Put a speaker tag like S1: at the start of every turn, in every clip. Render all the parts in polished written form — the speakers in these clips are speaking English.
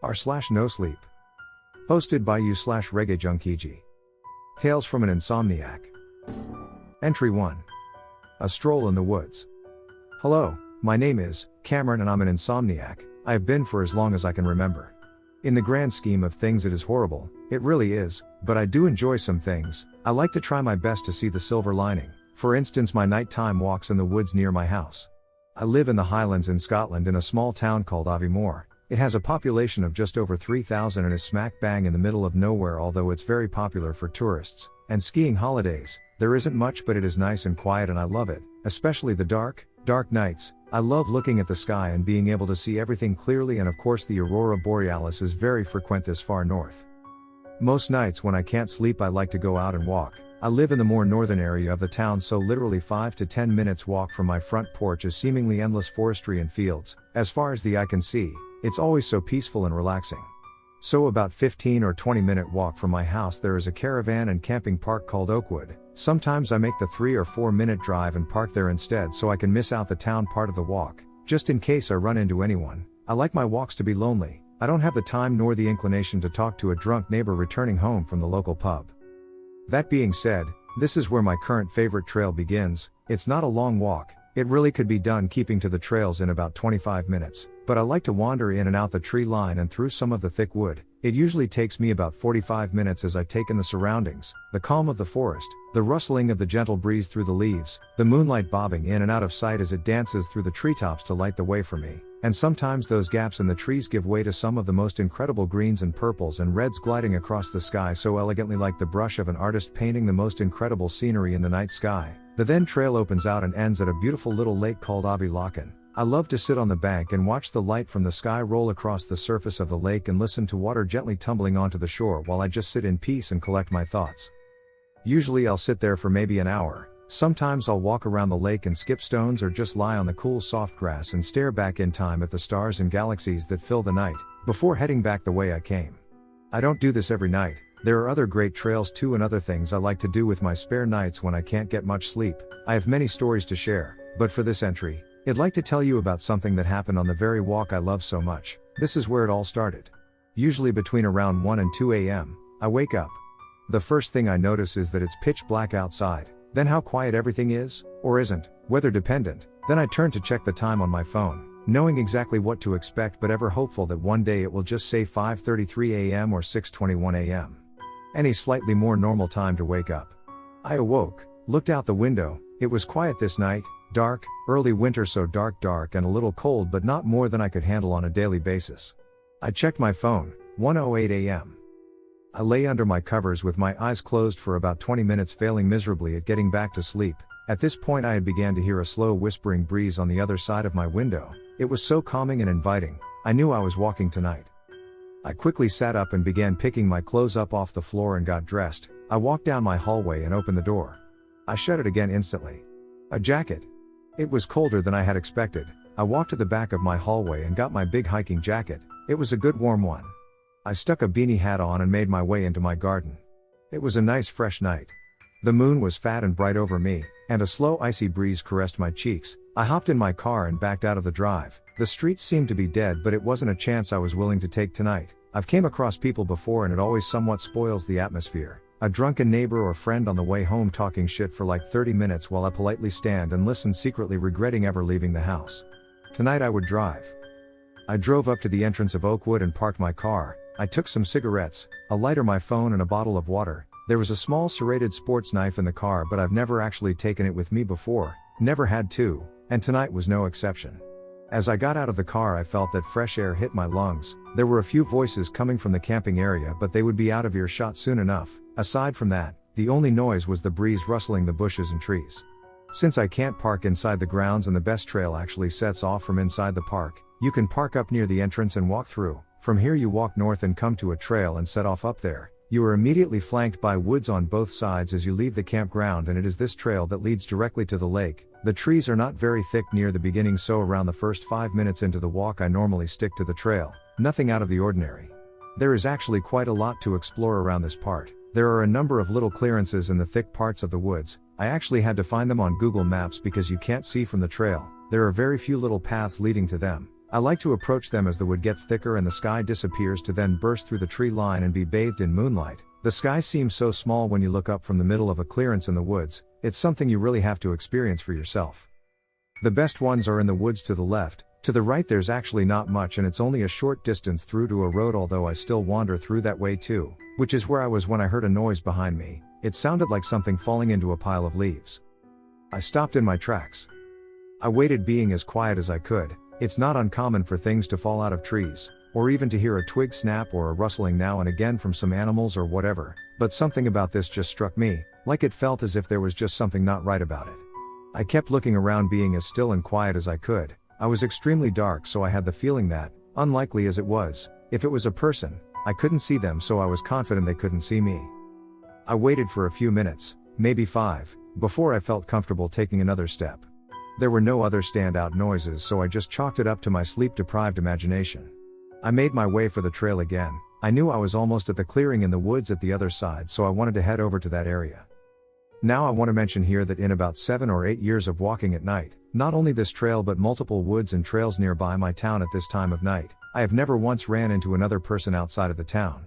S1: r/nosleep. Hosted by you/Reggaejunkiegee. Hails from an insomniac. Entry 1. A stroll in the woods. Hello, my name is Cameron and I'm an insomniac. I have been for as long as I can remember. In the grand scheme of things it is horrible, it really is, but I do enjoy some things. I like to try my best to see the silver lining, for instance my nighttime walks in the woods near my house. I live in the Highlands in Scotland in a small town called Aviemore. It has a population of just over 3,000 and is smack bang in the middle of nowhere, although it's very popular for tourists and skiing holidays. There isn't much, but it is nice and quiet and I love it, especially the dark nights. I love looking at the sky and being able to see everything clearly, and of course the aurora borealis is very frequent this far north. Most nights when I can't sleep I like to go out and walk. I live in the more northern area of the town, so literally 5 to 10 minutes walk from my front porch is seemingly endless forestry and fields. As far as the eye can see, it's always so peaceful and relaxing. So about 15 or 20-minute walk from my house there is a caravan and camping park called Oakwood. Sometimes I make the 3 or 4 minute drive and park there instead so I can miss out the town part of the walk, just in case I run into anyone. I like my walks to be lonely. I don't have the time nor the inclination to talk to a drunk neighbor returning home from the local pub. That being said, this is where my current favorite trail begins. It's not a long walk. It really could be done keeping to the trails in about 25 minutes, but I like to wander in and out the tree line and through some of the thick wood. It usually takes me about 45 minutes as I take in the surroundings, the calm of the forest, the rustling of the gentle breeze through the leaves, the moonlight bobbing in and out of sight as it dances through the treetops to light the way for me, and sometimes those gaps in the trees give way to some of the most incredible greens and purples and reds gliding across the sky so elegantly, like the brush of an artist painting the most incredible scenery in the night sky. The then trail opens out and ends at a beautiful little lake called Avi Lochen. I love to sit on the bank and watch the light from the sky roll across the surface of the lake and listen to water gently tumbling onto the shore while I just sit in peace and collect my thoughts. Usually I'll sit there for maybe an hour. Sometimes I'll walk around the lake and skip stones or just lie on the cool soft grass and stare back in time at the stars and galaxies that fill the night, before heading back the way I came. I don't do this every night. There are other great trails too and other things I like to do with my spare nights when I can't get much sleep. I have many stories to share, but for this entry, I'd like to tell you about something that happened on the very walk I love so much. This is where it all started. Usually between around 1 and 2 a.m., I wake up. The first thing I notice is that it's pitch black outside, then how quiet everything is, or isn't, weather dependent. Then I turn to check the time on my phone, knowing exactly what to expect but ever hopeful that one day it will just say 5:33 a.m. or 6:21 a.m. Any slightly more normal time to wake up. I awoke, looked out the window. It was quiet this night, dark, early winter, so dark and a little cold, but not more than I could handle on a daily basis. I checked my phone, 1:08 a.m. I lay under my covers with my eyes closed for about 20 minutes, failing miserably at getting back to sleep. At this point I had began to hear a slow whispering breeze on the other side of my window. It was so calming and inviting. I knew I was walking tonight. I quickly sat up and began picking my clothes up off the floor and got dressed. I walked down my hallway and opened the door. I shut it again instantly. A jacket. It was colder than I had expected. I walked to the back of my hallway and got my big hiking jacket. It was a good warm one. I stuck a beanie hat on and made my way into my garden. It was a nice fresh night. The moon was fat and bright over me, and a slow icy breeze caressed my cheeks. I hopped in my car and backed out of the drive. The streets seemed to be dead, but it wasn't a chance I was willing to take tonight. I've came across people before and it always somewhat spoils the atmosphere. A drunken neighbor or friend on the way home talking shit for like 30 minutes while I politely stand and listen, secretly regretting ever leaving the house. Tonight I would drive. I drove up to the entrance of Oakwood and parked my car. I took some cigarettes, a lighter, my phone and a bottle of water. There was a small serrated sports knife in the car, but I've never actually taken it with me before, never had to, and tonight was no exception. As I got out of the car I felt that fresh air hit my lungs. There were a few voices coming from the camping area, but they would be out of earshot soon enough. Aside from that, the only noise was the breeze rustling the bushes and trees. Since I can't park inside the grounds and the best trail actually sets off from inside the park, you can park up near the entrance and walk through. From here you walk north and come to a trail and set off up there. You are immediately flanked by woods on both sides as you leave the campground, and it is this trail that leads directly to the lake. The trees are not very thick near the beginning, so around the first 5 minutes into the walk I normally stick to the trail. Nothing out of the ordinary. There is actually quite a lot to explore around this part. There are a number of little clearances in the thick parts of the woods. I actually had to find them on Google Maps because you can't see from the trail. There are very few little paths leading to them. I like to approach them as the wood gets thicker and the sky disappears to then burst through the tree line and be bathed in moonlight. The sky seems so small when you look up from the middle of a clearance in the woods, it's something you really have to experience for yourself. The best ones are in the woods to the left. To the right there's actually not much and it's only a short distance through to a road, although I still wander through that way too, which is where I was when I heard a noise behind me. It sounded like something falling into a pile of leaves. I stopped in my tracks. I waited, being as quiet as I could. It's not uncommon for things to fall out of trees, or even to hear a twig snap or a rustling now and again from some animals or whatever, but something about this just struck me, like it felt as if there was just something not right about it. I kept looking around, being as still and quiet as I could. I was extremely dark, so I had the feeling that, unlikely as it was, if it was a person, I couldn't see them, so I was confident they couldn't see me. I waited for a few minutes, maybe 5, before I felt comfortable taking another step. There were no other standout noises, so I just chalked it up to my sleep-deprived imagination. I made my way for the trail again. I knew I was almost at the clearing in the woods at the other side, so I wanted to head over to that area. Now I want to mention here that in about 7 or 8 years of walking at night, not only this trail but multiple woods and trails nearby my town at this time of night, I have never once ran into another person outside of the town.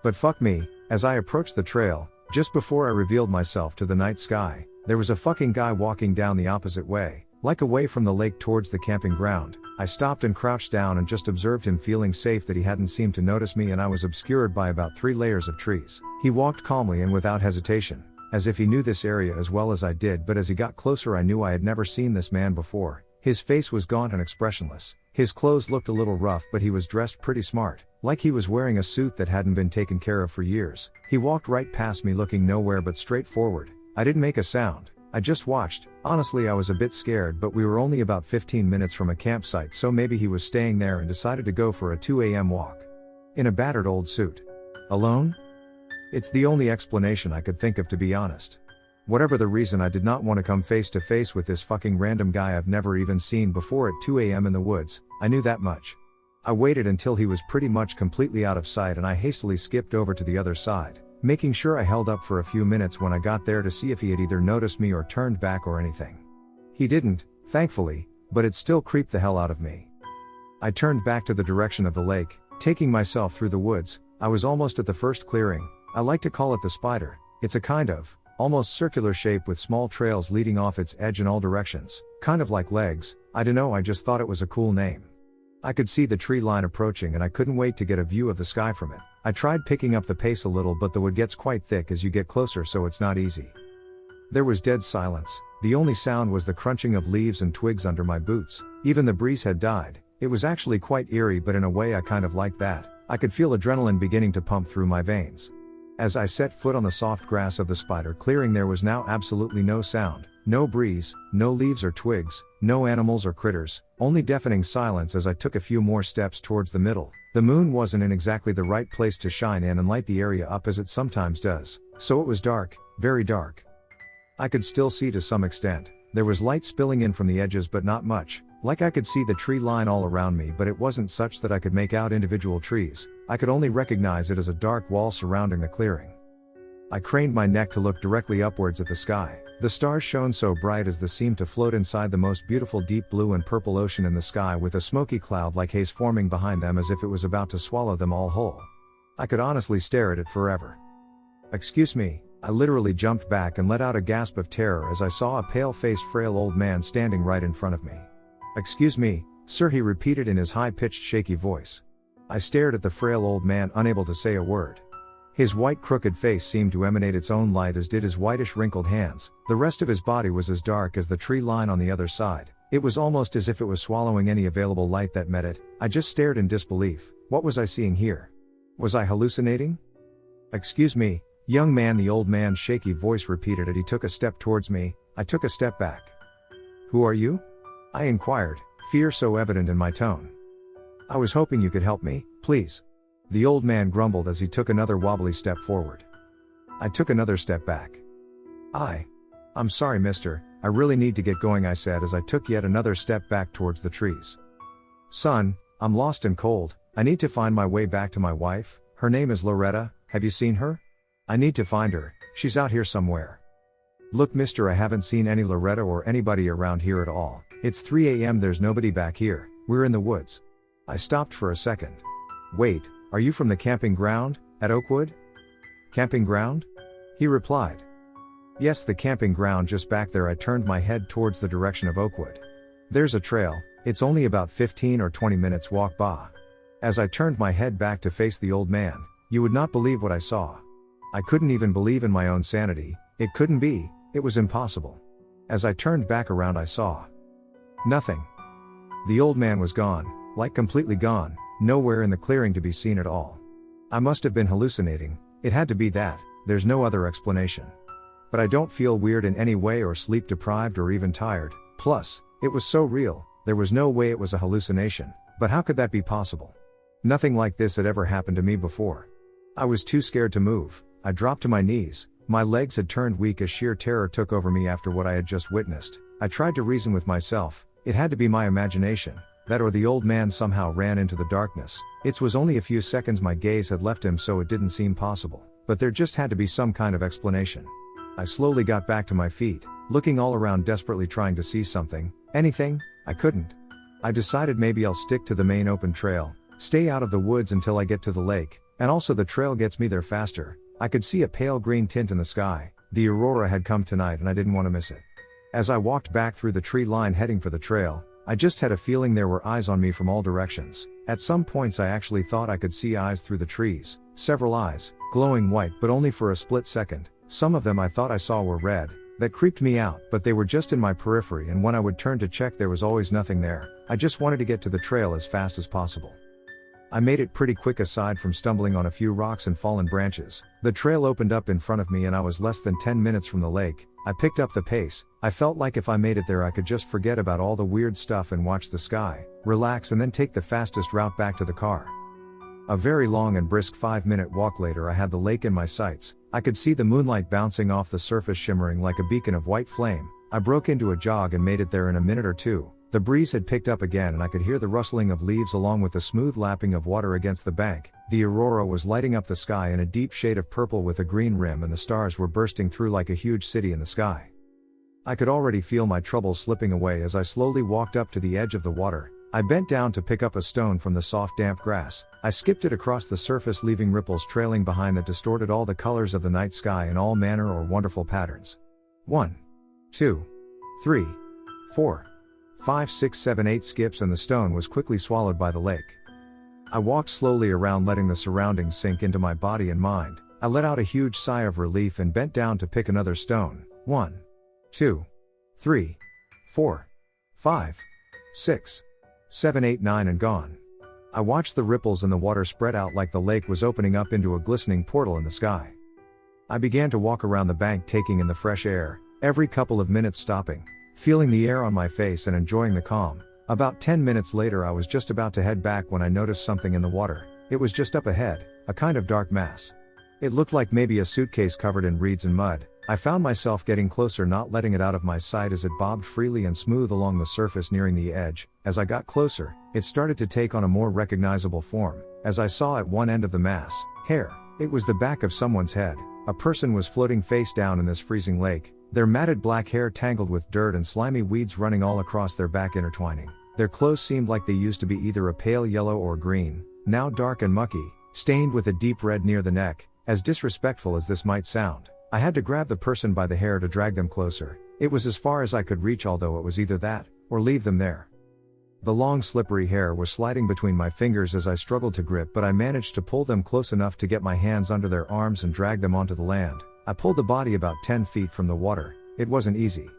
S1: But fuck me, as I approached the trail, just before I revealed myself to the night sky, there was a fucking guy walking down the opposite way, like away from the lake towards the camping ground. I stopped and crouched down and just observed him, feeling safe that he hadn't seemed to notice me and I was obscured by about 3 layers of trees. He walked calmly and without hesitation, as if he knew this area as well as I did, but as he got closer I knew I had never seen this man before. His face was gaunt and expressionless. His clothes looked a little rough, but he was dressed pretty smart, like he was wearing a suit that hadn't been taken care of for years. He walked right past me, looking nowhere but straight forward. I didn't make a sound. I just watched. Honestly, I was a bit scared, but we were only about 15 minutes from a campsite, so maybe he was staying there and decided to go for a 2 a.m. walk. In a battered old suit. Alone? It's the only explanation I could think of, to be honest. Whatever the reason, I did not want to come face to face with this fucking random guy I've never even seen before at 2 a.m. in the woods. I knew that much. I waited until he was pretty much completely out of sight and I hastily skipped over to the other side, making sure I held up for a few minutes when I got there to see if he had either noticed me or turned back or anything. He didn't, thankfully, but it still creeped the hell out of me. I turned back to the direction of the lake, taking myself through the woods. I was almost at the first clearing. I like to call it the Spider. It's a kind of, almost circular shape with small trails leading off its edge in all directions, kind of like legs. I dunno, I just thought it was a cool name. I could see the tree line approaching and I couldn't wait to get a view of the sky from it. I tried picking up the pace a little, but the wood gets quite thick as you get closer, so it's not easy. There was dead silence. The only sound was the crunching of leaves and twigs under my boots. Even the breeze had died. It was actually quite eerie, but in a way I kind of liked that. I could feel adrenaline beginning to pump through my veins. As I set foot on the soft grass of the Spider clearing, there was now absolutely no sound, no breeze, no leaves or twigs, no animals or critters, only deafening silence as I took a few more steps towards the middle. The moon wasn't in exactly the right place to shine in and light the area up as it sometimes does, so it was dark, very dark. I could still see to some extent. There was light spilling in from the edges, but not much. Like I could see the tree line all around me, but it wasn't such that I could make out individual trees. I could only recognize it as a dark wall surrounding the clearing. I craned my neck to look directly upwards at the sky. The stars shone so bright as they seemed to float inside the most beautiful deep blue and purple ocean in the sky, with a smoky cloud-like haze forming behind them as if it was about to swallow them all whole. I could honestly stare at it forever. Excuse me. I literally jumped back and let out a gasp of terror as I saw a pale-faced, frail old man standing right in front of me. "Excuse me, sir," he repeated in his high-pitched, shaky voice. I stared at the frail old man, unable to say a word. His white, crooked face seemed to emanate its own light, as did his whitish, wrinkled hands. The rest of his body was as dark as the tree line on the other side. It was almost as if it was swallowing any available light that met it. I just stared in disbelief. What was I seeing here? Was I hallucinating? "Excuse me, young man," the old man's shaky voice repeated as he took a step towards me. I took a step back. "Who are you?" I inquired, fear so evident in my tone. "I was hoping you could help me, please," the old man grumbled as he took another wobbly step forward. I took another step back. I'm sorry, mister, I really need to get going," I said as I took yet another step back towards the trees. "Son, I'm lost and cold. I need to find my way back to my wife. Her name is Loretta. Have you seen her? I need to find her. She's out here somewhere." "Look, mister, I haven't seen any Loretta or anybody around here at all. It's 3 a.m. There's nobody back here. We're in the woods. I stopped for a second. Wait, are you from the camping ground, at Oakwood? Camping ground? He replied. Yes, the camping ground just back there. I turned my head towards the direction of Oakwood. There's a trail, it's only about 15 or 20 minutes walk by. As I turned my head back to face the old man, you would not believe what I saw. I couldn't even believe in my own sanity. It couldn't be, it was impossible. As I turned back around, I saw nothing. The old man was gone, like completely gone, nowhere in the clearing to be seen at all. I must have been hallucinating, it had to be that, there's no other explanation. But I don't feel weird in any way or sleep deprived or even tired, plus, it was so real, there was no way it was a hallucination, but how could that be possible? Nothing like this had ever happened to me before. I was too scared to move, I dropped to my knees, my legs had turned weak as sheer terror took over me after what I had just witnessed. I tried to reason with myself, it had to be my imagination, that or the old man somehow ran into the darkness. It was only a few seconds my gaze had left him, so it didn't seem possible, but there just had to be some kind of explanation. I slowly got back to my feet, looking all around desperately trying to see something, anything. I couldn't. I decided maybe I'll stick to the main open trail, stay out of the woods until I get to the lake, and also the trail gets me there faster. I could see a pale green tint in the sky, the aurora had come tonight and I didn't want to miss it. As I walked back through the tree line heading for the trail, I just had a feeling there were eyes on me from all directions. At some points I actually thought I could see eyes through the trees, several eyes, glowing white but only for a split second. Some of them I thought I saw were red. That creeped me out, but they were just in my periphery, and when I would turn to check there was always nothing there. I just wanted to get to the trail as fast as possible. I made it pretty quick aside from stumbling on a few rocks and fallen branches. The trail opened up in front of me and I was less than 10 minutes from the lake. I picked up the pace. I felt like if I made it there I could just forget about all the weird stuff and watch the sky, relax, and then take the fastest route back to the car. A very long and brisk 5-minute walk later I had the lake in my sights. I could see the moonlight bouncing off the surface shimmering like a beacon of white flame. I broke into a jog and made it there in a minute or two. The breeze had picked up again and I could hear the rustling of leaves along with the smooth lapping of water against the bank. The aurora was lighting up the sky in a deep shade of purple with a green rim, and the stars were bursting through like a huge city in the sky. I could already feel my troubles slipping away as I slowly walked up to the edge of the water. I bent down to pick up a stone from the soft damp grass. I skipped it across the surface, leaving ripples trailing behind that distorted all the colors of the night sky in all manner or wonderful patterns. 1, 2, 3, 4, 5, 6, 7, 8 skips and the stone was quickly swallowed by the lake. I walked slowly around, letting the surroundings sink into my body and mind. I let out a huge sigh of relief and bent down to pick another stone. 1, 2, 3, 4, 5, 6, 7, 8, 9 and gone. I watched the ripples in the water spread out like the lake was opening up into a glistening portal in the sky. I began to walk around the bank, taking in the fresh air, every couple of minutes stopping, feeling the air on my face and enjoying the calm. About 10 minutes later I was just about to head back when I noticed something in the water. It was just up ahead, a kind of dark mass. It looked like maybe a suitcase covered in reeds and mud. I found myself getting closer, not letting it out of my sight as it bobbed freely and smooth along the surface nearing the edge. As I got closer, it started to take on a more recognizable form, as I saw at one end of the mass, hair. It was the back of someone's head. A person was floating face down in this freezing lake, their matted black hair tangled with dirt and slimy weeds running all across their back, intertwining. Their clothes seemed like they used to be either a pale yellow or green, now dark and mucky, stained with a deep red near the neck. As disrespectful as this might sound, I had to grab the person by the hair to drag them closer. It was as far as I could reach, although it was either that, or leave them there. The long slippery hair was sliding between my fingers as I struggled to grip, but I managed to pull them close enough to get my hands under their arms and drag them onto the land. I pulled the body about 10 feet from the water. It wasn't easy.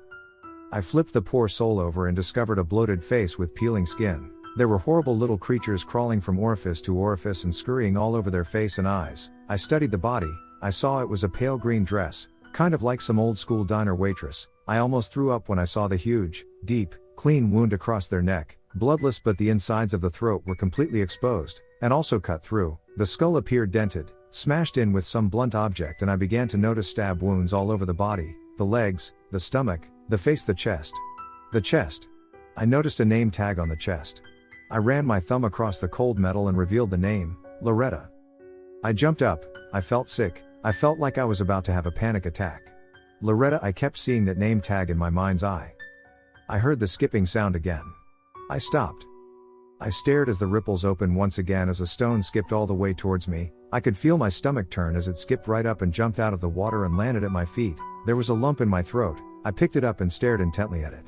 S1: I flipped the poor soul over and discovered a bloated face with peeling skin. There were horrible little creatures crawling from orifice to orifice and scurrying all over their face and eyes. I studied the body. I saw it was a pale green dress, kind of like some old school diner waitress. I almost threw up when I saw the huge, deep, clean wound across their neck, bloodless, but the insides of the throat were completely exposed, and also cut through. The skull appeared dented, smashed in with some blunt object, and I began to notice stab wounds all over the body, the legs, the stomach, the face, the chest. The chest. I noticed a name tag on the chest. I ran my thumb across the cold metal and revealed the name, Loretta. I jumped up. I felt sick. I felt like I was about to have a panic attack. Loretta. I kept seeing that name tag in my mind's eye. I heard the skipping sound again. I stopped. I stared as the ripples opened once again as a stone skipped all the way towards me. I could feel my stomach turn as it skipped right up and jumped out of the water and landed at my feet. There was a lump in my throat. I picked it up and stared intently at it.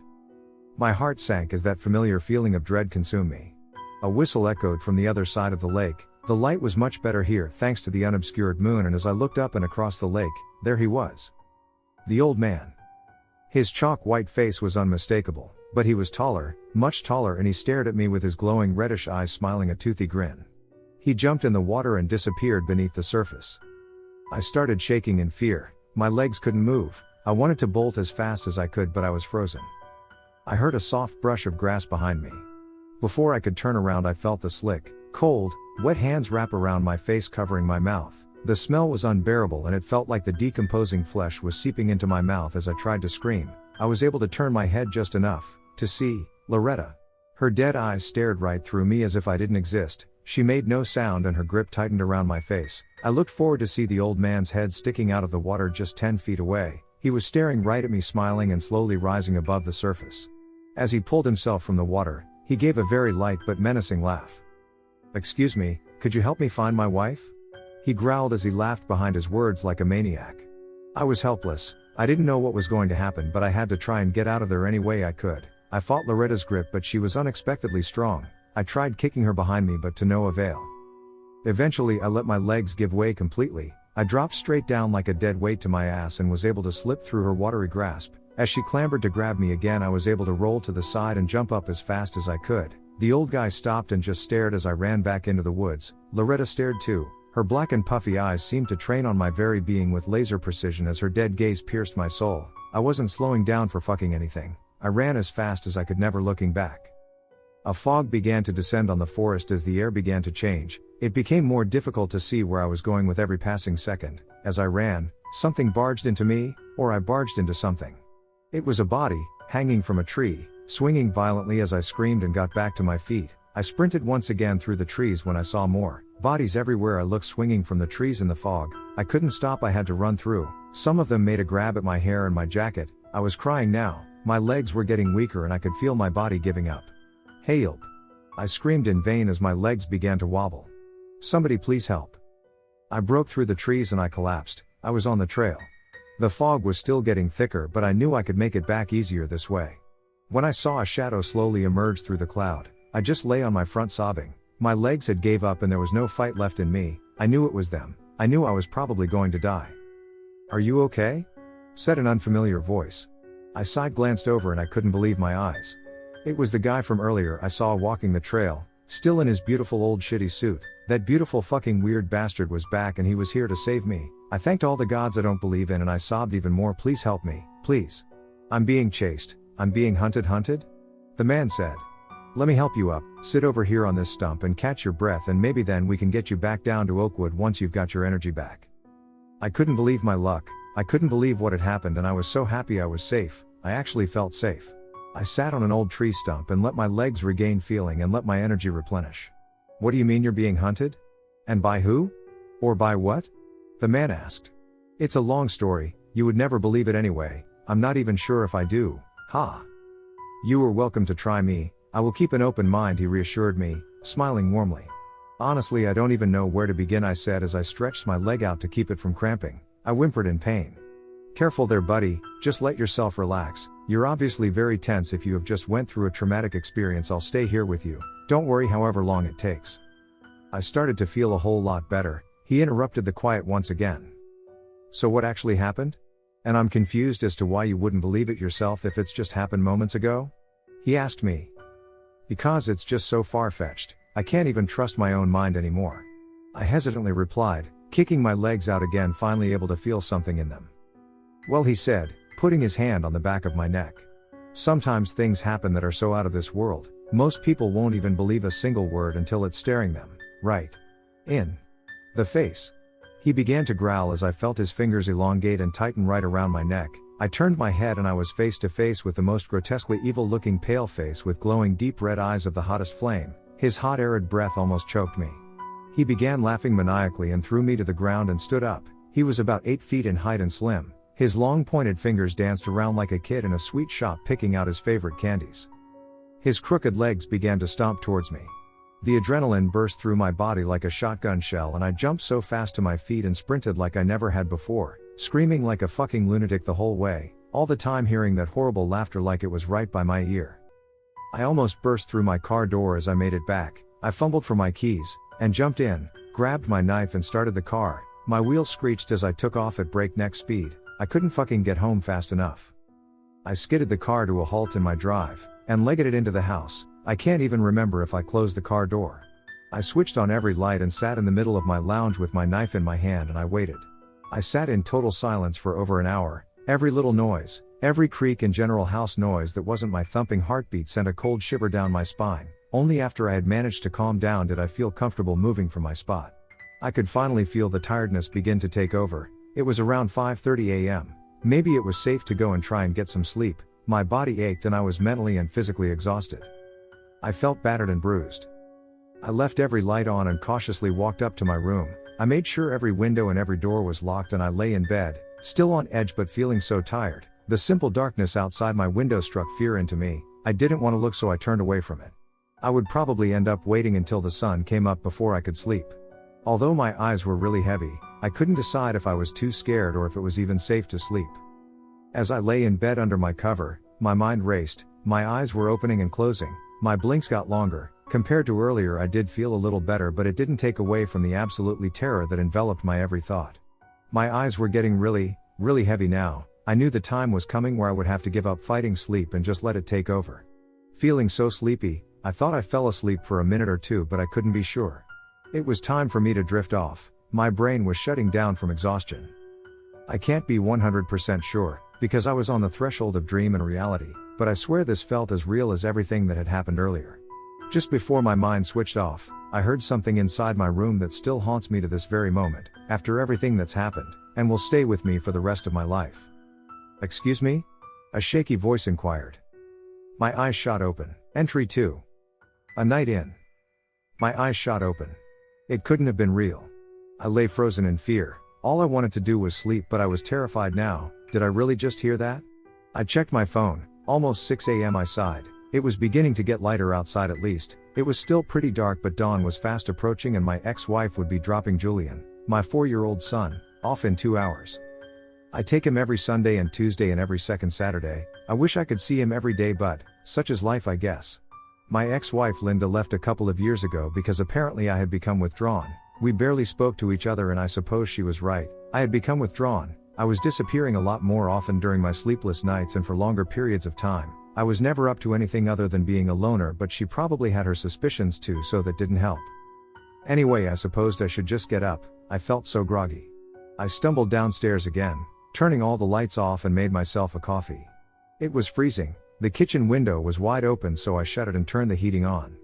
S1: My heart sank as that familiar feeling of dread consumed me. A whistle echoed from the other side of the lake. The light was much better here thanks to the unobscured moon, and as I looked up and across the lake, there he was. The old man. His chalk-white face was unmistakable, but he was taller, much taller, and he stared at me with his glowing reddish eyes smiling a toothy grin. He jumped in the water and disappeared beneath the surface. I started shaking in fear. My legs couldn't move. I wanted to bolt as fast as I could, but I was frozen. I heard a soft brush of grass behind me. Before I could turn around, I felt the slick, cold, wet hands wrap around my face, covering my mouth. The smell was unbearable, and it felt like the decomposing flesh was seeping into my mouth. As I tried to scream, I was able to turn my head just enough to see Loretta. Her dead eyes stared right through me as if I didn't exist. She made no sound and her grip tightened around my face. I looked forward to see the old man's head sticking out of the water just 10 feet away. He was staring right at me, smiling and slowly rising above the surface. As he pulled himself from the water, he gave a very light but menacing laugh. "Excuse me, could you help me find my wife?" He growled as he laughed behind his words like a maniac. I was helpless. I didn't know what was going to happen, but I had to try and get out of there any way I could. I fought Loretta's grip, but she was unexpectedly strong. I tried kicking her behind me, but to no avail. Eventually I let my legs give way completely. I dropped straight down like a dead weight to my ass and was able to slip through her watery grasp. As she clambered to grab me again, I was able to roll to the side and jump up as fast as I could. The old guy stopped and just stared as I ran back into the woods. Loretta stared too. Her black and puffy eyes seemed to train on my very being with laser precision as her dead gaze pierced my soul. I wasn't slowing down for fucking anything. I ran as fast as I could, never looking back. A fog began to descend on the forest as the air began to change. It became more difficult to see where I was going with every passing second. As I ran, something barged into me, or I barged into something. It was a body, hanging from a tree, swinging violently. As I screamed and got back to my feet, I sprinted once again through the trees when I saw more bodies everywhere. I looked, swinging from the trees in the fog. I couldn't stop, I had to run through. Some of them made a grab at my hair and my jacket. I was crying now. My legs were getting weaker and I could feel my body giving up. "Help!" I screamed in vain as my legs began to wobble. "Somebody please help." I broke through the trees and I collapsed. I was on the trail. The fog was still getting thicker, but I knew I could make it back easier this way. When I saw a shadow slowly emerge through the cloud, I just lay on my front sobbing. My legs had gave up and there was no fight left in me. I knew it was them. I knew I was probably going to die. "Are you okay?" said an unfamiliar voice. I side glanced over and I couldn't believe my eyes. It was the guy from earlier I saw walking the trail, still in his beautiful old shitty suit. That beautiful fucking weird bastard was back and he was here to save me. I thanked all the gods I don't believe in and I sobbed even more. "Please help me, please. I'm being chased. I'm being hunted." The man said. "Let me help you up. Sit over here on this stump and catch your breath, and maybe then we can get you back down to Oakwood once you've got your energy back." I couldn't believe my luck. I couldn't believe what had happened, and I was so happy I was safe. I actually felt safe. I sat on an old tree stump and let my legs regain feeling and let my energy replenish. "What do you mean you're being hunted? And by who? Or by what?" the man asked. "It's a long story, you would never believe it anyway. I'm not even sure if I do. Ha. You are welcome to try me. I will keep an open mind," he reassured me, smiling warmly. "Honestly, I don't even know where to begin," I said as I stretched my leg out to keep it from cramping. I whimpered in pain. "Careful there, buddy, just let yourself relax. You're obviously very tense. If you have just went through a traumatic experience, I'll stay here with you. Don't worry, however long it takes." I started to feel a whole lot better. He interrupted the quiet once again. "So what actually happened? And I'm confused as to why you wouldn't believe it yourself if it's just happened moments ago?" he asked me. "Because it's just so far-fetched. I can't even trust my own mind anymore," I hesitantly replied, kicking my legs out again, finally able to feel something in them. "Well," he said, putting his hand on the back of my neck. "Sometimes things happen that are so out of this world, most people won't even believe a single word until it's staring them right in the face." He began to growl as I felt his fingers elongate and tighten right around my neck. I turned my head and I was face to face with the most grotesquely evil-looking pale face with glowing deep red eyes of the hottest flame. His hot arid breath almost choked me. He began laughing maniacally and threw me to the ground and stood up. He was about 8 feet in height and slim. His long pointed fingers danced around like a kid in a sweet shop picking out his favorite candies. His crooked legs began to stomp towards me. The adrenaline burst through my body like a shotgun shell and I jumped so fast to my feet and sprinted like I never had before, screaming like a fucking lunatic the whole way, all the time hearing that horrible laughter like it was right by my ear. I almost burst through my car door as I made it back. I fumbled for my keys, and jumped in, grabbed my knife and started the car. My wheels screeched as I took off at breakneck speed. I couldn't fucking get home fast enough. I skidded the car to a halt in my drive, and legged it into the house. I can't even remember if I closed the car door. I switched on every light and sat in the middle of my lounge with my knife in my hand and I waited. I sat in total silence for over an hour. Every little noise, every creak and general house noise that wasn't my thumping heartbeat sent a cold shiver down my spine. Only after I had managed to calm down did I feel comfortable moving from my spot. I could finally feel the tiredness begin to take over. It was around 5:30 a.m. Maybe it was safe to go and try and get some sleep. My body ached and I was mentally and physically exhausted. I felt battered and bruised. I left every light on and cautiously walked up to my room. I made sure every window and every door was locked and I lay in bed, still on edge but feeling so tired. The simple darkness outside my window struck fear into me. I didn't want to look so I turned away from it. I would probably end up waiting until the sun came up before I could sleep. Although my eyes were really heavy, I couldn't decide if I was too scared or if it was even safe to sleep. As I lay in bed under my cover, my mind raced, my eyes were opening and closing, my blinks got longer. Compared to earlier I did feel a little better but it didn't take away from the absolutely terror that enveloped my every thought. My eyes were getting really heavy now. I knew the time was coming where I would have to give up fighting sleep and just let it take over. Feeling so sleepy, I thought I fell asleep for a minute or two but I couldn't be sure. It was time for me to drift off. My brain was shutting down from exhaustion. I can't be 100% sure, because I was on the threshold of dream and reality, but I swear this felt as real as everything that had happened earlier. Just before my mind switched off, I heard something inside my room that still haunts me to this very moment, after everything that's happened, and will stay with me for the rest of my life. "Excuse me?" a shaky voice inquired. My eyes shot open. Entry 2. A night in. My eyes shot open. It couldn't have been real. I lay frozen in fear. All I wanted to do was sleep but I was terrified now. Did I really just hear that? I checked my phone. Almost 6 a.m. I sighed. It was beginning to get lighter outside at least. It was still pretty dark but dawn was fast approaching and my ex-wife would be dropping Julian, my 4-year-old son, off in 2 hours. I take him every Sunday and Tuesday and every second Saturday. I wish I could see him every day but, such is life I guess. My ex-wife Linda left a couple of years ago because apparently I had become withdrawn. We barely spoke to each other and I suppose she was right. I had become withdrawn. I was disappearing a lot more often during my sleepless nights and for longer periods of time. I was never up to anything other than being a loner but she probably had her suspicions too so that didn't help. Anyway I supposed I should just get up. I felt so groggy. I stumbled downstairs again, turning all the lights off and made myself a coffee. It was freezing. The kitchen window was wide open so I shut it and turned the heating on.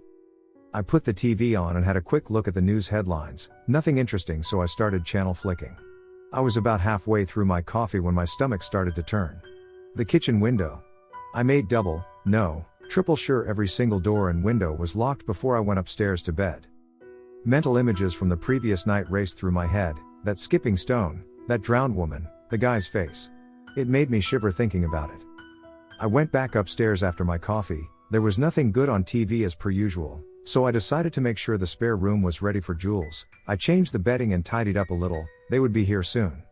S1: I put the TV on and had a quick look at the news headlines. Nothing interesting so I started channel flicking. I was about halfway through my coffee when my stomach started to turn. The kitchen window. I made triple sure every single door and window was locked before I went upstairs to bed. Mental images from the previous night raced through my head. That skipping stone, that drowned woman, the guy's face. It made me shiver thinking about it. I went back upstairs after my coffee. There was nothing good on TV as per usual, so I decided to make sure the spare room was ready for Jules. I changed the bedding and tidied up a little. They would be here soon.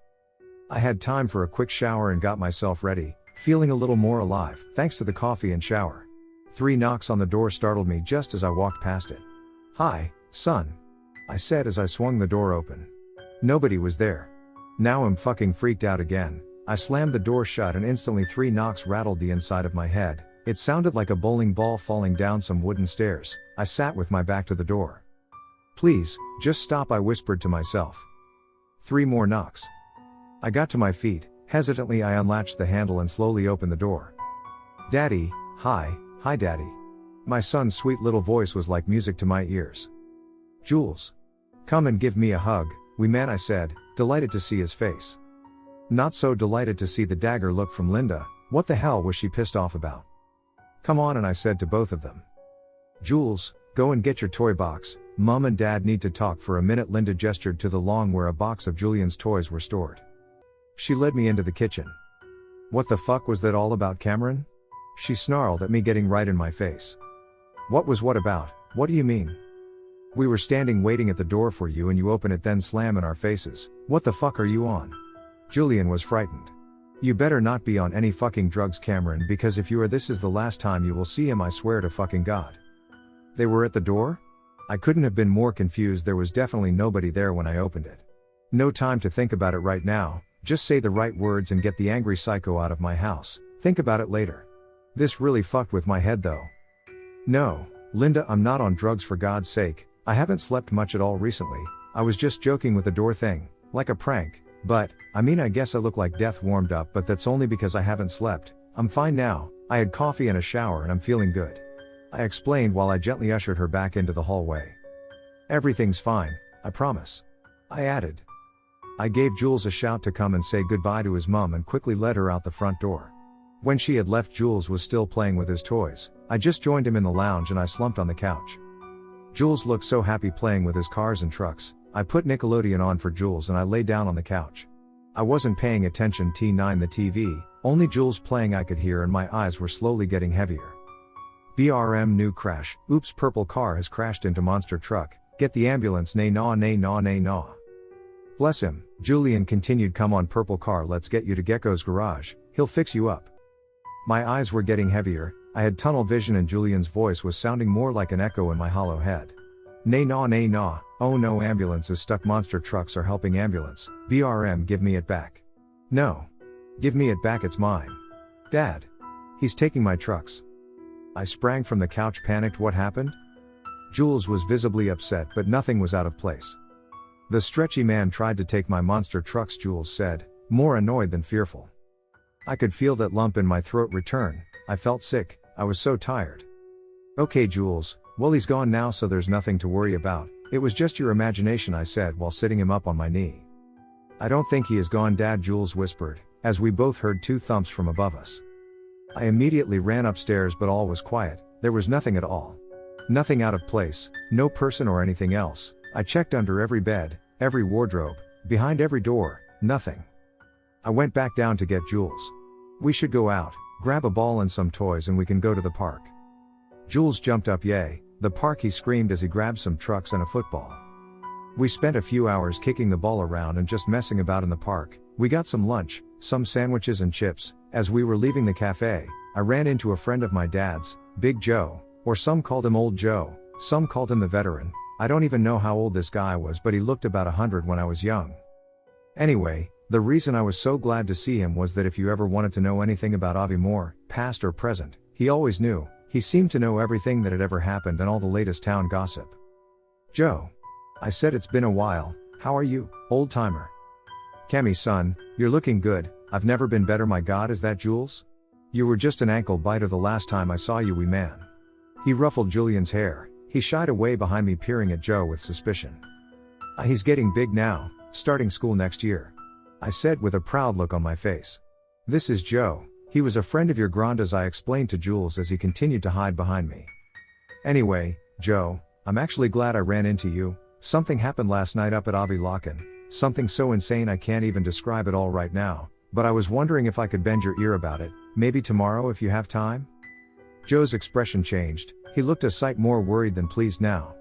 S1: I had time for a quick shower and got myself ready, feeling a little more alive, thanks to the coffee and shower. 3 knocks on the door startled me just as I walked past it. "Hi, son," I said as I swung the door open. Nobody was there. Now I'm fucking freaked out again. I slammed the door shut and instantly 3 knocks rattled the inside of my head. It sounded like a bowling ball falling down some wooden stairs. I sat with my back to the door. "Please, just stop," I whispered to myself. 3 more knocks. I got to my feet. Hesitantly I unlatched the handle and slowly opened the door. "Daddy, hi Daddy." My son's sweet little voice was like music to my ears. "Jules. Come and give me a hug, wee man," I said, delighted to see his face. Not so delighted to see the dagger look from Linda. What the hell was she pissed off about? "Come on," and I said to both of them. "Jules, go and get your toy box. Mom and Dad need to talk for a minute." Linda gestured to the lawn where a box of Julian's toys were stored. She led me into the kitchen. "What the fuck was that all about, Cameron?" She snarled at me, getting right in my face. What about? What do you mean?" We were standing waiting at the door for you and you open it then slam in our faces. What the fuck are you on? Julian was frightened. You better not be on any fucking drugs, Cameron, because if you are, this is the last time you will see him, I swear to fucking God. They were at the door? I couldn't have been more confused. There was definitely nobody there when I opened it. No time to think about it right now, just say the right words and get the angry psycho out of my house. Think about it later. This really fucked with my head though. No, Linda, I'm not on drugs, for God's sake. I haven't slept much at all recently. I was just joking with the door thing, like a prank, but, I mean, I guess I look like death warmed up, but that's only because I haven't slept. I'm fine now, I had coffee and a shower and I'm feeling good. I explained while I gently ushered her back into the hallway. Everything's fine, I promise. I added. I gave Jules a shout to come and say goodbye to his mum and quickly led her out the front door. When she had left, Jules was still playing with his toys. I just joined him in the lounge and I slumped on the couch. Jules looked so happy playing with his cars and trucks. I put Nickelodeon on for Jules and I lay down on the couch. I wasn't paying attention T9 the TV, only Jules playing I could hear, and my eyes were slowly getting heavier. BRM new crash, oops, purple car has crashed into monster truck, get the ambulance, nay nah nay nah nay nah. Bless him, Julian continued, come on purple car, let's get you to Gecko's garage, he'll fix you up. My eyes were getting heavier, I had tunnel vision and Julian's voice was sounding more like an echo in my hollow head. Nay nah, oh no, ambulance is stuck, monster trucks are helping ambulance, BRM give me it back. No. Give me it back, it's mine. Dad. He's taking my trucks. I sprang from the couch, panicked, what happened? Jules was visibly upset, but nothing was out of place. The stretchy man tried to take my monster trucks, Jules said, more annoyed than fearful. I could feel that lump in my throat return. I felt sick, I was so tired. Okay Jules, well he's gone now so there's nothing to worry about, it was just your imagination, I said while sitting him up on my knee. I don't think he is gone, Dad, Jules whispered, as we both heard two thumps from above us. I immediately ran upstairs, but all was quiet, there was nothing at all. Nothing out of place, no person or anything else. I checked under every bed, every wardrobe, behind every door, nothing. I went back down to get Jules. We should go out, grab a ball and some toys and we can go to the park. Jules jumped up, yay, the park, he screamed as he grabbed some trucks and a football. We spent a few hours kicking the ball around and just messing about in the park. We got some lunch, some sandwiches and chips. As we were leaving the cafe, I ran into a friend of my dad's, Big Joe, or some called him Old Joe, some called him the veteran. I don't even know how old this guy was, but he looked about 100 when I was young. Anyway, the reason I was so glad to see him was that if you ever wanted to know anything about Avi Moore, past or present, he always knew. He seemed to know everything that had ever happened and all the latest town gossip. Joe. I said, it's been a while, how are you, old timer? Cammie son, you're looking good, I've never been better, my God, is that Jules? You were just an ankle biter the last time I saw you, wee man. He ruffled Julian's hair, he shied away behind me, peering at Joe with suspicion. He's getting big now, starting school next year. I said with a proud look on my face. This is Joe, he was a friend of your Granda's, I explained to Jules as he continued to hide behind me. Anyway, Joe, I'm actually glad I ran into you. Something happened last night up at Avi Locken, something so insane I can't even describe it all right now, but I was wondering if I could bend your ear about it, maybe tomorrow if you have time? Joe's expression changed, he looked a sight more worried than pleased now.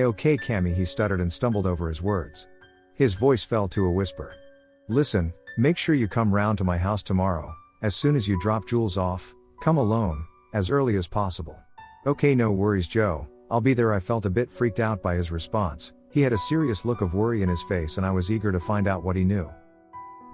S1: Okay, Cammie, he stuttered and stumbled over his words. His voice fell to a whisper. Listen, make sure you come round to my house tomorrow, as soon as you drop Jules off, come alone, as early as possible. Okay, no worries Joe, I'll be there. I felt a bit freaked out by his response, he had a serious look of worry in his face and I was eager to find out what he knew.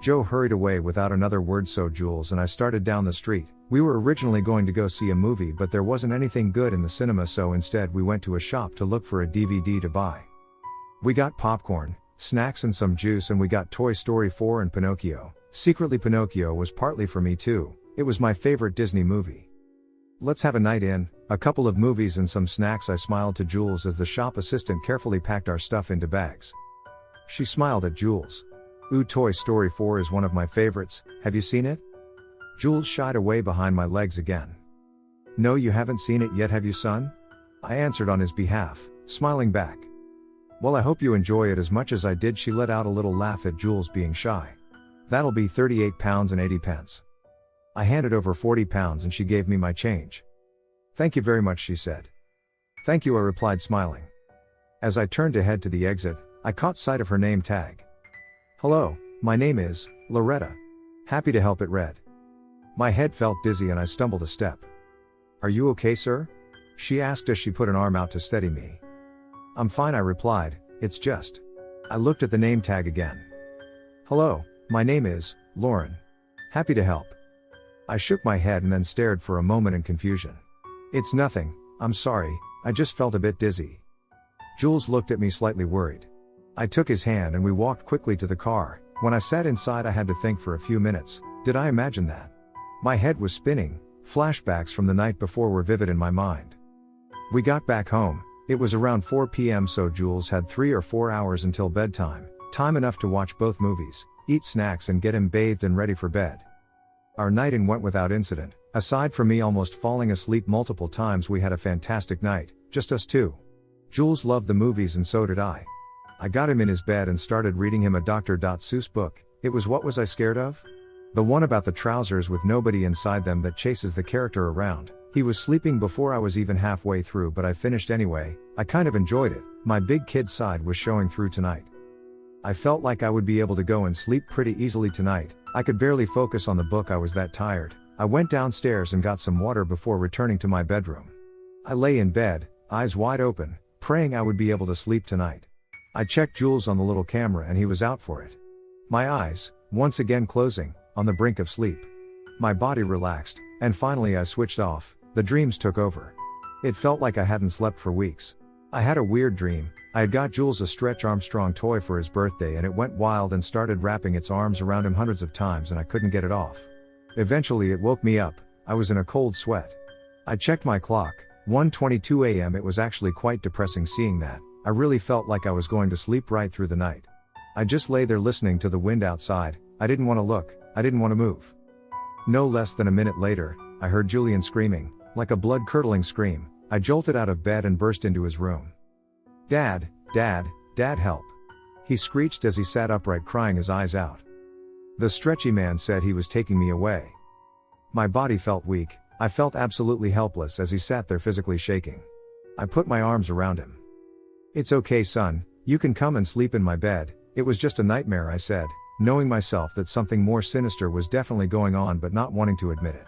S1: Joe hurried away without another word, so Jules and I started down the street. We were originally going to go see a movie, but there wasn't anything good in the cinema, so instead we went to a shop to look for a DVD to buy. We got popcorn, snacks and some juice, and we got Toy Story 4 and Pinocchio. Secretly Pinocchio was partly for me too, it was my favorite Disney movie. Let's have a night in, a couple of movies and some snacks, I smiled to Jules as the shop assistant carefully packed our stuff into bags. She smiled at Jules. Ooh, Toy Story 4 is one of my favorites, have you seen it? Jules shied away behind my legs again. No, you haven't seen it yet, have you, son? I answered on his behalf, smiling back. Well, I hope you enjoy it as much as I did. She let out a little laugh at Jules being shy. That'll be £38.80. I handed over £40 and she gave me my change. Thank you very much, she said. Thank you, I replied, smiling. As I turned to head to the exit, I caught sight of her name tag. Hello, my name is Loretta. Happy to help, it read. My head felt dizzy and I stumbled a step. Are you okay, sir? She asked as she put an arm out to steady me. I'm fine, I replied, it's just. I looked at the name tag again. Hello, my name is Lauren. Happy to help. I shook my head and then stared for a moment in confusion. It's nothing, I'm sorry, I just felt a bit dizzy. Jules looked at me slightly worried. I took his hand and we walked quickly to the car. When I sat inside, I had to think for a few minutes. Did I imagine that? My head was spinning. Flashbacks from the night before were vivid in my mind. We got back home. It was around 4 p.m. so Jules had 3 or 4 hours until bedtime, time enough to watch both movies, eat snacks and get him bathed and ready for bed. Our night in went without incident. Aside from me almost falling asleep multiple times, we had a fantastic night, just us two. Jules loved the movies and so did I. I got him in his bed and started reading him a Dr. Seuss book. It was What Was I Scared Of? The one about the trousers with nobody inside them that chases the character around. He was sleeping before I was even halfway through, but I finished anyway. I kind of enjoyed it. My big kid side was showing through tonight. I felt like I would be able to go and sleep pretty easily tonight. I could barely focus on the book, I was that tired. I went downstairs and got some water before returning to my bedroom. I lay in bed, eyes wide open, praying I would be able to sleep tonight. I checked Jules on the little camera and he was out for it. My eyes, once again closing, on the brink of sleep. My body relaxed, and finally I switched off. The dreams took over. It felt like I hadn't slept for weeks. I had a weird dream. I had got Jules a Stretch Armstrong toy for his birthday and it went wild and started wrapping its arms around him hundreds of times and I couldn't get it off. Eventually it woke me up. I was in a cold sweat. I checked my clock, 1:22 a.m. It was actually quite depressing seeing that. I really felt like I was going to sleep right through the night. I just lay there listening to the wind outside. I didn't want to look, I didn't want to move. No less than a minute later, I heard Julian screaming, like a blood-curdling scream. I jolted out of bed and burst into his room. Dad, Dad, Dad, help. He screeched as he sat upright, crying his eyes out. The stretchy man said he was taking me away. My body felt weak. I felt absolutely helpless as he sat there physically shaking. I put my arms around him. It's okay, son, you can come and sleep in my bed. It was just a nightmare, I said, knowing myself that something more sinister was definitely going on but not wanting to admit it.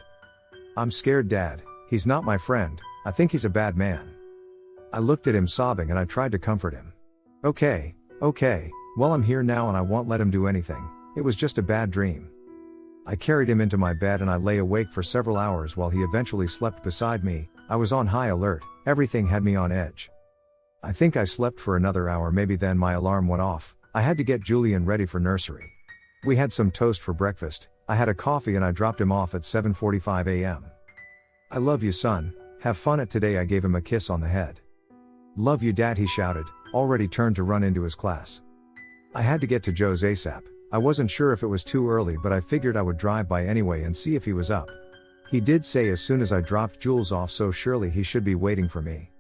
S1: I'm scared, Dad. He's not my friend. I think he's a bad man. I looked at him sobbing and I tried to comfort him. Okay, well I'm here now and I won't let him do anything. It was just a bad dream. I carried him into my bed and I lay awake for several hours while he eventually slept beside me. I was on high alert. Everything had me on edge. I think I slept for another hour, maybe, then my alarm went off. I had to get Julian ready for nursery. We had some toast for breakfast. I had a coffee and I dropped him off at 7:45 a.m. I love you, son. Have fun at today. I gave him a kiss on the head. Love you, Dad, he shouted, already turned to run into his class. I had to get to Joe's ASAP. I wasn't sure if it was too early, but I figured I would drive by anyway and see if he was up. He did say as soon as I dropped Jules off, so surely he should be waiting for me.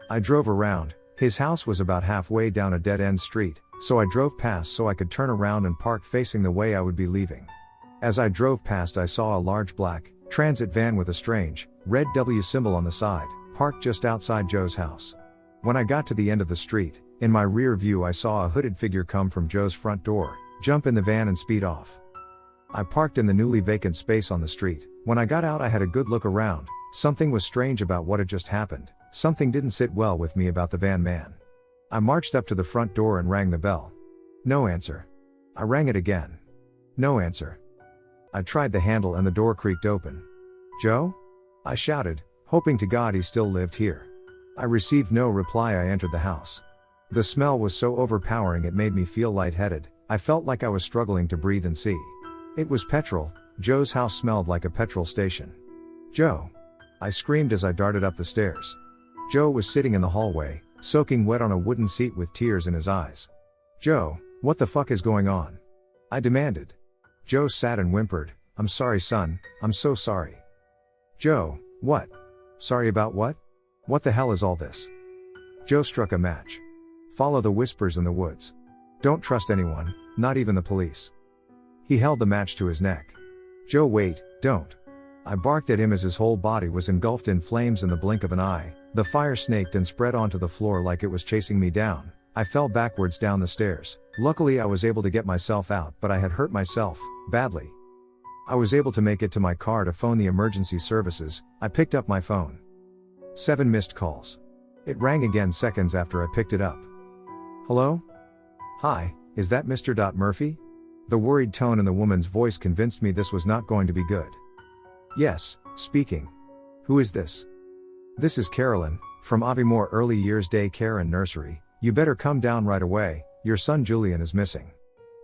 S1: I drove around. His house was about halfway down a dead-end street, so I drove past so I could turn around and park facing the way I would be leaving. As I drove past, I saw a large black transit van with a strange red W symbol on the side, parked just outside Joe's house. When I got to the end of the street, in my rear view I saw a hooded figure come from Joe's front door, jump in the van and speed off. I parked in the newly vacant space on the street. When I got out, I had a good look around. Something was strange about what had just happened. Something didn't sit well with me about the van man. I marched up to the front door and rang the bell. No answer. I rang it again. No answer. I tried the handle and the door creaked open. Joe? I shouted, hoping to God he still lived here. I received no reply. I entered the house. The smell was so overpowering it made me feel lightheaded. I felt like I was struggling to breathe and see. It was petrol. Joe's house smelled like a petrol station. Joe! I screamed as I darted up the stairs. Joe was sitting in the hallway, soaking wet on a wooden seat with tears in his eyes. Joe, what the fuck is going on? I demanded. Joe sat and whimpered, I'm sorry, son, I'm so sorry. Joe, what? Sorry about what? What the hell is all this? Joe struck a match. Follow the whispers in the woods. Don't trust anyone, not even the police. He held the match to his neck. Joe, wait, don't. I barked at him as his whole body was engulfed in flames in the blink of an eye. The fire snaked and spread onto the floor like it was chasing me down. I fell backwards down the stairs. Luckily I was able to get myself out, but I had hurt myself badly. I was able to make it to my car to phone the emergency services. I picked up my phone. 7 missed calls. It rang again seconds after I picked it up. Hello? Hi, is that Mr. Murphy? The worried tone in the woman's voice convinced me this was not going to be good. Yes, speaking. Who is this? This is Carolyn, from Aviemore Early Years Day Care and Nursery. You better come down right away, your son Julian is missing.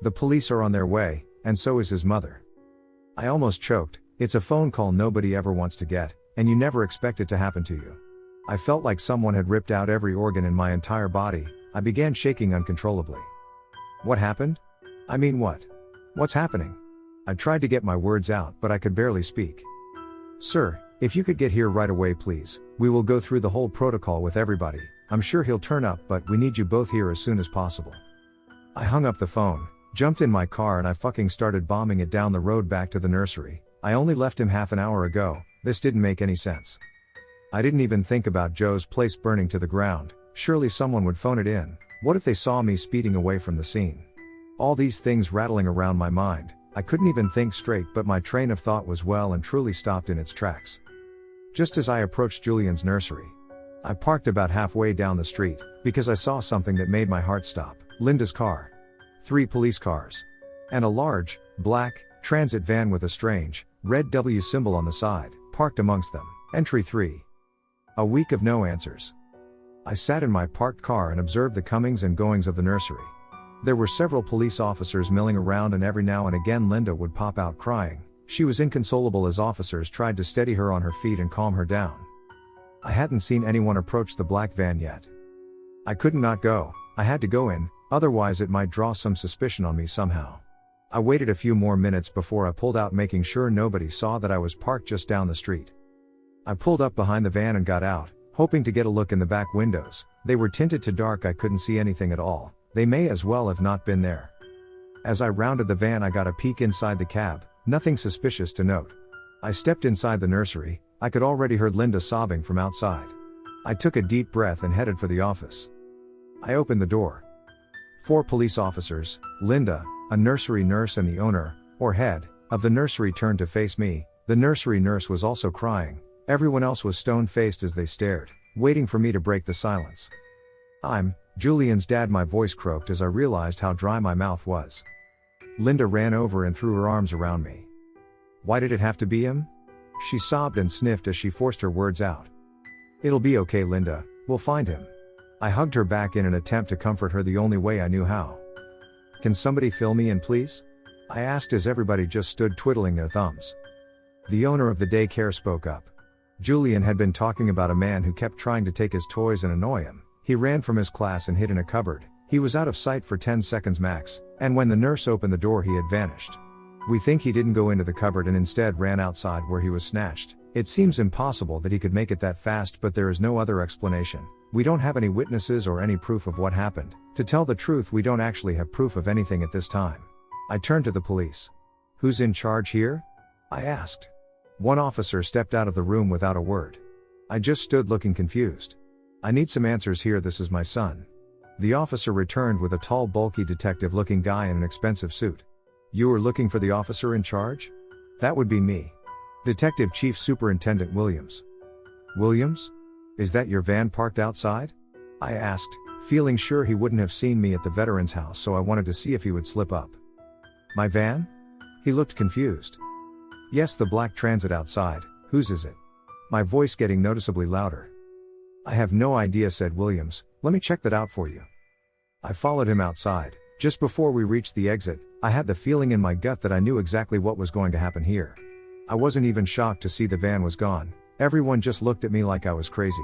S1: The police are on their way, and so is his mother. I almost choked. It's a phone call nobody ever wants to get, and you never expect it to happen to you. I felt like someone had ripped out every organ in my entire body. I began shaking uncontrollably. What happened? I mean what? What's happening? I tried to get my words out, but I could barely speak. Sir, if you could get here right away please, we will go through the whole protocol with everybody. I'm sure he'll turn up, but we need you both here as soon as possible. I hung up the phone, jumped in my car and I fucking started bombing it down the road back to the nursery. I only left him half an hour ago. This didn't make any sense. I didn't even think about Joe's place burning to the ground. Surely someone would phone it in. What if they saw me speeding away from the scene? All these things rattling around my mind. I couldn't even think straight, but my train of thought was well and truly stopped in its tracks. Just as I approached Julian's nursery, I parked about halfway down the street, because I saw something that made my heart stop. Linda's car. 3 police cars. And a large, black, transit van with a strange, red W symbol on the side, parked amongst them. Entry 3. A week of no answers. I sat in my parked car and observed the comings and goings of the nursery. There were several police officers milling around, and every now and again Linda would pop out crying. She was inconsolable as officers tried to steady her on her feet and calm her down. I hadn't seen anyone approach the black van yet. I couldn't not go. I had to go in, otherwise it might draw some suspicion on me somehow. I waited a few more minutes before I pulled out, making sure nobody saw that I was parked just down the street. I pulled up behind the van and got out, hoping to get a look in the back windows. They were tinted to dark, I couldn't see anything at all. They may as well have not been there. As I rounded the van I got a peek inside the cab, nothing suspicious to note. I stepped inside the nursery. I could already hear Linda sobbing from outside. I took a deep breath and headed for the office. I opened the door. 4 police officers, Linda, a nursery nurse and the owner, or head, of the nursery turned to face me. The nursery nurse was also crying. Everyone else was stone-faced as they stared, waiting for me to break the silence. I'm Julian's dad, my voice croaked as I realized how dry my mouth was. Linda ran over and threw her arms around me. Why did it have to be him? She sobbed and sniffed as she forced her words out. It'll be okay, Linda, we'll find him. I hugged her back in an attempt to comfort her the only way I knew how. Can somebody fill me in please? I asked as everybody just stood twiddling their thumbs. The owner of the daycare spoke up. Julian had been talking about a man who kept trying to take his toys and annoy him. He ran from his class and hid in a cupboard. He was out of sight for 10 seconds max, and when the nurse opened the door he had vanished. We think he didn't go into the cupboard and instead ran outside where he was snatched. It seems impossible that he could make it that fast, but there is no other explanation. We don't have any witnesses or any proof of what happened. To tell the truth, we don't actually have proof of anything at this time. I turned to the police. Who's in charge here? I asked. One officer stepped out of the room without a word. I just stood looking confused. I need some answers here, this is my son. The officer returned with a tall, bulky detective-looking guy in an expensive suit. You were looking for the officer in charge? That would be me. Detective Chief Superintendent Williams. Williams? Is that your van parked outside? I asked, feeling sure he wouldn't have seen me at the veteran's house, so I wanted to see if he would slip up. My van? He looked confused. Yes, the black transit outside. Whose is it? My voice getting noticeably louder. I have no idea, said Williams. Let me check that out for you. I followed him outside. Just before we reached the exit, I had the feeling in my gut that I knew exactly what was going to happen here. I wasn't even shocked to see the van was gone. Everyone just looked at me like I was crazy.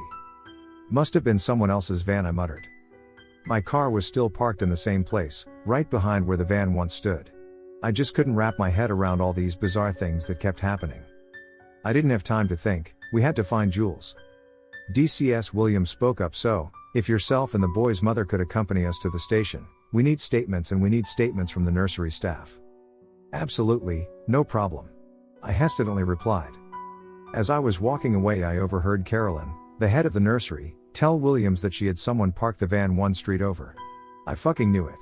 S1: Must have been someone else's van, I muttered. My car was still parked in the same place, right behind where the van once stood. I just couldn't wrap my head around all these bizarre things that kept happening. I didn't have time to think. We had to find Jules. DCS Williams spoke up. So, if yourself and the boy's mother could accompany us to the station, we need statements, and we need statements from the nursery staff. Absolutely, no problem. I hesitantly replied. As I was walking away, I overheard Carolyn, the head of the nursery, tell Williams that she had someone park the van one street over. I fucking knew it.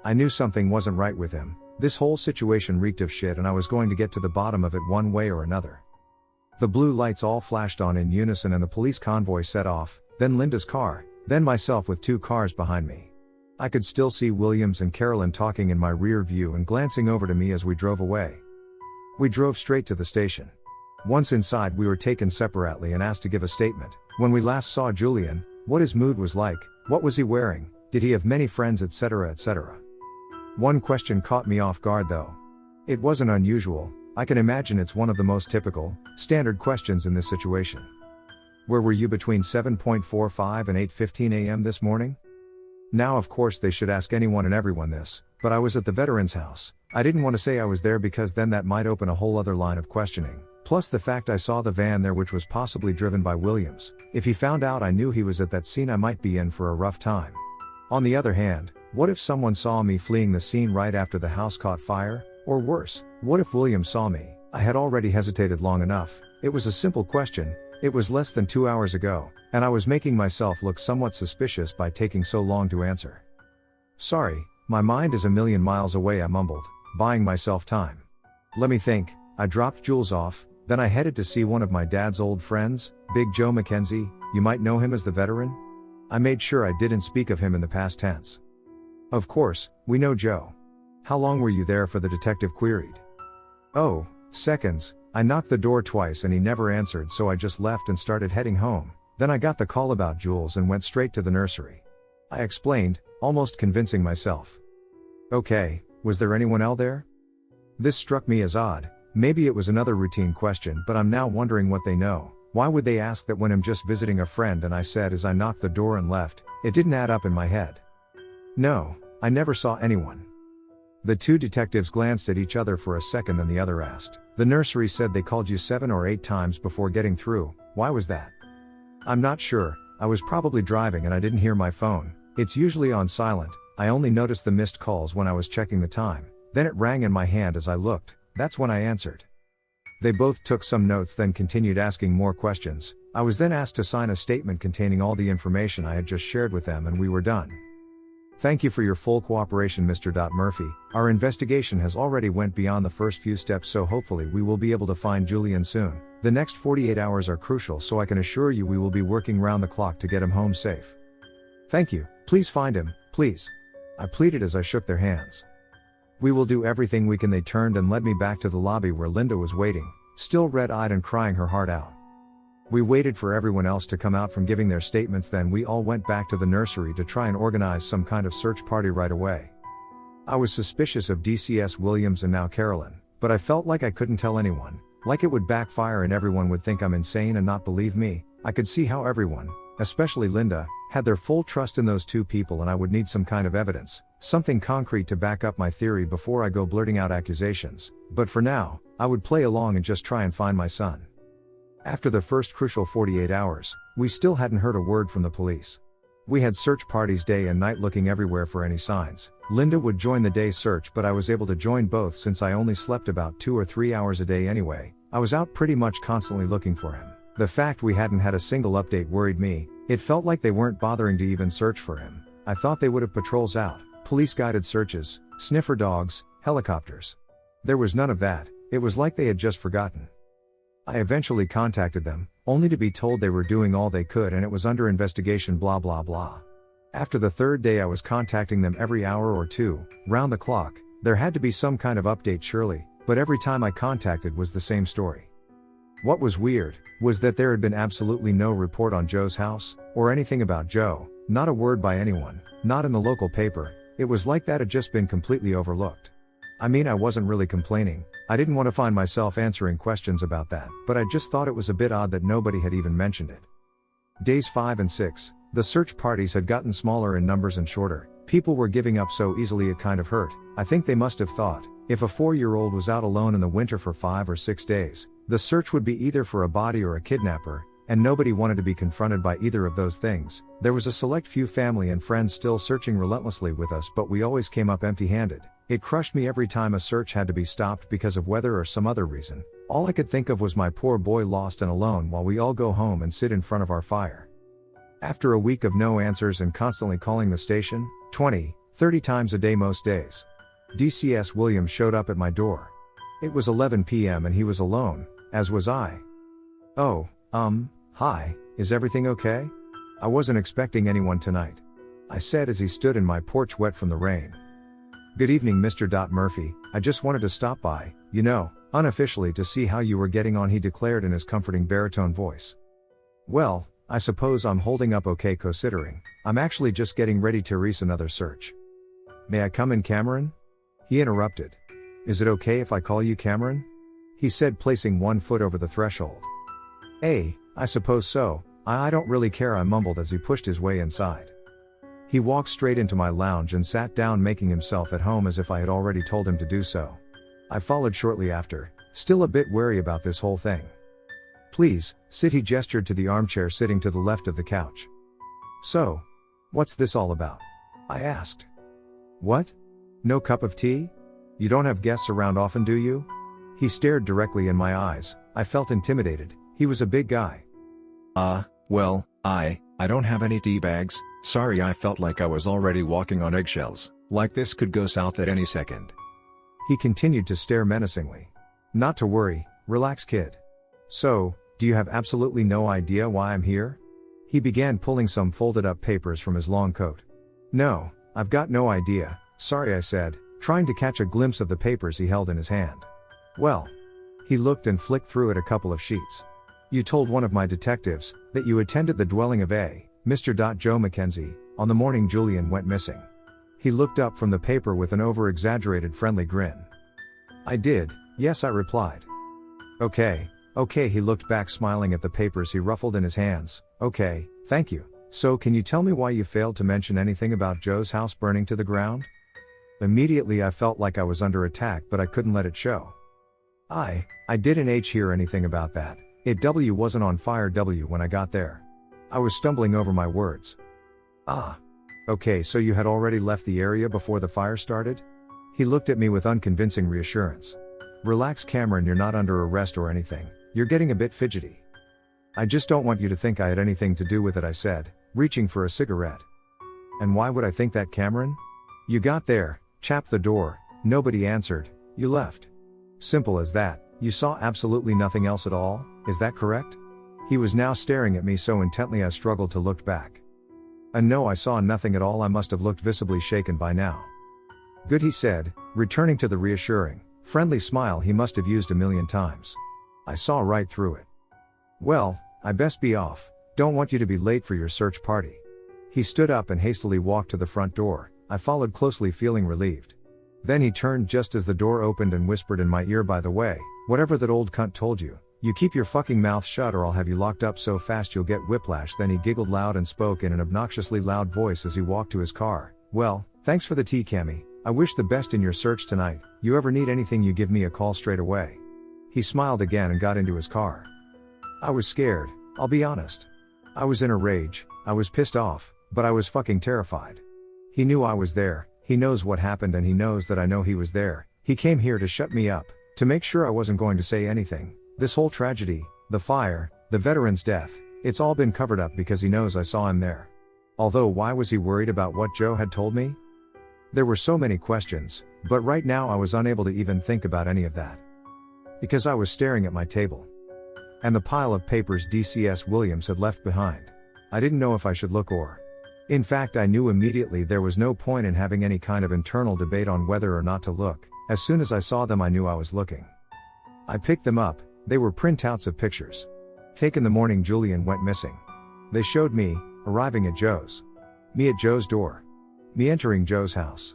S1: I knew something wasn't right with him. This whole situation reeked of shit and I was going to get to the bottom of it one way or another. The blue lights all flashed on in unison and the police convoy set off, then Linda's car, then myself with 2 cars behind me. I could still see Williams and Carolyn talking in my rear view and glancing over to me as we drove away. We drove straight to the station. Once inside, we were taken separately and asked to give a statement. When we last saw Julian, what his mood was like, what was he wearing, did he have many friends, etc., etc. One question caught me off guard though. It wasn't unusual. I can imagine it's one of the most typical, standard questions in this situation. Where were you between 7:45 and 8:15 a.m. this morning? Now of course they should ask anyone and everyone this, but I was at the veteran's house. I didn't want to say I was there because then that might open a whole other line of questioning. Plus the fact I saw the van there, which was possibly driven by Williams. If he found out I knew he was at that scene, I might be in for a rough time. On the other hand, what if someone saw me fleeing the scene right after the house caught fire? Or worse, what if Williams saw me? I had already hesitated long enough. It was a simple question. It was less than 2 hours ago, and I was making myself look somewhat suspicious by taking so long to answer. Sorry, my mind is a million miles away, I mumbled, buying myself time. Let me think. I dropped Jules off, then I headed to see one of my dad's old friends, Big Joe McKenzie. You might know him as the veteran? I made sure I didn't speak of him in the past tense. Of course, we know Joe. How long were you there for? The detective queried. Oh, seconds. I knocked the door twice and he never answered, so I just left and started heading home. Then I got the call about Jules and went straight to the nursery. I explained, almost convincing myself. Okay, was there anyone else there? This struck me as odd. Maybe it was another routine question, but I'm now wondering what they know. Why would they ask that when I'm just visiting a friend? And I said as I knocked the door and left. It didn't add up in my head. No, I never saw anyone. The 2 detectives glanced at each other for a second, then the other asked. The nursery said they called you 7 or 8 times before getting through. Why was that? I'm not sure. I was probably driving and I didn't hear my phone. It's usually on silent. I only noticed the missed calls when I was checking the time. Then it rang in my hand as I looked. That's when I answered. They both took some notes, then continued asking more questions. I was then asked to sign a statement containing all the information I had just shared with them, and we were done. Thank you for your full cooperation, Mr. Murphy. Our investigation has already went beyond the first few steps, so hopefully we will be able to find Julian soon. The next 48 hours are crucial, so I can assure you we will be working round the clock to get him home safe. Thank you. Please find him, please. I pleaded as I shook their hands. We will do everything we can. They turned and led me back to the lobby where Linda was waiting, still red-eyed and crying her heart out. We waited for everyone else to come out from giving their statements, then we all went back to the nursery to try and organize some kind of search party right away. I was suspicious of DCS Williams and now Carolyn, but I felt like I couldn't tell anyone, like it would backfire and everyone would think I'm insane and not believe me. I could see how everyone, especially Linda, had their full trust in those 2 people, and I would need some kind of evidence, something concrete to back up my theory before I go blurting out accusations. But for now, I would play along and just try and find my son. After the first crucial 48 hours, we still hadn't heard a word from the police. We had search parties day and night looking everywhere for any signs. Linda would join the day search, but I was able to join both since I only slept about 2 or 3 hours a day anyway. I was out pretty much constantly looking for him. The fact we hadn't had a single update worried me. It felt like they weren't bothering to even search for him. I thought they would have patrols out, police-guided searches, sniffer dogs, helicopters. There was none of that. It was like they had just forgotten. I eventually contacted them, only to be told they were doing all they could and it was under investigation, blah blah blah. After the 3rd day I was contacting them every hour or 2, round the clock. There had to be some kind of update surely, but every time I contacted was the same story. What was weird was that there had been absolutely no report on Joe's house, or anything about Joe, not a word by anyone, not in the local paper. It was like that had just been completely overlooked. I mean, I wasn't really complaining. I didn't want to find myself answering questions about that, but I just thought it was a bit odd that nobody had even mentioned it. Days 5 and 6, the search parties had gotten smaller in numbers and shorter. People were giving up so easily it kind of hurt. I think they must have thought, if a 4-year-old was out alone in the winter for 5 or 6 days, the search would be either for a body or a kidnapper, and nobody wanted to be confronted by either of those things. There was a select few family and friends still searching relentlessly with us, but we always came up empty-handed. It crushed me every time a search had to be stopped because of weather or some other reason. All I could think of was my poor boy lost and alone while we all go home and sit in front of our fire. After a week of no answers and constantly calling the station, 20, 30 times a day most days, DCS Williams showed up at my door. It was 11 p.m. and he was alone, as was I. "Oh, hi, is everything okay? I wasn't expecting anyone tonight," I said as he stood in my porch wet from the rain. "Good evening, Mr. Murphy, I just wanted to stop by, unofficially to see how you were getting on," he declared in his comforting baritone voice. "Well, I suppose I'm holding up okay considering. I'm actually just getting ready to release another search." "May I come in, Cameron?" he interrupted. "Is it okay if I call you Cameron?" he said, placing one foot over the threshold. I suppose so, I don't really care," I mumbled as he pushed his way inside. He walked straight into my lounge and sat down, making himself at home as if I had already told him to do so. I followed shortly after, still a bit wary about this whole thing. "Please, sit," he gestured to the armchair sitting to the left of the couch. "So, what's this all about?" I asked. "What? No cup of tea? You don't have guests around often, do you?" He stared directly in my eyes. I felt intimidated. He was a big guy.
S2: Well, I don't have any tea bags, sorry. I felt like I was already walking on eggshells, like this could go south at any second."
S1: He continued to stare menacingly. "Not to worry, relax, kid. So, do you have absolutely no idea why I'm here?" He began pulling some folded up papers from his long coat. "No, I've got no idea, sorry," I said, trying to catch a glimpse of the papers he held in his hand. "Well." He looked and flicked through it a couple of sheets. "You told one of my detectives that you attended the dwelling of Mr. Joe Mackenzie on the morning Julian went missing." He looked up from the paper with an over-exaggerated friendly grin. "I did, yes," I replied. Okay, he looked back, smiling at the papers he ruffled in his hands. "Okay, thank you. So can you tell me why you failed to mention anything about Joe's house burning to the ground?" Immediately I felt like I was under attack, but I couldn't let it show. I didn't hear anything about that. It wasn't on fire when I got there." I was stumbling over my words. Okay, so you had already left the area before the fire started?" He looked at me with unconvincing reassurance. "Relax, Cameron, you're not under arrest or anything. You're getting a bit fidgety." "I just don't want you to think I had anything to do with it," I said, reaching for a cigarette. "And why would I think that, Cameron? You got there, chapped the door, nobody answered, you left. Simple as that. You saw absolutely nothing else at all, is that correct?" He was now staring at me so intently I struggled to look back. No, I saw nothing at all. I must have looked visibly shaken by now. "Good," he said, returning to the reassuring, friendly smile he must have used a million times. I saw right through it. "Well, I best be off, don't want you to be late for your search party." He stood up and hastily walked to the front door. I followed closely, feeling relieved. Then he turned just as the door opened and whispered in my ear, "By the way, whatever that old cunt told you, you keep your fucking mouth shut or I'll have you locked up so fast you'll get whiplash." Then he giggled loud and spoke in an obnoxiously loud voice as he walked to his car. "Well, thanks for the tea, Cammy. I wish the best in your search tonight. You ever need anything, you give me a call straight away." He smiled again and got into his car. I was scared, I'll be honest. I was in a rage, I was pissed off, but I was fucking terrified. He knew I was there, he knows what happened, and he knows that I know he was there. He came here to shut me up, to make sure I wasn't going to say anything. This whole tragedy, the fire, the veteran's death, it's all been covered up because he knows I saw him there. Although why was he worried about what Joe had told me? There were so many questions, but right now I was unable to even think about any of that. Because I was staring at my table. And the pile of papers DCS Williams had left behind. I didn't know if I should look or. In fact, I knew immediately there was no point in having any kind of internal debate on whether or not to look. As soon as I saw them, I knew I was looking. I picked them up. They were printouts of pictures. Taken the morning Julian went missing. They showed me, arriving at Joe's. Me at Joe's door. Me entering Joe's house.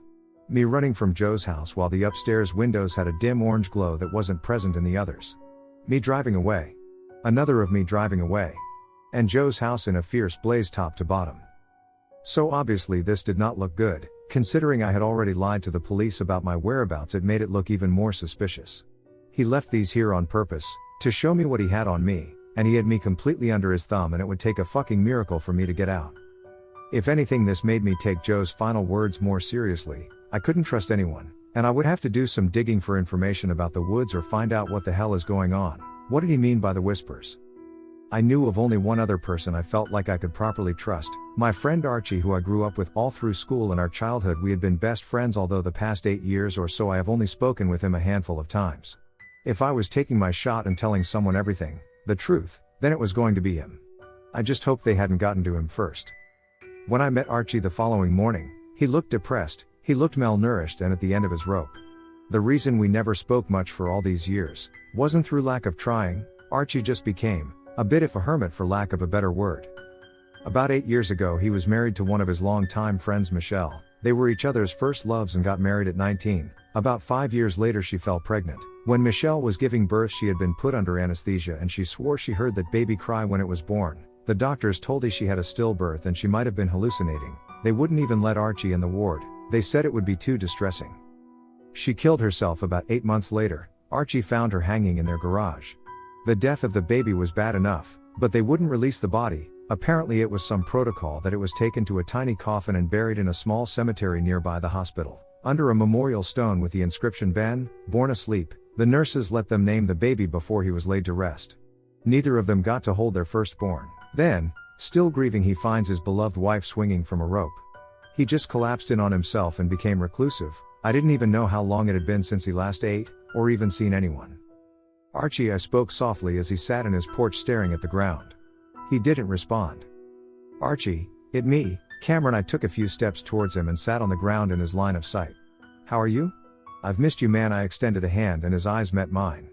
S1: Me running from Joe's house while the upstairs windows had a dim orange glow that wasn't present in the others. Me driving away. Another of me driving away. And Joe's house in a fierce blaze top to bottom. So obviously this did not look good. Considering I had already lied to the police about my whereabouts, it made it look even more suspicious. He left these here on purpose, to show me what he had on me, and he had me completely under his thumb, and it would take a fucking miracle for me to get out. If anything, this made me take Joe's final words more seriously. I couldn't trust anyone, And I would have to do some digging for information about the woods or find out what the hell is going on. What did he mean by the whispers? I knew of only one other person I felt like I could properly trust, my friend Archie, who I grew up with all through school and our childhood. We had been best friends, although the past 8 years or so I have only spoken with him a handful of times. If I was taking my shot and telling someone everything, the truth, then it was going to be him. I just hoped they hadn't gotten to him first. When I met Archie the following morning, he looked depressed, he looked malnourished and at the end of his rope. The reason we never spoke much for all these years wasn't through lack of trying. Archie just became a bit of a hermit, for lack of a better word. About 8 years ago he was married to one of his longtime friends, Michelle. They were each other's first loves and got married at 19. About 5 years later she fell pregnant. When Michelle was giving birth she had been put under anesthesia and she swore she heard that baby cry when it was born. The doctors told her she had a stillbirth and she might have been hallucinating. They wouldn't even let Archie in the ward. They said it would be too distressing. She killed herself about 8 months later. Archie found her hanging in their garage. The death of the baby was bad enough, but they wouldn't release the body. Apparently it was some protocol that it was taken to a tiny coffin and buried in a small cemetery nearby the hospital, under a memorial stone with the inscription "Ben, born asleep." The nurses let them name the baby before he was laid to rest. Neither of them got to hold their firstborn. Then, still grieving, he finds his beloved wife swinging from a rope. He just collapsed in on himself and became reclusive. I didn't even know how long it had been since he last ate, or even seen anyone. Archie, I spoke softly as he sat in his porch staring at the ground. He didn't respond. Archie, it me, Cameron. I took a few steps towards him and sat on the ground in his line of sight. How are you? I've missed you, man. I extended a hand and his eyes met mine.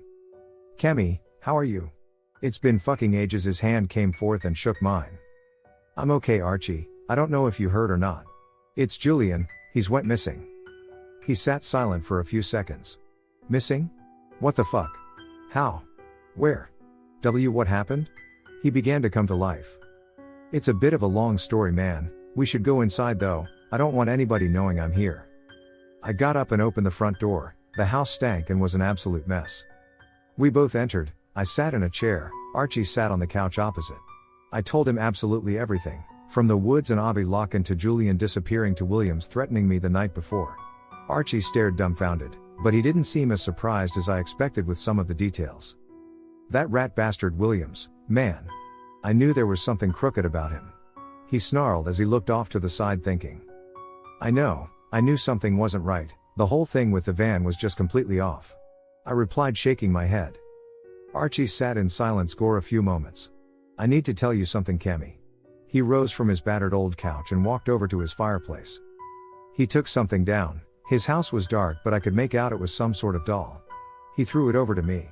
S1: Cammy, how are you? It's been fucking ages. His hand came forth and shook mine. I'm okay, Archie. I don't know if you heard or not. It's Julian, he's went missing. He sat silent for a few seconds. Missing? What the fuck? How? Where? What happened? He began to come to life. It's a bit of a long story, man. We should go inside though. I don't want anybody knowing I'm here. I got up and opened the front door. The house stank and was an absolute mess. We both entered. I sat in a chair. Archie sat on the couch opposite. I told him absolutely everything, from the woods and Avi Locken to Julian disappearing to Williams threatening me the night before. Archie stared dumbfounded, but he didn't seem as surprised as I expected with some of the details. That rat bastard Williams, man. I knew there was something crooked about him. He snarled as he looked off to the side thinking. I knew something wasn't right. The whole thing with the van was just completely off. I replied, shaking my head. Archie sat in silence for a few moments. I need to tell you something, Cammy. He rose from his battered old couch and walked over to his fireplace. He took something down. His house was dark, but I could make out it was some sort of doll. He threw it over to me.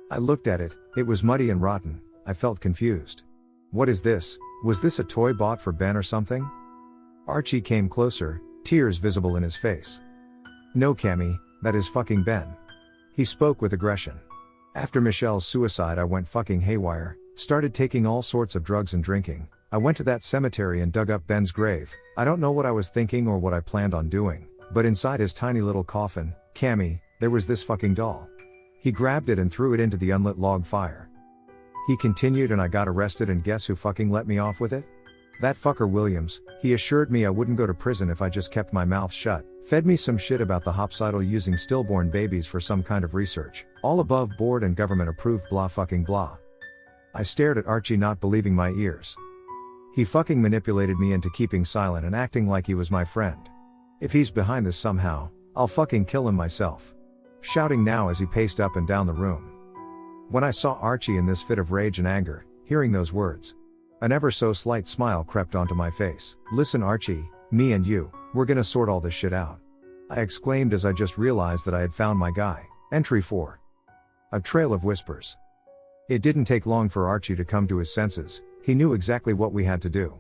S1: I looked at it. It was muddy and rotten. I felt confused. What is this? Was this a toy bought for Ben or something? Archie came closer, tears visible in his face. No, Cammy, that is fucking Ben. He spoke with aggression. After Michelle's suicide I went fucking haywire, started taking all sorts of drugs and drinking. I went to that cemetery and dug up Ben's grave. I don't know what I was thinking or what I planned on doing, but inside his tiny little coffin, Cammy, there was this fucking doll. He grabbed it and threw it into the unlit log fire. He continued, and I got arrested, and guess who fucking let me off with it? That fucker Williams. He assured me I wouldn't go to prison if I just kept my mouth shut, fed me some shit about the hospital using stillborn babies for some kind of research, all above board and government approved, blah fucking blah. I stared at Archie, not believing my ears. He fucking manipulated me into keeping silent and acting like he was my friend. If he's behind this somehow, I'll fucking kill him myself. Shouting now as he paced up and down the room. When I saw Archie in this fit of rage and anger, hearing those words, an ever so slight smile crept onto my face. Listen, Archie, me and you, we're gonna sort all this shit out. I exclaimed as I just realized that I had found my guy. Entry 4. A Trail of Whispers. It didn't take long for Archie to come to his senses. He knew exactly what we had to do.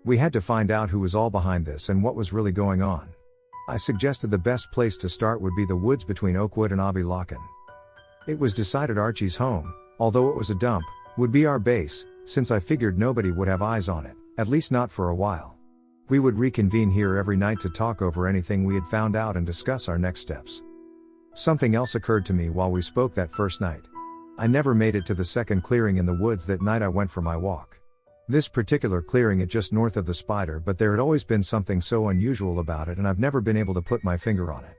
S1: We had to find out who was all behind this and what was really going on. I suggested the best place to start would be the woods between Oakwood and Avi Locken. It was decided Archie's home, although it was a dump, would be our base, since I figured nobody would have eyes on it, at least not for a while. We would reconvene here every night to talk over anything we had found out and discuss our next steps. Something else occurred to me while we spoke that first night. I never made it to the second clearing in the woods that night I went for my walk. This particular clearing is just north of the Spider, but there had always been something so unusual about it and I've never been able to put my finger on it.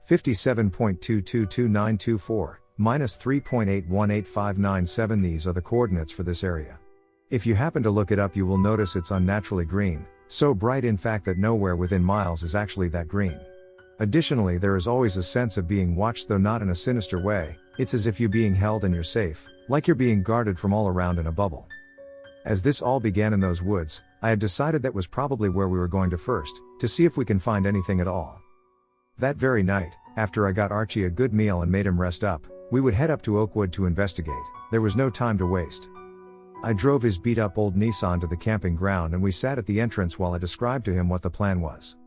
S1: 57.2222924, minus 3.8185997. These are the coordinates for this area. If you happen to look it up, you will notice it's unnaturally green, so bright in fact that nowhere within miles is actually that green. Additionally, there is always a sense of being watched, though not in a sinister way. It's as if you're being held and you're safe, like you're being guarded from all around in a bubble. As this all began in those woods, I had decided that was probably where we were going to first, to see if we can find anything at all. That very night, after I got Archie a good meal and made him rest up, we would head up to Oakwood to investigate. There was no time to waste. I drove his beat-up old Nissan to the camping ground and we sat at the entrance while I described to him what the plan was.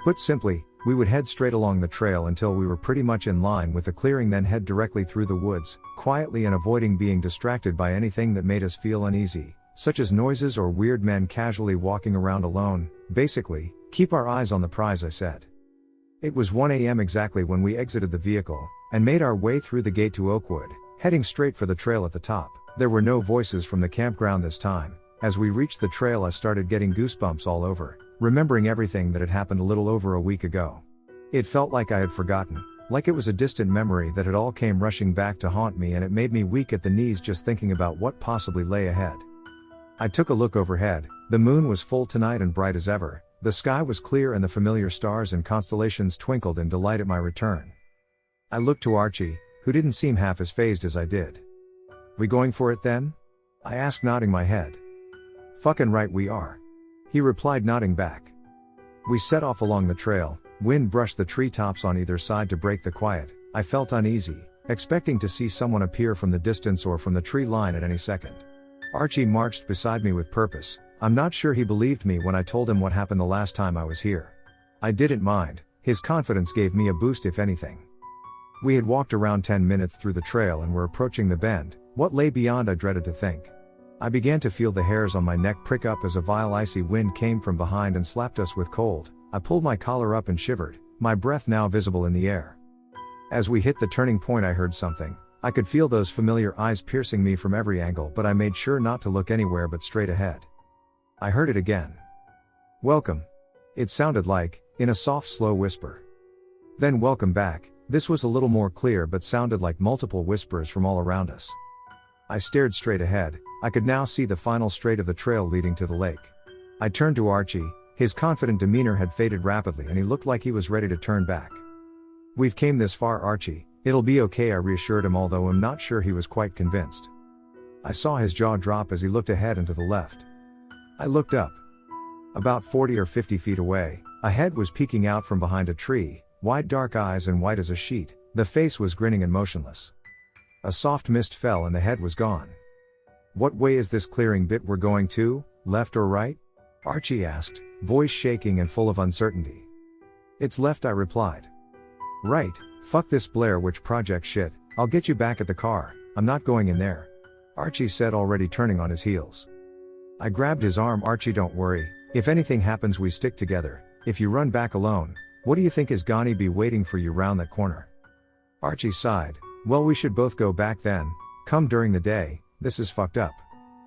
S1: Put simply, we would head straight along the trail until we were pretty much in line with the clearing, then head directly through the woods, quietly and avoiding being distracted by anything that made us feel uneasy, such as noises or weird men casually walking around alone. Basically, keep our eyes on the prize, I said. It was 1 a.m. exactly when we exited the vehicle, and made our way through the gate to Oakwood, heading straight for the trail at the top. There were no voices from the campground this time. As we reached the trail, I started getting goosebumps all over, remembering everything that had happened a little over a week ago. It felt like I had forgotten, like it was a distant memory that had all came rushing back to haunt me, and it made me weak at the knees just thinking about what possibly lay ahead. I took a look overhead. The moon was full tonight and bright as ever. The sky was clear and the familiar stars and constellations twinkled in delight at my return. I looked to Archie, who didn't seem half as fazed as I did. "We going for it then?" I asked, nodding my head. "Fucking right we are," he replied, nodding back. We set off along the trail. Wind brushed the treetops on either side to break the quiet. I felt uneasy, expecting to see someone appear from the distance or from the tree line at any second. Archie marched beside me with purpose. I'm not sure he believed me when I told him what happened the last time I was here. I didn't mind. His confidence gave me a boost, if anything. We had walked around 10 minutes through the trail and were approaching the bend. What lay beyond I dreaded to think. I began to feel the hairs on my neck prick up as a vile icy wind came from behind and slapped us with cold. I pulled my collar up and shivered, my breath now visible in the air. As we hit the turning point, I heard something. I could feel those familiar eyes piercing me from every angle, but I made sure not to look anywhere but straight ahead. I heard it again. "Welcome." It sounded like, in a soft, slow whisper. Then "Welcome back." This was a little more clear but sounded like multiple whispers from all around us. I stared straight ahead. I could now see the final straight of the trail leading to the lake. I turned to Archie. His confident demeanor had faded rapidly and he looked like he was ready to turn back. "We've came this far, Archie. It'll be okay," I reassured him, although I'm not sure he was quite convinced. I saw his jaw drop as he looked ahead and to the left. I looked up. About 40 or 50 feet away, a head was peeking out from behind a tree, wide dark eyes and white as a sheet. The face was grinning and motionless. A soft mist fell and the head was gone. "What way is this clearing bit we're going to, left or right?" Archie asked, voice shaking and full of uncertainty. "It's left," I replied. "Right, fuck this Blair Witch Project shit, I'll get you back at the car, I'm not going in there," Archie said, already turning on his heels. I grabbed his arm. "Archie, don't worry, if anything happens we stick together. If you run back alone, what do you think is gonna be waiting for you round that corner?" Archie sighed. "Well, we should both go back then. Come during the day, this is fucked up."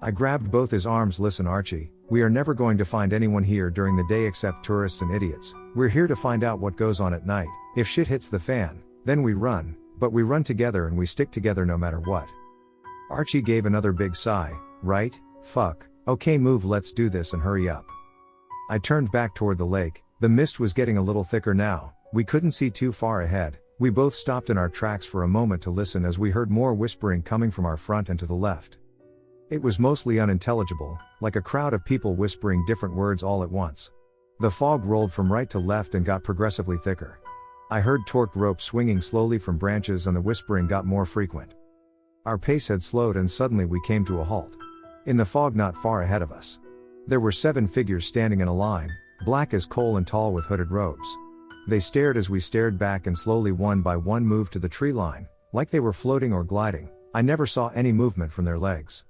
S1: I grabbed both his arms. "Listen, Archie, we are never going to find anyone here during the day except tourists and idiots. We're here to find out what goes on at night. If shit hits the fan, then we run, but we run together and we stick together no matter what." Archie gave another big sigh. "Right, fuck, okay, move, let's do this and hurry up." I turned back toward the lake. The mist was getting a little thicker now. We couldn't see too far ahead. We both stopped in our tracks for a moment to listen as we heard more whispering coming from our front and to the left. It was mostly unintelligible, like a crowd of people whispering different words all at once. The fog rolled from right to left and got progressively thicker. I heard torqued rope swinging slowly from branches and the whispering got more frequent. Our pace had slowed and suddenly we came to a halt. In the fog not far ahead of us, there were 7 figures standing in a line, black as coal and tall with hooded robes. They stared as we stared back and slowly one by one moved to the tree line, like they were floating or gliding. I never saw any movement from their legs.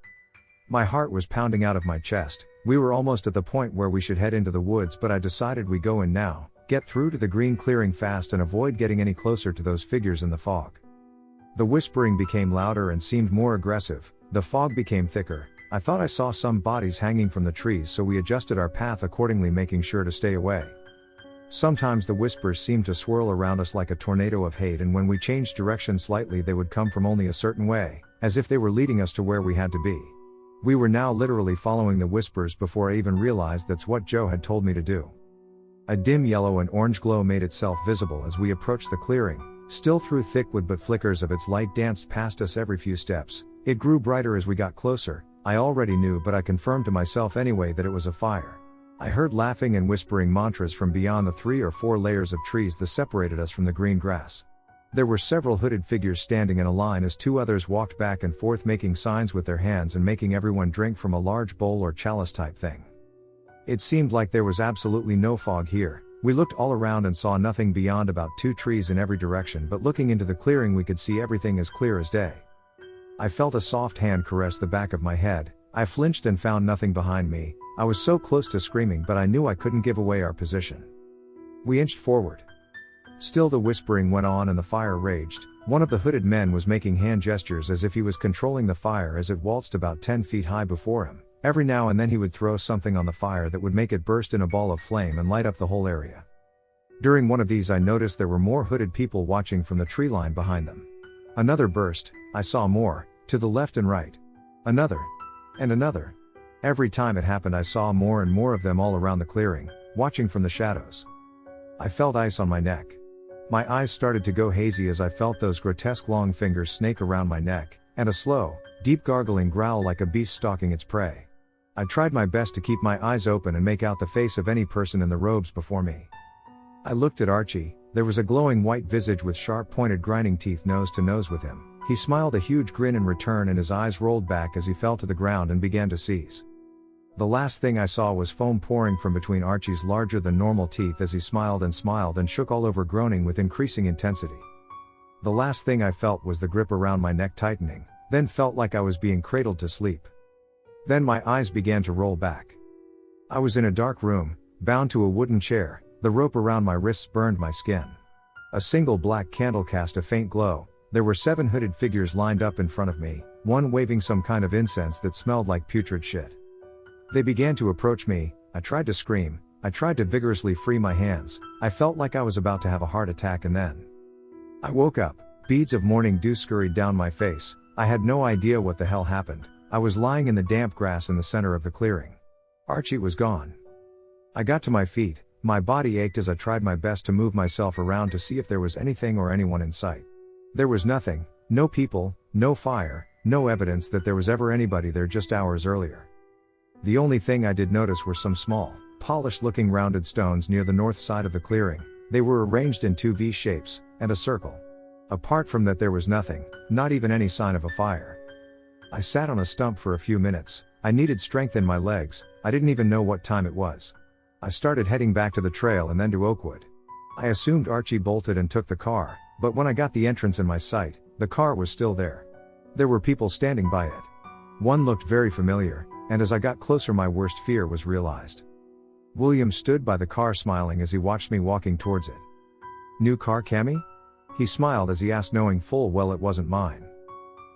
S1: My heart was pounding out of my chest. We were almost at the point where we should head into the woods, but I decided we go in now, get through to the green clearing fast and avoid getting any closer to those figures in the fog. The whispering became louder and seemed more aggressive. The fog became thicker. I thought I saw some bodies hanging from the trees, so we adjusted our path accordingly, making sure to stay away. Sometimes the whispers seemed to swirl around us like a tornado of hate, and when we changed direction slightly they would come from only a certain way, as if they were leading us to where we had to be. We were now literally following the whispers before I even realized that's what Joe had told me to do. A dim yellow and orange glow made itself visible as we approached the clearing, still through thick wood, but flickers of its light danced past us every few steps. It grew brighter as we got closer. I already knew, but I confirmed to myself anyway that it was a fire. I heard laughing and whispering mantras from beyond the 3 or 4 layers of trees that separated us from the green grass. There were several hooded figures standing in a line as 2 others walked back and forth making signs with their hands and making everyone drink from a large bowl or chalice type thing. It seemed like there was absolutely no fog here. We looked all around and saw nothing beyond about 2 trees in every direction, but looking into the clearing we could see everything as clear as day. I felt a soft hand caress the back of my head. I flinched and found nothing behind me. I was so close to screaming, but I knew I couldn't give away our position. We inched forward. Still the whispering went on and the fire raged. One of the hooded men was making hand gestures as if he was controlling the fire as it waltzed about 10 feet high before him. Every now and then he would throw something on the fire that would make it burst in a ball of flame and light up the whole area. During one of these I noticed there were more hooded people watching from the tree line behind them. Another burst, I saw more, to the left and right. Another. And another. Every time it happened I saw more and more of them all around the clearing, watching from the shadows. I felt ice on my neck. My eyes started to go hazy as I felt those grotesque long fingers snake around my neck, and a slow, deep gargling growl like a beast stalking its prey. I tried my best to keep my eyes open and make out the face of any person in the robes before me. I looked at Archie. There was a glowing white visage with sharp pointed grinding teeth nose to nose with him. He smiled a huge grin in return and his eyes rolled back as he fell to the ground and began to seize. The last thing I saw was foam pouring from between Archie's larger than normal teeth as he smiled and shook all over, groaning with increasing intensity. The last thing I felt was the grip around my neck tightening, then felt like I was being cradled to sleep. Then my eyes began to roll back. I was in a dark room, bound to a wooden chair. The rope around my wrists burned my skin. A single black candle cast a faint glow. There were 7 hooded figures lined up in front of me, one waving some kind of incense that smelled like putrid shit. They began to approach me. I tried to scream. I tried to vigorously free my hands. I felt like I was about to have a heart attack, and then I woke up. Beads of morning dew scurried down my face. I had no idea what the hell happened. I was lying in the damp grass in the center of the clearing. Archie was gone. I got to my feet. My body ached as I tried my best to move myself around to see if there was anything or anyone in sight. There was nothing. No people, no fire, no evidence that there was ever anybody there just hours earlier. The only thing I did notice were some small, polished-looking rounded stones near the north side of the clearing. They were arranged in 2 V shapes, and a circle. Apart from that there was nothing, not even any sign of a fire. I sat on a stump for a few minutes. I needed strength in my legs. I didn't even know what time it was. I started heading back to the trail and then to Oakwood. I assumed Archie bolted and took the car, but when I got the entrance in my sight, the car was still there. There were people standing by it. One looked very familiar, and as I got closer my worst fear was realized. William stood by the car smiling as he watched me walking towards it. "New car, Cammy?" He smiled as he asked, knowing full well it wasn't mine.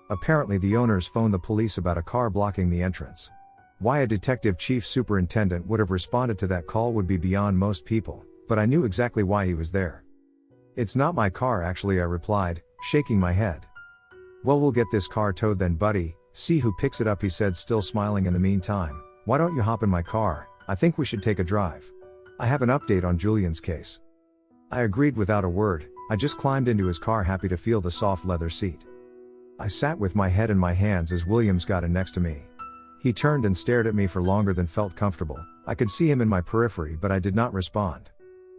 S1: Apparently the owners phoned the police about a car blocking the entrance. Why a detective chief superintendent would have responded to that call would be beyond most people, but I knew exactly why he was there. "It's not my car actually," I replied, shaking my head. "Well, we'll get this car towed then, buddy. See who picks it up," he said, still smiling. "In the meantime, why don't you hop in my car? I think we should take a drive. I have an update on Julian's case." I agreed without a word. I just climbed into his car, happy to feel the soft leather seat. I sat with my head in my hands as Williams got in next to me. He turned and stared at me for longer than felt comfortable. I could see him in my periphery, but I did not respond.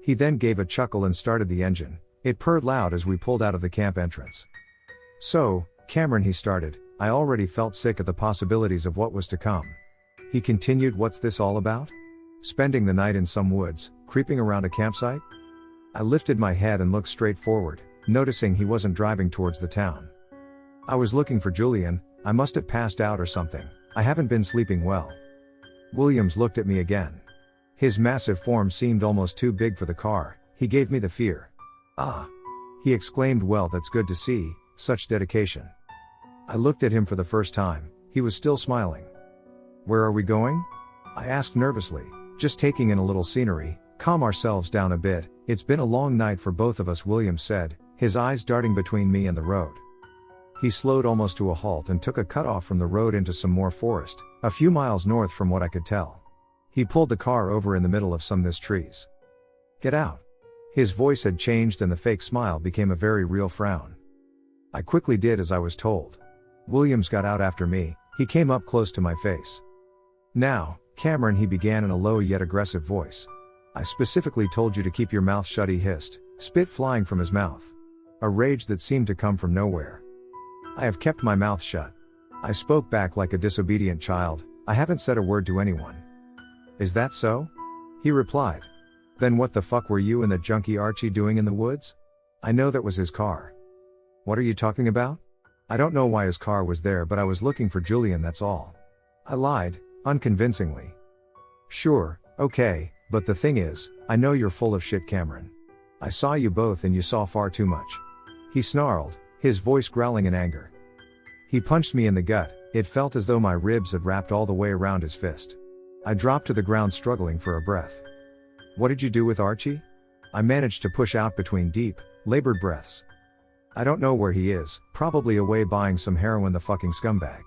S1: He then gave a chuckle and started the engine. It purred loud as we pulled out of the camp entrance. "So, Cameron," he started. I already felt sick at the possibilities of what was to come. He continued, "What's this all about? Spending the night in some woods, creeping around a campsite?" I lifted my head and looked straight forward, noticing he wasn't driving towards the town. "I was looking for Julian. I must have passed out or something. I haven't been sleeping well." Williams looked at me again. His massive form seemed almost too big for the car. He gave me the fear. "Ah!" he exclaimed. "Well, that's good to see, such dedication." I looked at him for the first time. He was still smiling. "Where are we going?" I asked nervously. "Just taking in a little scenery. Calm ourselves down a bit, it's been a long night for both of us, William said, his eyes darting between me and the road. He slowed almost to a halt and took a cut off from the road into some more forest, a few miles north from what I could tell. He pulled the car over in the middle of some trees. Get out. His voice had changed and the fake smile became a very real frown. I quickly did as I was told. Williams got out after me, he came up close to my face. Now, Cameron, he began in a low yet aggressive voice. I specifically told you to keep your mouth shut, he hissed, spit flying from his mouth. A rage that seemed to come from nowhere. I have kept my mouth shut. I spoke back like a disobedient child, I haven't said a word to anyone. Is that so? He replied. Then what the fuck were you and the junkie Archie doing in the woods? I know that was his car. What are you talking about? I don't know why his car was there, but I was looking for Julian, that's all. I lied, unconvincingly. Sure, okay, but the thing is, I know you're full of shit, Cameron. I saw you both and you saw far too much. He snarled, his voice growling in anger. He punched me in the gut, it felt as though my ribs had wrapped all the way around his fist. I dropped to the ground struggling for a breath. What did you do with Archie? I managed to push out between deep, labored breaths. I don't know where he is, probably away buying some heroin, the fucking scumbag.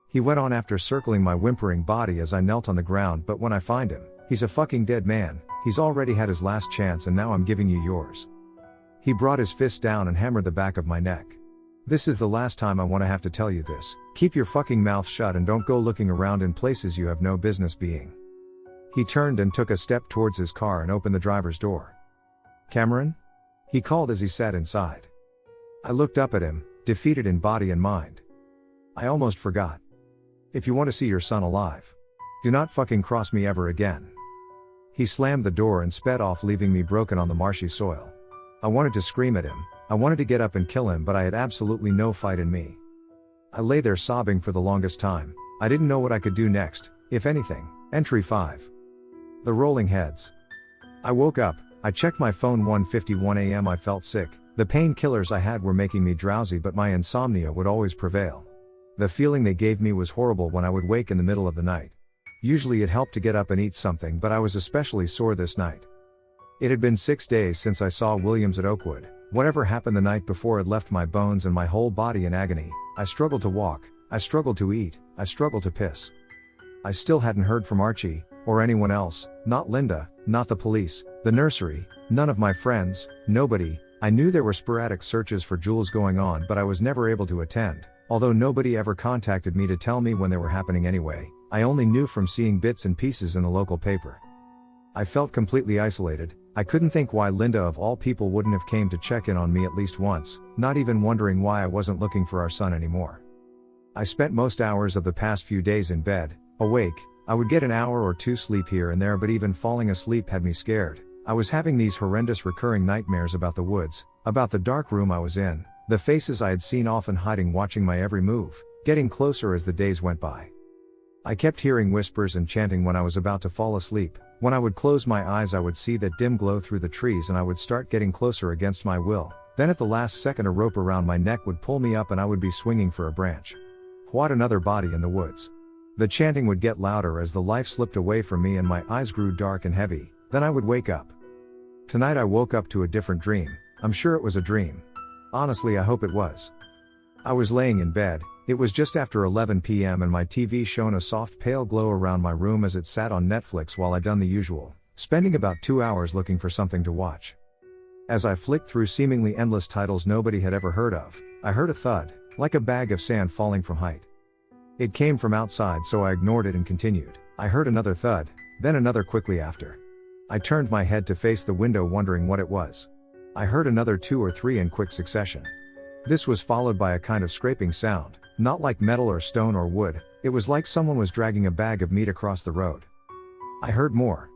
S1: He went on after circling my whimpering body as I knelt on the ground, but when I find him, he's a fucking dead man, he's already had his last chance and now I'm giving you yours. He brought his fist down and hammered the back of my neck. This is the last time I want to have to tell you this, keep your fucking mouth shut and don't go looking around in places you have no business being. He turned and took a step towards his car and opened the driver's door. Cameron? He called as he sat inside. I looked up at him, defeated in body and mind. I almost forgot. If you want to see your son alive, do not fucking cross me ever again. He slammed the door and sped off, leaving me broken on the marshy soil. I wanted to scream at him, I wanted to get up and kill him, but I had absolutely no fight in me. I lay there sobbing for the longest time, I didn't know what I could do next, if anything. Entry 5. The rolling heads. I woke up, I checked my phone, 1:51 a.m. I felt sick, the painkillers I had were making me drowsy, but my insomnia would always prevail. The feeling they gave me was horrible when I would wake in the middle of the night. Usually it helped to get up and eat something, but I was especially sore this night. It had been 6 days since I saw Williams at Oakwood. Whatever happened the night before had left my bones and my whole body in agony. I struggled to walk, I struggled to eat, I struggled to piss. I still hadn't heard from Archie, or anyone else, not Linda, not the police, the nursery, none of my friends, nobody. I knew there were sporadic searches for Jules going on, but I was never able to attend, although nobody ever contacted me to tell me when they were happening anyway. I only knew from seeing bits and pieces in the local paper. I felt completely isolated. I couldn't think why Linda of all people wouldn't have came to check in on me at least once, not even wondering why I wasn't looking for our son anymore. I spent most hours of the past few days in bed, awake. I would get an hour or two sleep here and there, but even falling asleep had me scared. I was having these horrendous recurring nightmares about the woods, about the dark room I was in, the faces I had seen often hiding, watching my every move, getting closer as the days went by. I kept hearing whispers and chanting when I was about to fall asleep. When I would close my eyes, I would see that dim glow through the trees and I would start getting closer against my will. Then at the last second a rope around my neck would pull me up and I would be swinging for a branch. What another body in the woods. The chanting would get louder as the life slipped away from me and my eyes grew dark and heavy. Then I would wake up. Tonight I woke up to a different dream. I'm sure it was a dream. Honestly, I hope it was. I was laying in bed. It was just after 11 p.m. and my TV shone a soft pale glow around my room as it sat on Netflix while I done the usual, spending about 2 hours looking for something to watch. As I flicked through seemingly endless titles nobody had ever heard of, I heard a thud, like a bag of sand falling from height. It came from outside, so I ignored it and continued. I heard another thud, then another quickly after. I turned my head to face the window wondering what it was. I heard another 2 or 3 in quick succession. This was followed by a kind of scraping sound, not like metal or stone or wood, it was like someone was dragging a bag of meat across the road. I heard more.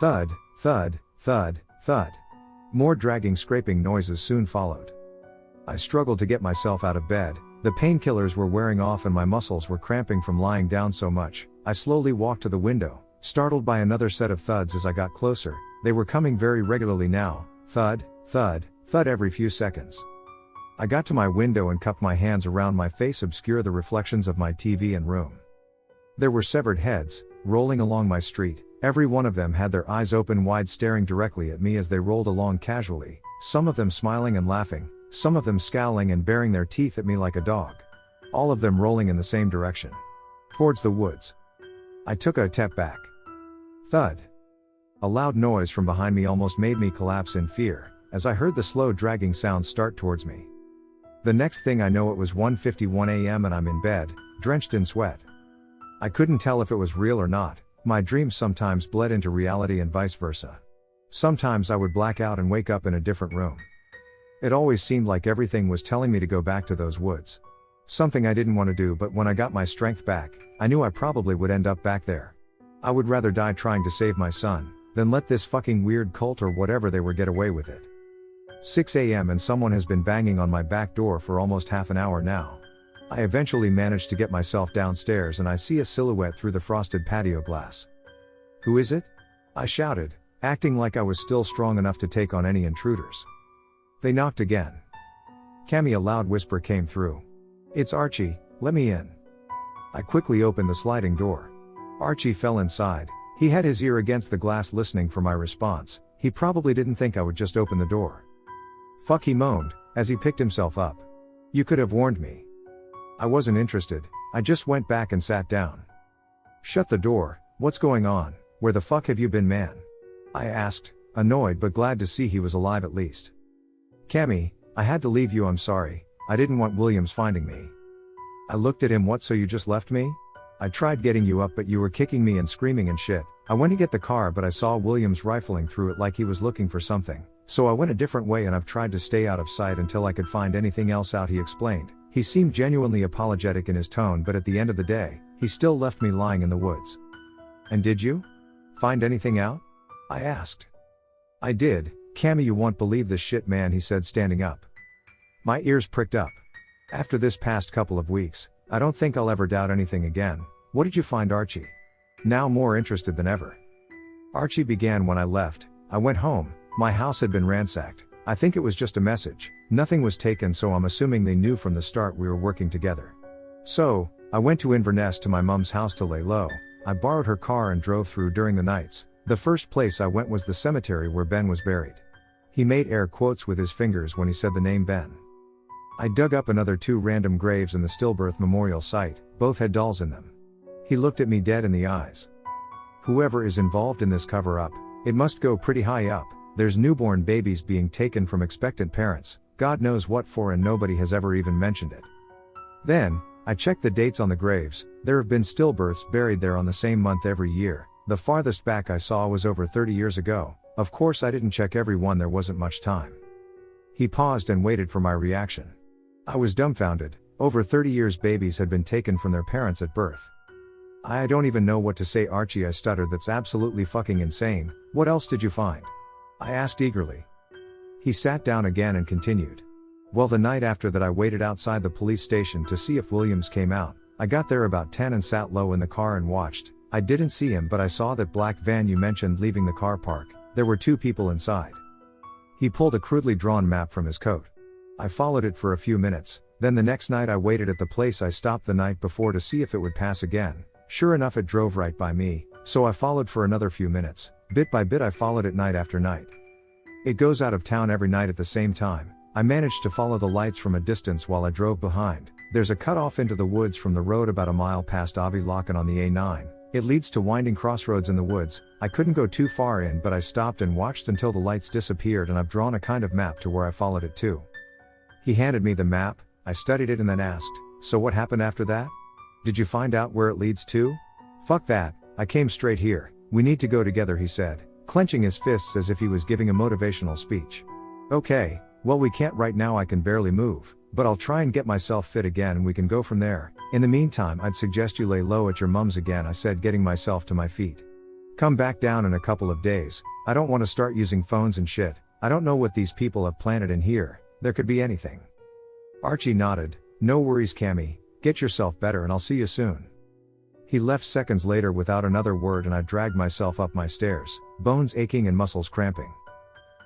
S1: Thud, thud, thud, thud. More dragging, scraping noises soon followed. I struggled to get myself out of bed. The painkillers were wearing off and my muscles were cramping from lying down so much. I slowly walked to the window, startled by another set of thuds as I got closer. They were coming very regularly now. Thud, thud, thud every few seconds. I got to my window and cupped my hands around my face, obscure the reflections of my TV and room. There were severed heads, rolling along my street, Every one of them had their eyes open wide staring directly at me as they rolled along casually, some of them smiling and laughing, some of them scowling and baring their teeth at me like a dog. All of them rolling in the same direction. Towards the woods. I took a step back. Thud. A loud noise from behind me almost made me collapse in fear, as I heard the slow dragging sound start towards me. The next thing I know it was 1:51 a.m. and I'm in bed, drenched in sweat. I couldn't tell if it was real or not. My dreams sometimes bled into reality and vice versa. Sometimes I would black out and wake up in a different room. It always seemed like everything was telling me to go back to those woods. Something I didn't want to do, but when I got my strength back, I knew I probably would end up back there. I would rather die trying to save my son, than let this fucking weird cult or whatever they were get away with it. 6 a.m. and someone has been banging on my back door for almost half an hour now. I eventually managed to get myself downstairs and I see a silhouette through the frosted patio glass. "Who is it?" I shouted, acting like I was still strong enough to take on any intruders. They knocked again. "Cammy," a loud whisper came through. "It's Archie, let me in." I quickly opened the sliding door. Archie fell inside. He had his ear against the glass listening for my response. He probably didn't think I would just open the door. "Fuck," he moaned, as he picked himself up. "You could have warned me." I wasn't interested, I just went back and sat down. "Shut the door, what's going on? Where the fuck have you been, man?" I asked, annoyed but glad to see he was alive at least. "Cammy, I had to leave you, I'm sorry, I didn't want Williams finding me." I looked at him. "What, so you just left me? I tried getting you up but you were kicking me and screaming and shit. I went to get the car but I saw Williams rifling through it like he was looking for something, so I went a different way and I've tried to stay out of sight until I could find anything else out," he explained. He seemed genuinely apologetic in his tone, but at the end of the day, he still left me lying in the woods. "And did you find anything out?" I asked. "I did, Cammy, you won't believe this shit, man," he said, standing up. My ears pricked up. "After this past couple of weeks, I don't think I'll ever doubt anything again. What did you find, Archie?" Now more interested than ever. Archie began when I left. I went home, my house had been ransacked. I think it was just a message. Nothing was taken, so I'm assuming they knew from the start we were working together. So, I went to Inverness to my mum's house to lay low. I borrowed her car and drove through during the nights. The first place I went was the cemetery where Ben was buried. He made air quotes with his fingers when he said the name Ben. I dug up another 2 random graves in the stillbirth memorial site, both had dolls in them. He looked at me dead in the eyes. "Whoever is involved in this cover-up, it must go pretty high up. There's newborn babies being taken from expectant parents, God knows what for, and nobody has ever even mentioned it." Then, I checked the dates on the graves. There have been stillbirths buried there on the same month every year. The farthest back I saw was over 30 years ago. Of course I didn't check every one, there wasn't much time. He paused and waited for my reaction. I was dumbfounded. Over 30 years babies had been taken from their parents at birth. "I don't even know what to say, Archie," I stuttered. "That's absolutely fucking insane. What else did you find?" I asked eagerly. He sat down again and continued. "Well, the night after that I waited outside the police station to see if Williams came out. I got there about 10 and sat low in the car and watched. I didn't see him, but I saw that black van you mentioned leaving the car park. There were 2 people inside." He pulled a crudely drawn map from his coat. "I followed it for a few minutes, then the next night I waited at the place I stopped the night before to see if it would pass again. Sure enough, it drove right by me, so I followed for another few minutes. Bit by bit I followed it night after night. It goes out of town every night at the same time. I managed to follow the lights from a distance while I drove behind. There's a cut-off into the woods from the road about a mile past Avi Locken on the A9. It leads to winding crossroads in the woods. I couldn't go too far in, but I stopped and watched until the lights disappeared, and I've drawn a kind of map to where I followed it to." He handed me the map. I studied it and then asked, "So what happened after that? Did you find out where it leads to?" "Fuck that, I came straight here. We need to go together," he said, clenching his fists as if he was giving a motivational speech. "Okay, well, we can't right now, I can barely move, but I'll try and get myself fit again and we can go from there. In the meantime, I'd suggest you lay low at your mum's again," I said, getting myself to my feet. "Come back down in a couple of days. I don't want to start using phones and shit. I don't know what these people have planted in here. There could be anything." Archie nodded. "No worries, Cammy. Get yourself better and I'll see you soon." He left seconds later without another word, and I dragged myself up my stairs, bones aching and muscles cramping.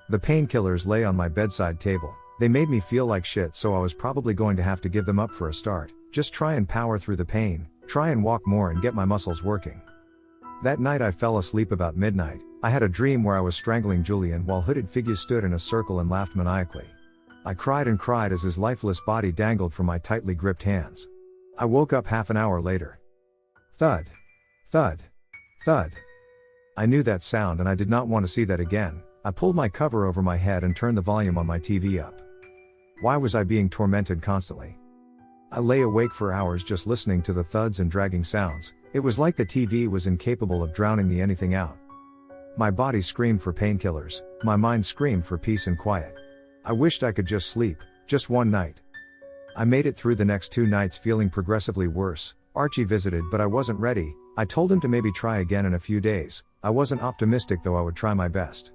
S1: The painkillers lay on my bedside table. They made me feel like shit, so I was probably going to have to give them up for a start. Just try and power through the pain, try and walk more and get my muscles working. That night I fell asleep about midnight. I had a dream where I was strangling Julian while hooded figures stood in a circle and laughed maniacally. I cried and cried as his lifeless body dangled from my tightly gripped hands. I woke up half an hour later. Thud. Thud. Thud. I knew that sound and I did not want to see that again. I pulled my cover over my head and turned the volume on my TV up. Why was I being tormented constantly? I lay awake for hours just listening to the thuds and dragging sounds. It was like the TV was incapable of drowning the anything out. My body screamed for painkillers, my mind screamed for peace and quiet. I wished I could just sleep, just one night. I made it through the next 2 nights feeling progressively worse. Archie visited but I wasn't ready. I told him to maybe try again in a few days. I wasn't optimistic though I would try my best.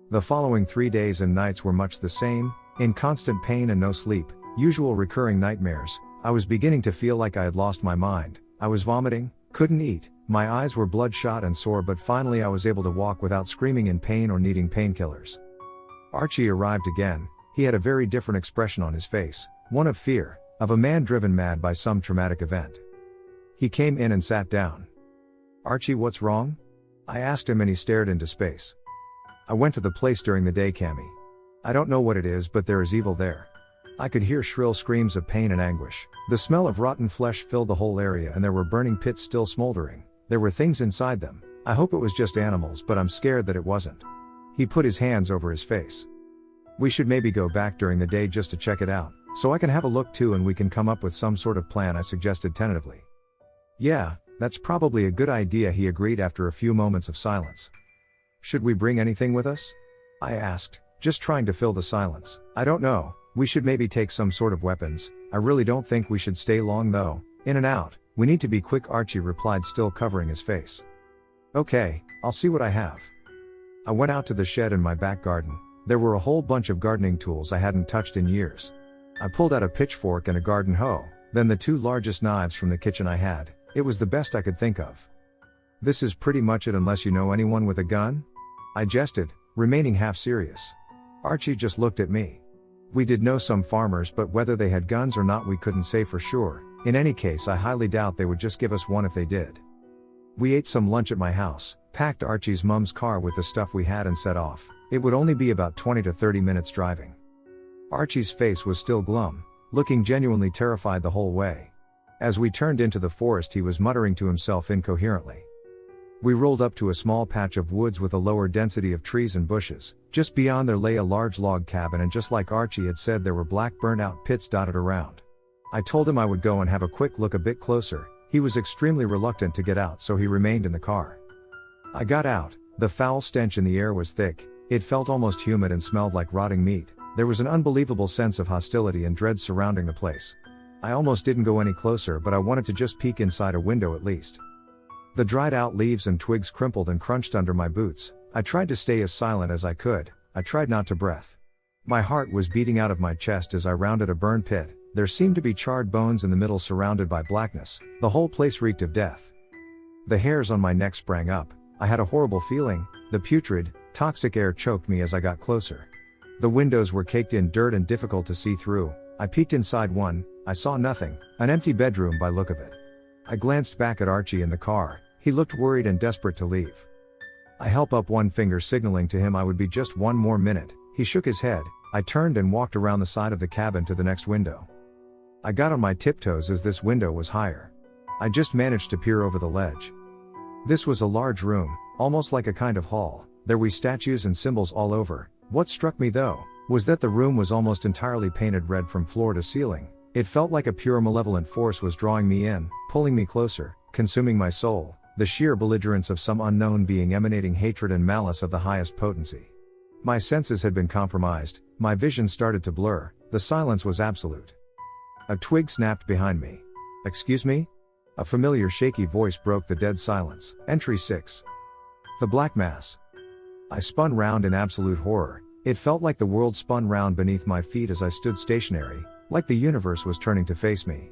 S1: The following 3 days and nights were much the same, in constant pain and no sleep, usual recurring nightmares. I was beginning to feel like I had lost my mind. I was vomiting, couldn't eat, my eyes were bloodshot and sore, but finally I was able to walk without screaming in pain or needing painkillers. Archie arrived again. He had a very different expression on his face, one of fear, of a man driven mad by some traumatic event. He came in and sat down. "Archie, what's wrong?" I asked him and he stared into space. "I went to the place during the day, Cammy. I don't know what it is, but there is evil there." I could hear shrill screams of pain and anguish. The smell of rotten flesh filled the whole area and there were burning pits still smoldering. There were things inside them. I hope it was just animals, but I'm scared that it wasn't. He put his hands over his face. "We should maybe go back during the day just to check it out, so I can have a look too and we can come up with some sort of plan," I suggested tentatively. "Yeah, that's probably a good idea," he agreed after a few moments of silence. "Should we bring anything with us?" I asked, just trying to fill the silence. "I don't know. We should maybe take some sort of weapons. I really don't think we should stay long though. In and out. We need to be quick," Archie replied, still covering his face. "Okay, I'll see what I have." I went out to the shed in my back garden. There were a whole bunch of gardening tools I hadn't touched in years. I pulled out a pitchfork and a garden hoe, then the 2 largest knives from the kitchen I had. It was the best I could think of. "This is pretty much it unless you know anyone with a gun?" I jested, remaining half serious. Archie just looked at me. We did know some farmers, but whether they had guns or not we couldn't say for sure. In any case, I highly doubt they would just give us one if they did. We ate some lunch at my house, packed Archie's mum's car with the stuff we had and set off. It would only be about 20 to 30 minutes driving. Archie's face was still glum, looking genuinely terrified the whole way. As we turned into the forest he was muttering to himself incoherently. We rolled up to a small patch of woods with a lower density of trees and bushes. Just beyond there lay a large log cabin, and just like Archie had said, there were black burnt out pits dotted around. I told him I would go and have a quick look a bit closer. He was extremely reluctant to get out, so he remained in the car. I got out. The foul stench in the air was thick. It felt almost humid and smelled like rotting meat. There was an unbelievable sense of hostility and dread surrounding the place. I almost didn't go any closer, but I wanted to just peek inside a window at least. The dried out leaves and twigs crimpled and crunched under my boots. I tried to stay as silent as I could. I tried not to breath. My heart was beating out of my chest as I rounded a burn pit. There seemed to be charred bones in the middle surrounded by blackness. The whole place reeked of death. The hairs on my neck sprang up. I had a horrible feeling. The putrid, toxic air choked me as I got closer. The windows were caked in dirt and difficult to see through. I peeked inside one. I saw nothing. An empty bedroom by look of it. I glanced back at Archie in the car. He looked worried and desperate to leave. I held up one finger signaling to him I would be just one more minute. He shook his head. I turned and walked around the side of the cabin to the next window. I got on my tiptoes as this window was higher. I just managed to peer over the ledge. This was a large room, almost like a kind of hall. There were statues and symbols all over. What struck me though, was that the room was almost entirely painted red from floor to ceiling. It felt like a pure malevolent force was drawing me in, pulling me closer, consuming my soul, the sheer belligerence of some unknown being emanating hatred and malice of the highest potency. My senses had been compromised, my vision started to blur, the silence was absolute. A twig snapped behind me. "Excuse me?" A familiar shaky voice broke the dead silence. Entry 6. The Black Mass. I spun round in absolute horror. It felt like the world spun round beneath my feet as I stood stationary, like the universe was turning to face me.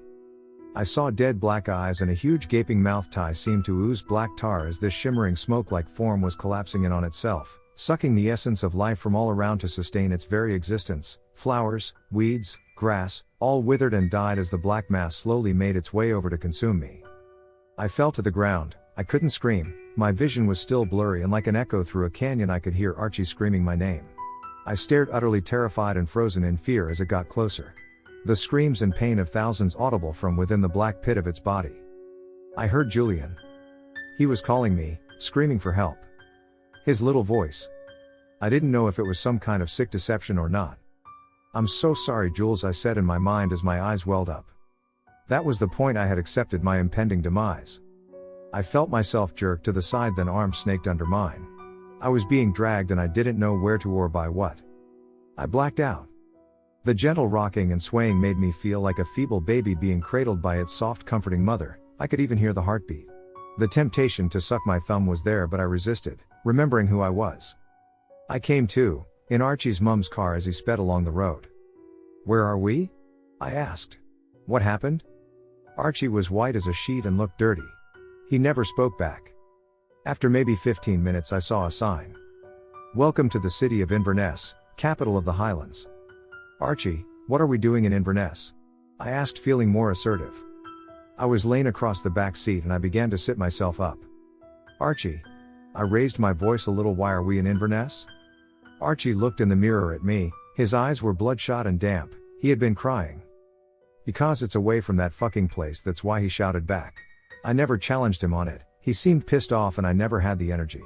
S1: I saw dead black eyes and a huge gaping mouth tie seemed to ooze black tar as this shimmering smoke-like form was collapsing in on itself, sucking the essence of life from all around to sustain its very existence. Flowers, weeds, grass, all withered and died as the black mass slowly made its way over to consume me. I fell to the ground. I couldn't scream, my vision was still blurry, and like an echo through a canyon I could hear Archie screaming my name. I stared, utterly terrified and frozen in fear as it got closer. The screams and pain of thousands audible from within the black pit of its body. I heard Julian. He was calling me, screaming for help. His little voice. I didn't know if it was some kind of sick deception or not. "I'm so sorry, Jules," I said in my mind as my eyes welled up. That was the point I had accepted my impending demise. I felt myself jerk to the side, then arms snaked under mine. I was being dragged and I didn't know where to or by what. I blacked out. The gentle rocking and swaying made me feel like a feeble baby being cradled by its soft, comforting mother. I could even hear the heartbeat. The temptation to suck my thumb was there, but I resisted, remembering who I was. I came to, in Archie's mum's car as he sped along the road. "Where are we?" I asked. "What happened?" Archie was white as a sheet and looked dirty. He never spoke back. After maybe 15 minutes I saw a sign. "Welcome to the city of Inverness, capital of the Highlands." "Archie, what are we doing in Inverness?" I asked, feeling more assertive. I was laying across the back seat and I began to sit myself up. "Archie." I raised my voice a little. "Why are we in Inverness?" Archie looked in the mirror at me, his eyes were bloodshot and damp, he had been crying. "Because it's away from that fucking place, that's why," he shouted back. I never challenged him on it, he seemed pissed off and I never had the energy.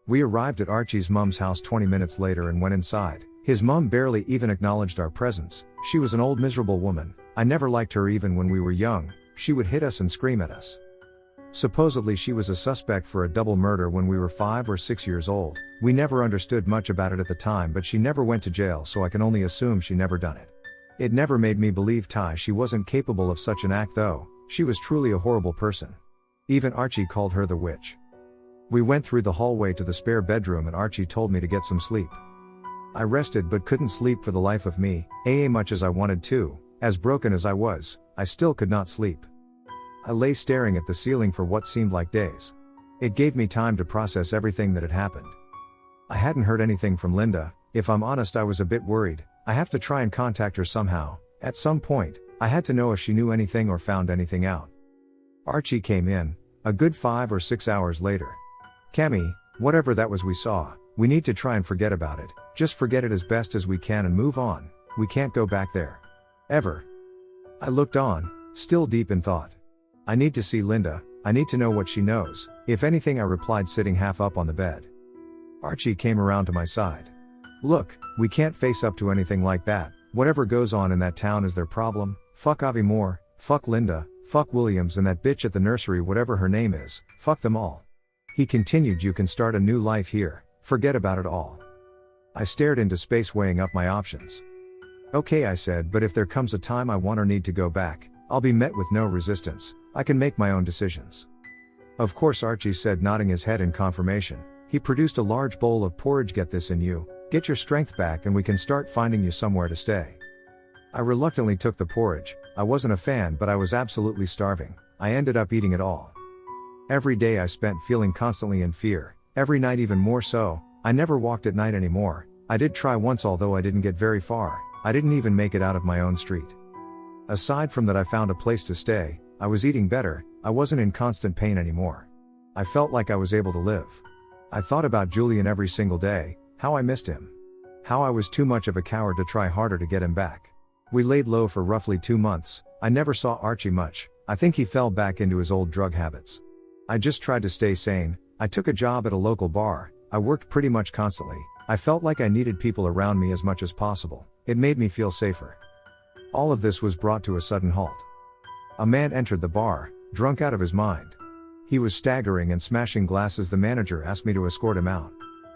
S1: We arrived at Archie's mum's house 20 minutes later and went inside. His mum barely even acknowledged our presence. She was an old miserable woman. I never liked her even when we were young. She would hit us and scream at us. Supposedly she was a suspect for a double murder when we were 5 or 6 years old. We never understood much about it at the time, but she never went to jail, so I can only assume she never done it. It never made me believe she wasn't capable of such an act though. She was truly a horrible person. Even Archie called her the witch. We went through the hallway to the spare bedroom and Archie told me to get some sleep. I rested but couldn't sleep for the life of me, much as I wanted to. As broken as I was, I still could not sleep. I lay staring at the ceiling for what seemed like days. It gave me time to process everything that had happened. I hadn't heard anything from Linda. If I'm honest, I was a bit worried. I have to try and contact her somehow. At some point, I had to know if she knew anything or found anything out. Archie came in, a good 5 or 6 hours later. "Cammy, whatever that was we saw, we need to try and forget about it. Just forget it as best as we can and move on. We can't go back there. Ever." I looked on, still deep in thought. "I need to see Linda, I need to know what she knows, if anything," I replied, sitting half up on the bed. Archie came around to my side. "Look, we can't face up to anything like that. Whatever goes on in that town is their problem. Fuck Avi Moore, fuck Linda, fuck Williams and that bitch at the nursery, whatever her name is, fuck them all." He continued, "You can start a new life here, forget about it all." I stared into space, weighing up my options. "Okay," I said, "but if there comes a time I want or need to go back, I'll be met with no resistance. I can make my own decisions." "Of course," Archie said, nodding his head in confirmation. He produced a large bowl of porridge. "Get this in you, get your strength back and we can start finding you somewhere to stay." I reluctantly took the porridge. I wasn't a fan, but I was absolutely starving. I ended up eating it all. Every day I spent feeling constantly in fear, every night even more so. I never walked at night anymore. I did try once, although I didn't get very far. I didn't even make it out of my own street. Aside from that, I found a place to stay. I was eating better. I wasn't in constant pain anymore. I felt like I was able to live. I thought about Julian every single day, how I missed him. How I was too much of a coward to try harder to get him back. We laid low for roughly 2 months. I never saw Archie much. I think he fell back into his old drug habits. I just tried to stay sane. I took a job at a local bar. I worked pretty much constantly. I felt like I needed people around me as much as possible. It made me feel safer. All of this was brought to a sudden halt. A man entered the bar, drunk out of his mind. He was staggering and smashing glasses. The manager asked me to escort him out.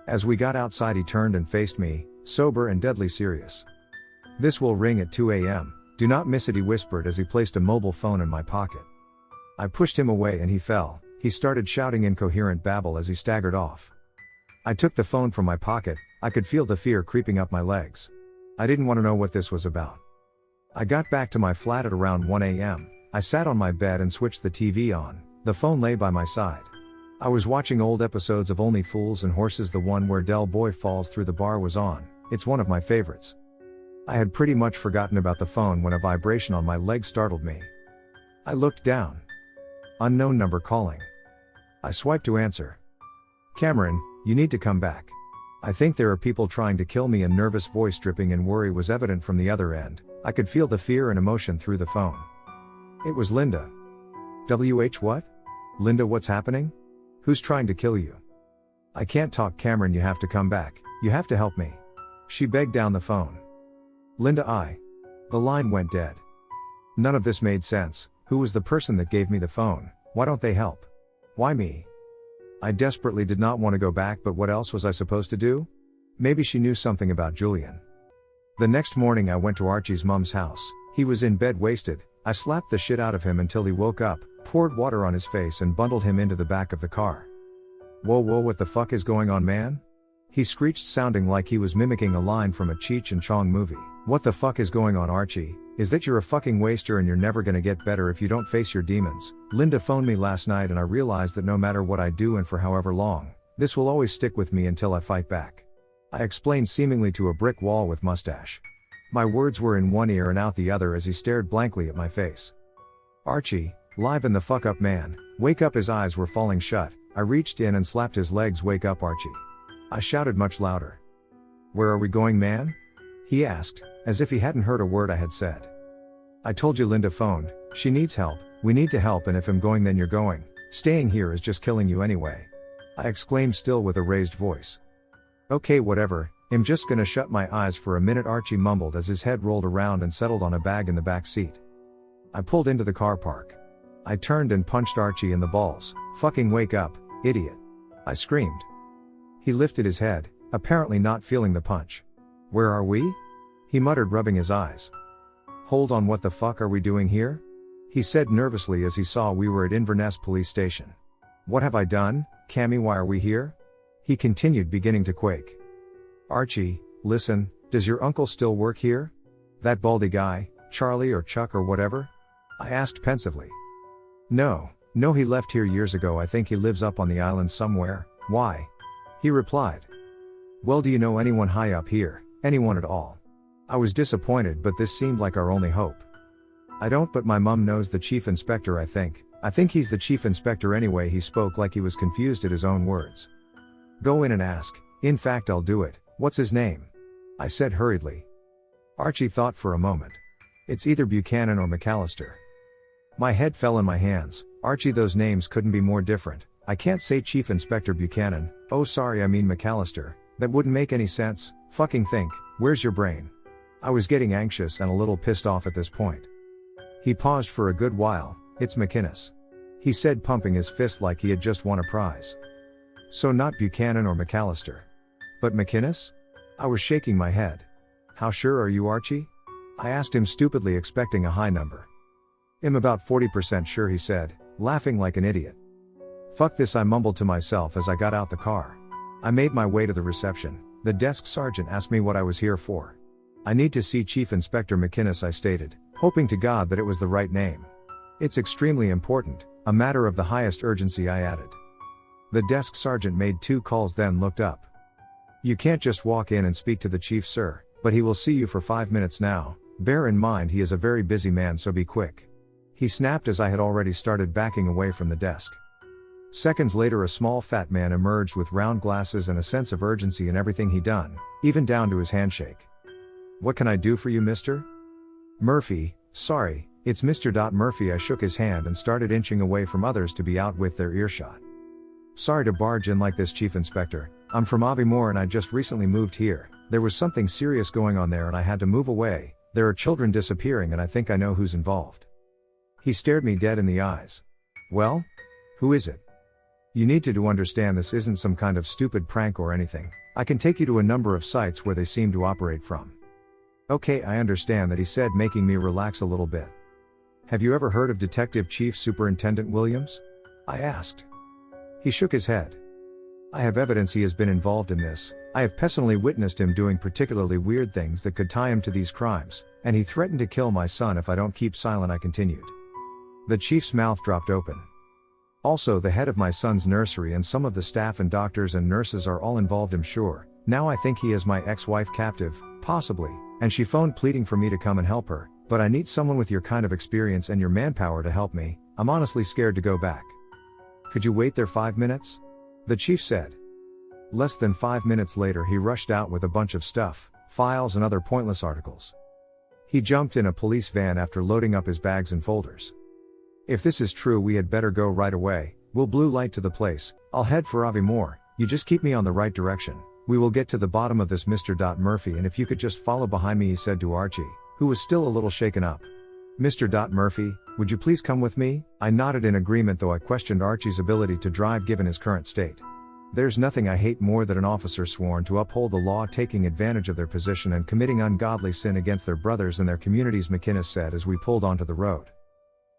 S1: As we got outside, he turned and faced me, sober and deadly serious. "This will ring at 2 a.m. Do not miss it," he whispered as he placed a mobile phone in my pocket. I pushed him away and he fell. He started shouting incoherent babble as he staggered off. I took the phone from my pocket. I could feel the fear creeping up my legs. I didn't want to know what this was about. I got back to my flat at around 1 a.m. I sat on my bed and switched the TV on. The phone lay by my side. I was watching old episodes of Only Fools and Horses. The one where Del Boy falls through the bar was on. It's one of my favorites. I had pretty much forgotten about the phone when a vibration on my leg startled me. I looked down. Unknown number calling. I swiped to answer. Cameron, you need to come back. I think there are people trying to kill me, and nervous voice dripping in worry was evident from the other end. I could feel the fear and emotion through the phone. It was Linda. What? Linda, what's happening? Who's trying to kill you? I can't talk, Cameron, you have to come back. You have to help me. She begged down the phone. Linda, The line went dead. None of this made sense. Who was the person that gave me the phone? Why don't they help? Why me? I desperately did not want to go back, but what else was I supposed to do? Maybe she knew something about Julian. The next morning I went to Archie's mom's house. He was in bed wasted. I slapped the shit out of him until he woke up, poured water on his face and bundled him into the back of the car. Whoa, what the fuck is going on, man? He screeched, sounding like he was mimicking a line from a Cheech and Chong movie. What the fuck is going on, Archie? Is that you're a fucking waster and you're never gonna get better if you don't face your demons? Linda phoned me last night and I realized that no matter what I do and for however long, this will always stick with me until I fight back. I explained seemingly to a brick wall with mustache. My words were in one ear and out the other as he stared blankly at my face. Archie, liven the fuck up, man. Wake up. His eyes were falling shut. I reached in and slapped his legs. Wake up, Archie. I shouted much louder. Where are we going, man? He asked, as if he hadn't heard a word I had said. I told you Linda phoned. She needs help. We need to help, and if I'm going then you're going. Staying here is just killing you anyway. I exclaimed, still with a raised voice. Okay, whatever. I'm just gonna shut my eyes for a minute, Archie mumbled as his head rolled around and settled on a bag in the back seat. I pulled into the car park. I turned and punched Archie in the balls. Fucking wake up, idiot. I screamed. He lifted his head, apparently not feeling the punch. Where are we? He muttered, rubbing his eyes. Hold on, what the fuck are we doing here? He said nervously as he saw we were at Inverness police station. What have I done, Cammy? Why are we here? He continued, beginning to quake. Archie, listen, does your uncle still work here? That baldy guy, Charlie or Chuck or whatever? I asked pensively. No, he left here years ago. I think he lives up on the island somewhere. Why? He replied. Well, do you know anyone high up here? Anyone at all? I was disappointed, but this seemed like our only hope. I don't, but my mum knows the chief inspector, I think. I think he's the chief inspector anyway. He spoke like he was confused at his own words. Go in and ask. In fact, I'll do it. What's his name? I said hurriedly. Archie thought for a moment. It's either Buchanan or McAllister. My head fell in my hands. Archie, those names couldn't be more different. I can't say Chief Inspector Buchanan. Oh, sorry, I mean McAllister. That wouldn't make any sense. Fucking think. Where's your brain? I was getting anxious and a little pissed off at this point. He paused for a good while. It's McInnes. He said, pumping his fist like he had just won a prize. So not Buchanan or McAllister. But McInnes? I was shaking my head. How sure are you, Archie? I asked him stupidly, expecting a high number. I'm about 40% sure, he said, laughing like an idiot. Fuck this, I mumbled to myself as I got out the car. I made my way to the reception. The desk sergeant asked me what I was here for. I need to see Chief Inspector McInnes, I stated, hoping to God that it was the right name. It's extremely important, a matter of the highest urgency, I added. The desk sergeant made 2 calls, then looked up. You can't just walk in and speak to the chief, sir, but he will see you for 5 minutes now. Bear in mind he is a very busy man, so be quick. He snapped as I had already started backing away from the desk. Seconds later, a small fat man emerged with round glasses and a sense of urgency in everything he'd done, even down to his handshake. What can I do for you, mister? Murphy, sorry, it's Mr. Murphy. I shook his hand and started inching away from others to be out with their earshot. Sorry to barge in like this, Chief Inspector. I'm from Aviemore and I just recently moved here. There was something serious going on there and I had to move away. There are children disappearing and I think I know who's involved. He stared me dead in the eyes. Well? Who is it? You need to understand this isn't some kind of stupid prank or anything. I can take you to a number of sites where they seem to operate from. Okay, I understand that, he said, making me relax a little bit. Have you ever heard of Detective Chief Superintendent Williams? I asked. He shook his head. I have evidence he has been involved in this. I have personally witnessed him doing particularly weird things that could tie him to these crimes, and he threatened to kill my son if I don't keep silent, I continued. The chief's mouth dropped open. Also, the head of my son's nursery and some of the staff and doctors and nurses are all involved, I'm sure. Now I think he has my ex-wife captive, possibly, and she phoned pleading for me to come and help her, but I need someone with your kind of experience and your manpower to help me. I'm honestly scared to go back. Could you wait there 5 minutes? The chief said. Less than 5 minutes later he rushed out with a bunch of stuff, files and other pointless articles. He jumped in a police van after loading up his bags and folders. If this is true, we had better go right away. We'll blue light to the place. I'll head for Aviemore. You just keep me on the right direction. We will get to the bottom of this, Mr. Murphy, and if you could just follow behind me, he said to Archie, who was still a little shaken up. Mr. Murphy, would you please come with me? I nodded in agreement, though I questioned Archie's ability to drive given his current state. There's nothing I hate more than an officer sworn to uphold the law taking advantage of their position and committing ungodly sin against their brothers and their communities, McInnes said as we pulled onto the road.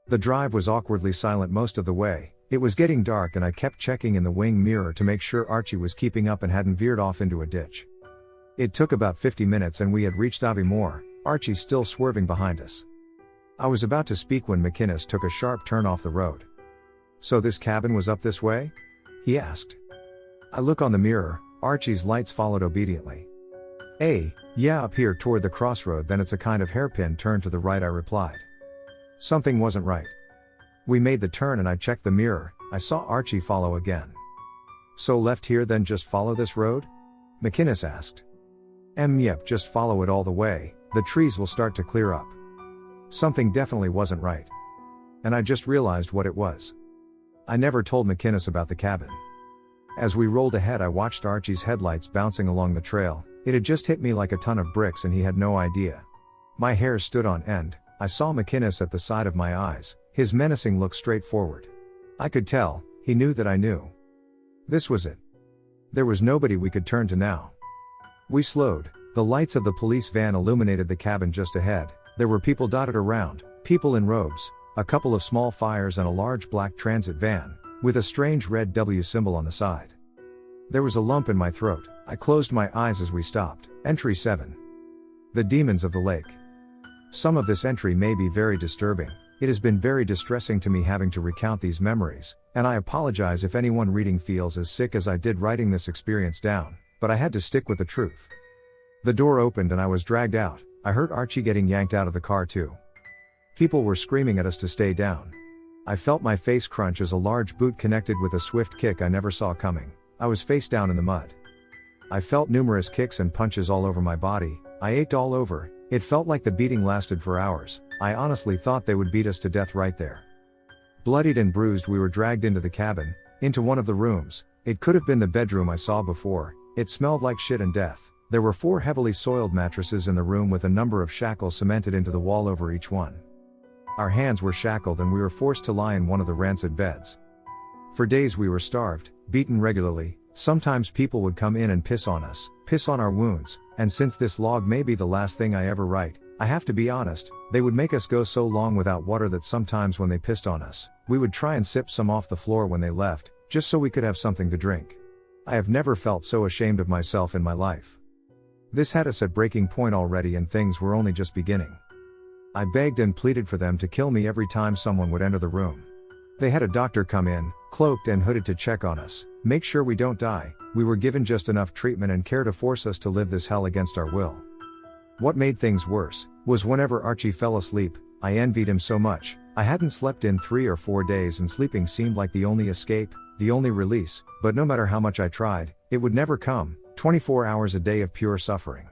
S1: The drive was awkwardly silent most of the way. It was getting dark and I kept checking in the wing mirror to make sure Archie was keeping up and hadn't veered off into a ditch. It took about 50 minutes and we had reached Aviemore, Archie still swerving behind us. I was about to speak when McInnes took a sharp turn off the road. So this cabin was up this way? He asked. I look on the mirror, Archie's lights followed obediently. Yeah, up here toward the crossroad, then it's a kind of hairpin turn to the right, I replied. Something wasn't right. We made the turn and I checked the mirror, I saw Archie follow again. So left here then just follow this road? McInnes asked. Yep, just follow it all the way, the trees will start to clear up. Something definitely wasn't right. And I just realized what it was. I never told McInnes about the cabin. As we rolled ahead I watched Archie's headlights bouncing along the trail. It had just hit me like a ton of bricks and he had no idea. My hair stood on end. I saw McInnes at the side of my eyes, his menacing look straight forward. I could tell, he knew that I knew. This was it. There was nobody we could turn to now. We slowed. The lights of the police van illuminated the cabin just ahead. There were people dotted around, people in robes, a couple of small fires and a large black transit van, with a strange red W symbol on the side. There was a lump in my throat. I closed my eyes as we stopped. Entry 7. The Demons of the Lake. Some of this entry may be very disturbing. It has been very distressing to me having to recount these memories, and I apologize if anyone reading feels as sick as I did writing this experience down, but I had to stick with the truth. The door opened and I was dragged out. I heard Archie getting yanked out of the car too. People were screaming at us to stay down. I felt my face crunch as a large boot connected with a swift kick I never saw coming. I was face down in the mud. I felt numerous kicks and punches all over my body. I ached all over. It felt like the beating lasted for hours. I honestly thought they would beat us to death right there. Bloodied and bruised we were dragged into the cabin, into one of the rooms. It could have been the bedroom I saw before. It smelled like shit and death. There were 4 heavily soiled mattresses in the room with a number of shackles cemented into the wall over each one. Our hands were shackled and we were forced to lie in one of the rancid beds. For days we were starved, beaten regularly. Sometimes people would come in and piss on us, piss on our wounds, and since this log may be the last thing I ever write, I have to be honest, they would make us go so long without water that sometimes when they pissed on us, we would try and sip some off the floor when they left, just so we could have something to drink. I have never felt so ashamed of myself in my life. This had us at breaking point already and things were only just beginning. I begged and pleaded for them to kill me every time someone would enter the room. They had a doctor come in, cloaked and hooded to check on us, make sure we don't die. We were given just enough treatment and care to force us to live this hell against our will. What made things worse was whenever Archie fell asleep, I envied him so much. I hadn't slept in 3 or 4 days and sleeping seemed like the only escape, the only release, but no matter how much I tried, it would never come. 24 hours a day of pure suffering.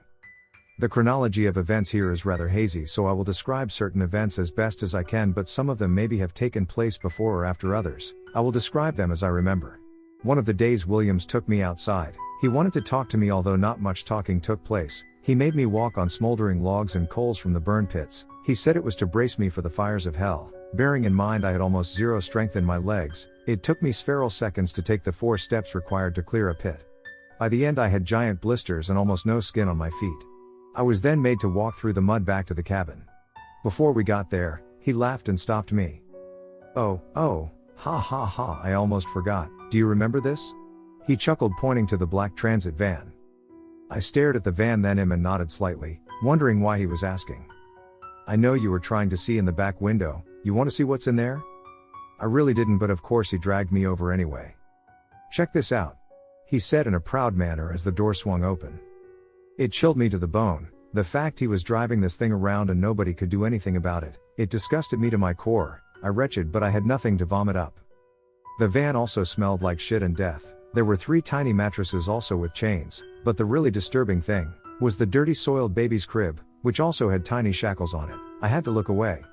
S1: The chronology of events here is rather hazy, so I will describe certain events as best as I can, but some of them maybe have taken place before or after others. I will describe them as I remember. One of the days Williams took me outside. He wanted to talk to me, although not much talking took place. He made me walk on smoldering logs and coals from the burn pits. He said it was to brace me for the fires of hell. Bearing in mind I had almost zero strength in my legs, it took me several seconds to take the 4 steps required to clear a pit. By the end I had giant blisters and almost no skin on my feet. I was then made to walk through the mud back to the cabin. Before we got there, he laughed and stopped me. Oh, ha ha ha, I almost forgot. Do you remember this? He chuckled, pointing to the black transit van. I stared at the van, then him, and nodded slightly, wondering why he was asking. I know you were trying to see in the back window. You want to see what's in there? I really didn't, but of course he dragged me over anyway. Check this out, he said in a proud manner as the door swung open. It chilled me to the bone. The fact he was driving this thing around and nobody could do anything about it. It disgusted me to my core. I retched, but I had nothing to vomit up. The van also smelled like shit and death. There were 3 tiny mattresses also with chains, but the really disturbing thing was the dirty soiled baby's crib, which also had tiny shackles on it. I had to look away.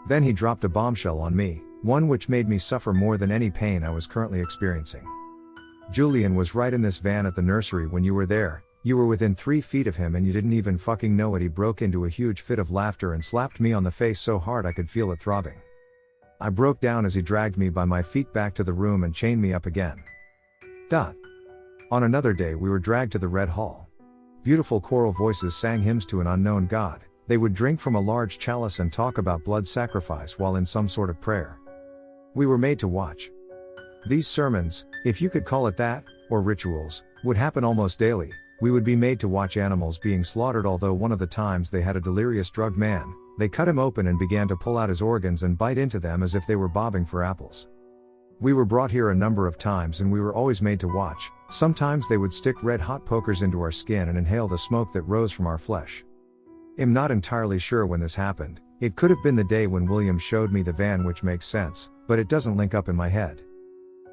S1: Then he dropped a bombshell on me, one which made me suffer more than any pain I was currently experiencing. Julian was right in this van at the nursery when you were there. You were within 3 feet of him and you didn't even fucking know it. He broke into a huge fit of laughter and slapped me on the face so hard I could feel it throbbing. I broke down as he dragged me by my feet back to the room and chained me up again. On another day we were dragged to the Red Hall. Beautiful choral voices sang hymns to an unknown god. They would drink from a large chalice and talk about blood sacrifice while in some sort of prayer. We were made to watch. These sermons, if you could call it that, or rituals, would happen almost daily. We would be made to watch animals being slaughtered, although one of the times they had a delirious drugged man. They cut him open and began to pull out his organs and bite into them as if they were bobbing for apples. We were brought here a number of times and we were always made to watch. Sometimes they would stick red hot pokers into our skin and inhale the smoke that rose from our flesh. I'm not entirely sure when this happened. It could have been the day when William showed me the van, which makes sense, but it doesn't link up in my head.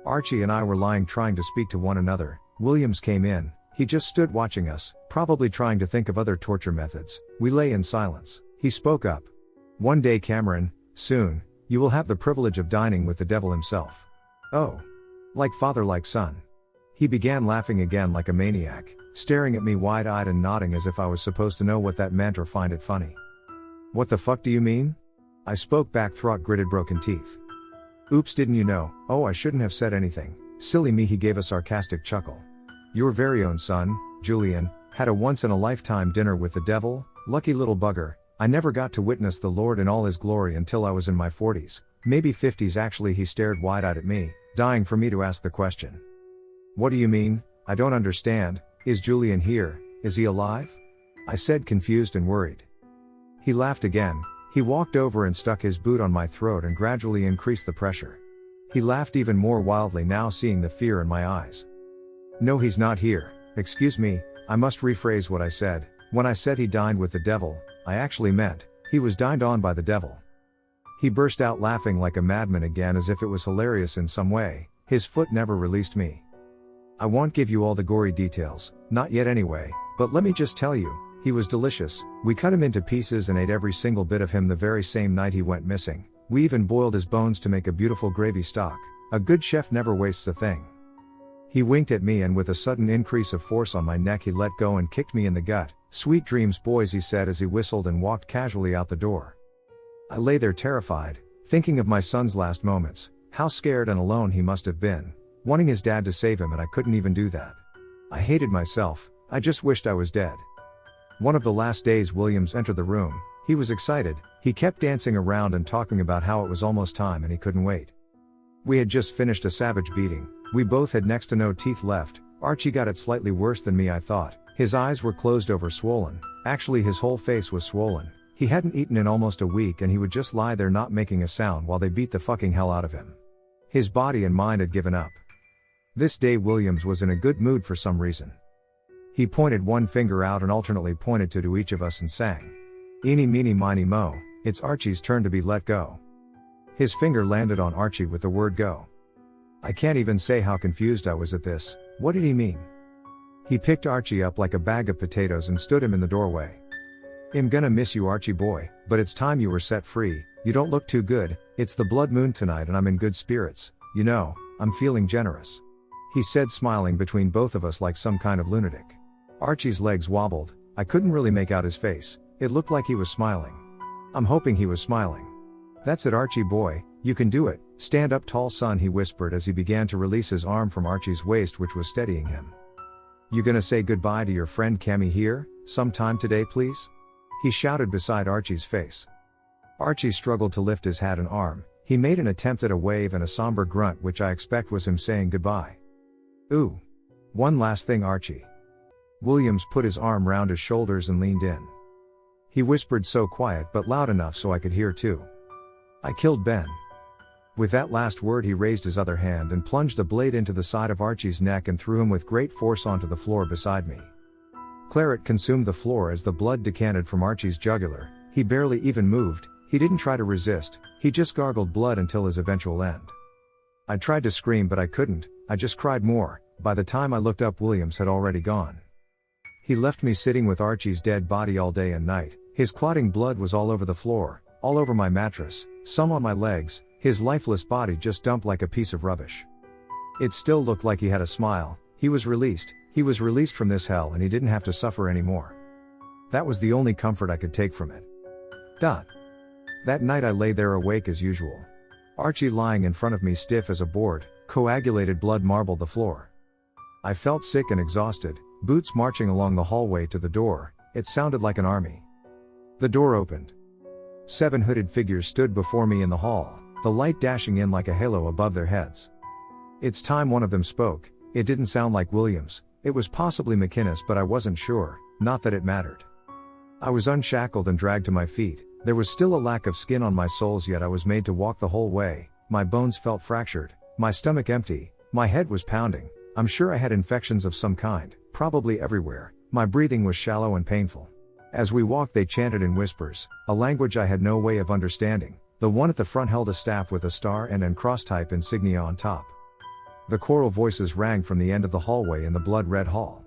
S1: Archie and I were lying trying to speak to one another. Williams came in. He just stood watching us, probably trying to think of other torture methods. We lay in silence. He spoke up. "One day, Cameron, soon, you will have the privilege of dining with the devil himself." "Oh. Like father, like son." He began laughing again like a maniac, staring at me wide-eyed and nodding as if I was supposed to know what that meant or find it funny. "What the fuck do you mean?" I spoke back, throat gritted, broken teeth. "Oops, didn't you know? Oh, I shouldn't have said anything. Silly me." He gave a sarcastic chuckle. "Your very own son, Julian, had a once-in-a-lifetime dinner with the devil. Lucky little bugger. I never got to witness the Lord in all his glory until I was in my 40s, maybe 50s actually." He stared wide-eyed at me, dying for me to ask the question. "What do you mean? I don't understand. Is Julian here? Is he alive?" I said, confused and worried. He laughed again. He walked over and stuck his boot on my throat and gradually increased the pressure. He laughed even more wildly now, seeing the fear in my eyes. "No, he's not here." "Excuse me, I must rephrase what I said. When I said he dined with the devil, I actually meant, he was dined on by the devil." He burst out laughing like a madman again, as if it was hilarious in some way. His foot never released me. "I won't give you all the gory details, not yet anyway, but let me just tell you, he was delicious. We cut him into pieces and ate every single bit of him the very same night he went missing. We even boiled his bones to make a beautiful gravy stock. A good chef never wastes a thing." He winked at me and with a sudden increase of force on my neck he let go and kicked me in the gut. "Sweet dreams, boys," he said as he whistled and walked casually out the door. I lay there terrified, thinking of my son's last moments, how scared and alone he must have been, wanting his dad to save him, and I couldn't even do that. I hated myself. I just wished I was dead. One of the last days Williams entered the room. He was excited. He kept dancing around and talking about how it was almost time and he couldn't wait. We had just finished a savage beating. We both had next to no teeth left. Archie got it slightly worse than me, I thought. His eyes were closed over, swollen. Actually, his whole face was swollen. He hadn't eaten in almost a week and he would just lie there not making a sound while they beat the fucking hell out of him. His body and mind had given up. This day Williams was in a good mood for some reason. He pointed one finger out and alternately pointed to each of us and sang, "Eeny meeny miny mo, it's Archie's turn to be let go." His finger landed on Archie with the word go. I can't even say how confused I was at this. What did he mean? He picked Archie up like a bag of potatoes and stood him in the doorway. "I'm gonna miss you, Archie boy, but it's time you were set free. You don't look too good. It's the blood moon tonight and I'm in good spirits. You know, I'm feeling generous," he said, smiling between both of us like some kind of lunatic. Archie's legs wobbled. I couldn't really make out his face. It looked like he was smiling. I'm hoping he was smiling. "That's it, Archie boy, you can do it. Stand up tall, son," he whispered as he began to release his arm from Archie's waist, which was steadying him. "You gonna say goodbye to your friend Cammy here, sometime today, please?" he shouted beside Archie's face. Archie struggled to lift his hat and arm. He made an attempt at a wave and a somber grunt, which I expect was him saying goodbye. "Ooh. One last thing, Archie." Williams put his arm round his shoulders and leaned in. He whispered so quiet but loud enough so I could hear too. "I killed Ben." With that last word he raised his other hand and plunged a blade into the side of Archie's neck and threw him with great force onto the floor beside me. Claret consumed the floor as the blood decanted from Archie's jugular. He barely even moved. He didn't try to resist. He just gargled blood until his eventual end. I tried to scream but I couldn't, I just cried more. By the time I looked up, Williams had already gone. He left me sitting with Archie's dead body all day and night. His clotting blood was all over the floor, all over my mattress, some on my legs. His lifeless body just dumped like a piece of rubbish. It still looked like he had a smile. He was released from this hell, and he didn't have to suffer anymore. That was the only comfort I could take from it. That night I lay there awake as usual. Archie lying in front of me stiff as a board, coagulated blood marbled the floor. I felt sick and exhausted, boots marching along the hallway to the door. It sounded like an army. The door opened. 7 hooded figures stood before me in the hall, the light dashing in like a halo above their heads. It's time one of them spoke. It didn't sound like Williams, it was possibly McInnes, but I wasn't sure, not that it mattered. I was unshackled and dragged to my feet. There was still a lack of skin on my soles, yet I was made to walk the whole way. My bones felt fractured, my stomach empty, my head was pounding. I'm sure I had infections of some kind, probably everywhere. My breathing was shallow and painful. As we walked they chanted in whispers, a language I had no way of understanding. The one at the front held a staff with a star and cross-type insignia on top. The choral voices rang from the end of the hallway in the blood-red hall.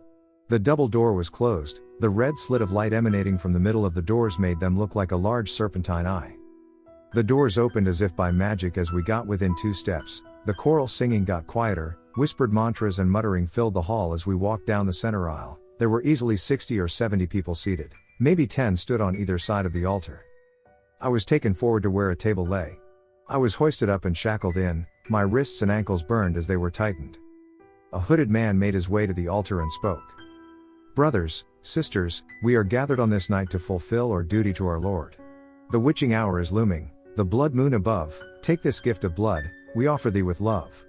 S1: The double door was closed. The red slit of light emanating from the middle of the doors made them look like a large serpentine eye. The doors opened as if by magic as we got within 2 steps. The choral singing got quieter, whispered mantras and muttering filled the hall as we walked down the center aisle. There were easily 60 or 70 people seated. Maybe 10 stood on either side of the altar. I was taken forward to where a table lay. I was hoisted up and shackled in, my wrists and ankles burned as they were tightened. A hooded man made his way to the altar and spoke. Brothers, sisters, we are gathered on this night to fulfill our duty to our Lord. The witching hour is looming, the blood moon above, take this gift of blood, we offer thee with love.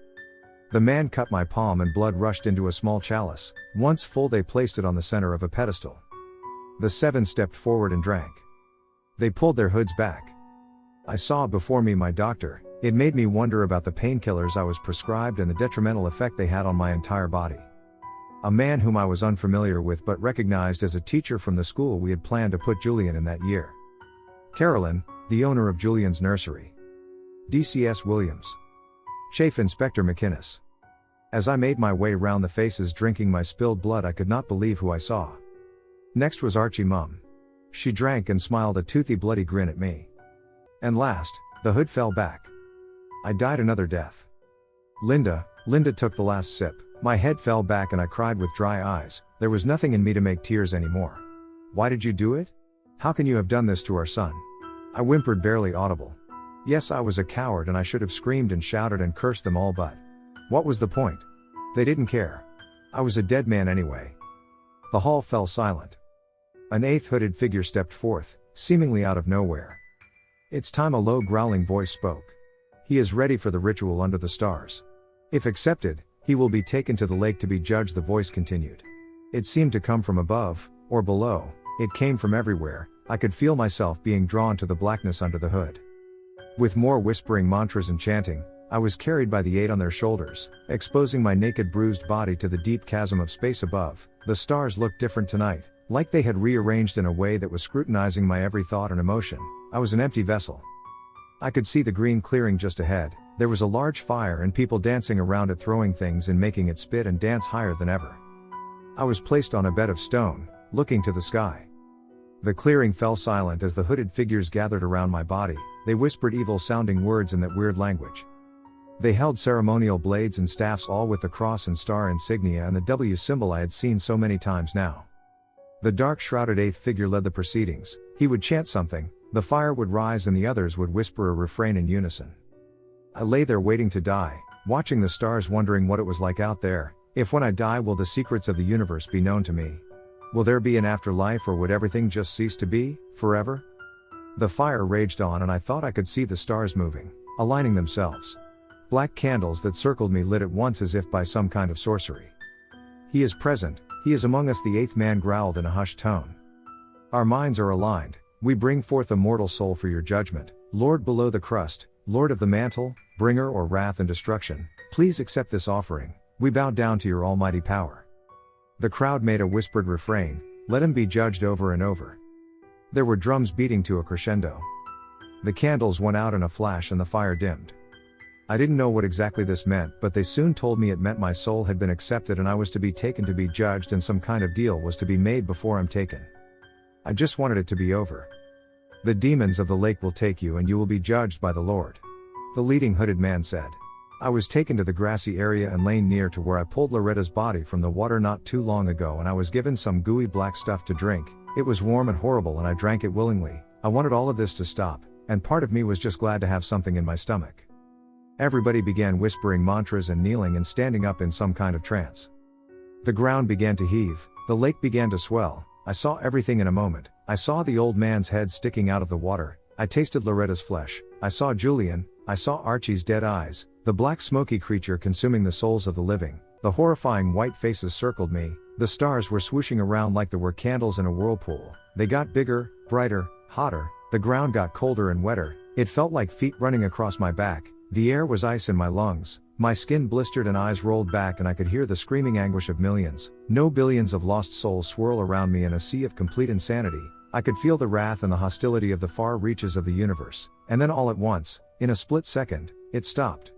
S1: The man cut my palm and blood rushed into a small chalice. Once full they placed it on the center of a pedestal. The 7 stepped forward and drank. They pulled their hoods back. I saw before me my doctor. It made me wonder about the painkillers I was prescribed and the detrimental effect they had on my entire body. A man whom I was unfamiliar with but recognized as a teacher from the school we had planned to put Julian in that year. Carolyn, the owner of Julian's nursery. DCS Williams. Chief Inspector McInnes. As I made my way round the faces drinking my spilled blood, I could not believe who I saw. Next was Archie Mum. She drank and smiled a toothy bloody grin at me. And last, the hood fell back. I died another death. Linda took the last sip. My head fell back and I cried with dry eyes. There was nothing in me to make tears anymore. Why did you do it? How can you have done this to our son? I whimpered, barely audible. Yes, I was a coward and I should have screamed and shouted and cursed them all, but what was the point? They didn't care. I was a dead man anyway. The hall fell silent. An 8th hooded figure stepped forth, seemingly out of nowhere. It's time, a low growling voice spoke. He is ready for the ritual under the stars. If accepted, he will be taken to the lake to be judged, the voice continued. It seemed to come from above, or below, it came from everywhere. I could feel myself being drawn to the blackness under the hood. With more whispering mantras and chanting, I was carried by the 8 on their shoulders, exposing my naked bruised body to the deep chasm of space above. The stars looked different tonight, like they had rearranged in a way that was scrutinizing my every thought and emotion. I was an empty vessel. I could see the green clearing just ahead. There was a large fire and people dancing around it, throwing things and making it spit and dance higher than ever. I was placed on a bed of stone, looking to the sky. The clearing fell silent as the hooded figures gathered around my body. They whispered evil-sounding words in that weird language. They held ceremonial blades and staffs, all with the cross and star insignia and the W symbol I had seen so many times now. The dark shrouded 8th figure led the proceedings. He would chant something, the fire would rise and the others would whisper a refrain in unison. I lay there waiting to die, watching the stars, wondering what it was like out there. If when I die, will the secrets of the universe be known to me? Will there be an afterlife, or would everything just cease to be, forever? The fire raged on and I thought I could see the stars moving, aligning themselves. Black candles that circled me lit at once as if by some kind of sorcery. He is present, he is among us, the 8th man growled in a hushed tone. Our minds are aligned, we bring forth a mortal soul for your judgment, Lord below the crust, Lord of the mantle, bringer or wrath and destruction, please accept this offering, we bow down to your almighty power. The crowd made a whispered refrain, let him be judged, over and over. There were drums beating to a crescendo. The candles went out in a flash and the fire dimmed. I didn't know what exactly this meant, but they soon told me it meant my soul had been accepted and I was to be taken to be judged and some kind of deal was to be made before I'm taken. I just wanted it to be over. The demons of the lake will take you and you will be judged by the Lord. The leading hooded man said. I was taken to the grassy area and lain near to where I pulled Loretta's body from the water not too long ago and I was given some gooey black stuff to drink. It was warm and horrible and I drank it willingly. I wanted all of this to stop, and part of me was just glad to have something in my stomach. Everybody began whispering mantras and kneeling and standing up in some kind of trance. The ground began to heave, the lake began to swell, I saw everything in a moment. I saw the old man's head sticking out of the water, I tasted Loretta's flesh, I saw Julian, I saw Archie's dead eyes, the black smoky creature consuming the souls of the living, the horrifying white faces circled me, the stars were swooshing around like there were candles in a whirlpool, they got bigger, brighter, hotter, the ground got colder and wetter, it felt like feet running across my back. The air was ice in my lungs, my skin blistered and eyes rolled back and I could hear the screaming anguish of millions, no billions of lost souls swirl around me in a sea of complete insanity. I could feel the wrath and the hostility of the far reaches of the universe, and then all at once, in a split second, it stopped.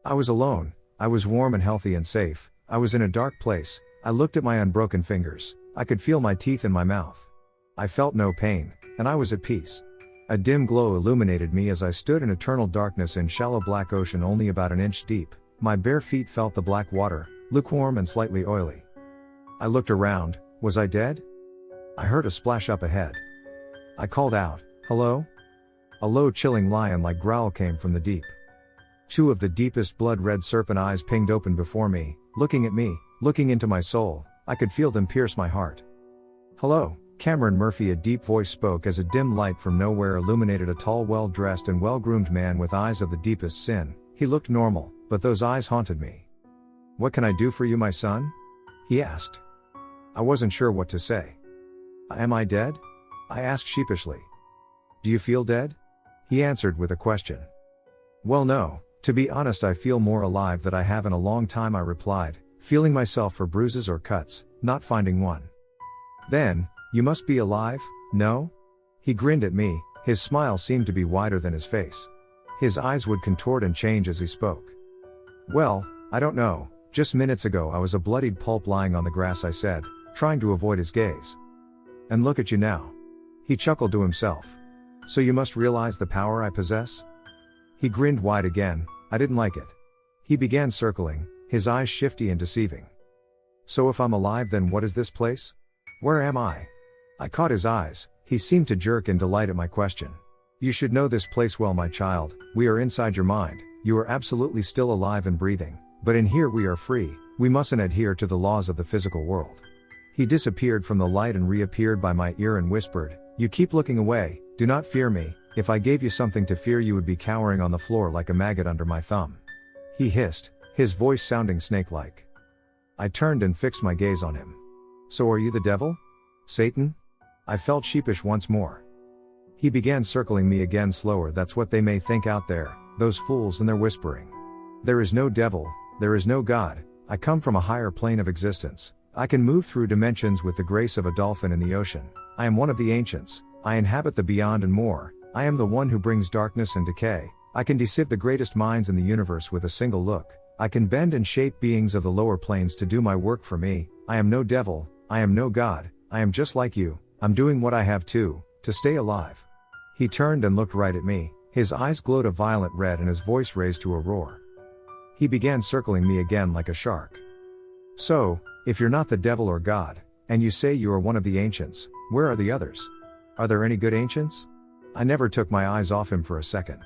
S1: I was alone, I was warm and healthy and safe, I was in a dark place, I looked at my unbroken fingers, I could feel my teeth in my mouth. I felt no pain, and I was at peace. A dim glow illuminated me as I stood in eternal darkness in shallow black ocean only about an inch deep. My bare feet felt the black water, lukewarm and slightly oily. I looked around, was I dead? I heard a splash up ahead. I called out, hello? A low chilling lion-like growl came from the deep. Two of the deepest blood-red serpent eyes pinged open before me, looking at me, looking into my soul. I could feel them pierce my heart. Hello? Cameron Murphy, a deep voice spoke as a dim light from nowhere illuminated a tall, well-dressed and well-groomed man with eyes of the deepest sin. He looked normal, but those eyes haunted me. What can I do for you, my son? He asked. I wasn't sure what to say. Am I dead? I asked sheepishly. Do you feel dead? He answered with a question. Well, no, to be honest I feel more alive than I have in a long time, I replied, feeling myself for bruises or cuts, not finding one. Then, you must be alive, no? He grinned at me, his smile seemed to be wider than his face. His eyes would contort and change as he spoke. Well, I don't know, just minutes ago I was a bloodied pulp lying on the grass, I said, trying to avoid his gaze. And look at you now. He chuckled to himself. So you must realize the power I possess? He grinned wide again, I didn't like it. He began circling, his eyes shifty and deceiving. So if I'm alive, then what is this place? Where am I? I caught his eyes, he seemed to jerk in delight at my question. You should know this place well, my child, we are inside your mind, you are absolutely still alive and breathing, but in here we are free, we mustn't adhere to the laws of the physical world. He disappeared from the light and reappeared by my ear and whispered, you keep looking away, do not fear me, if I gave you something to fear you would be cowering on the floor like a maggot under my thumb. He hissed, his voice sounding snake-like. I turned and fixed my gaze on him. So are you the devil? Satan? I felt sheepish once more. He began circling me again slower. That's what they may think out there, those fools, and they're whispering. There is no devil, there is no God, I come from a higher plane of existence. I can move through dimensions with the grace of a dolphin in the ocean. I am one of the ancients, I inhabit the beyond and more, I am the one who brings darkness and decay. I can deceive the greatest minds in the universe with a single look. I can bend and shape beings of the lower planes to do my work for me. I am no devil, I am no God, I am just like you, I'm doing what I have to stay alive. He turned and looked right at me, his eyes glowed a violent red and his voice raised to a roar. He began circling me again like a shark. So, if you're not the devil or God, and you say you are one of the ancients, where are the others? Are there any good ancients? I never took my eyes off him for a second.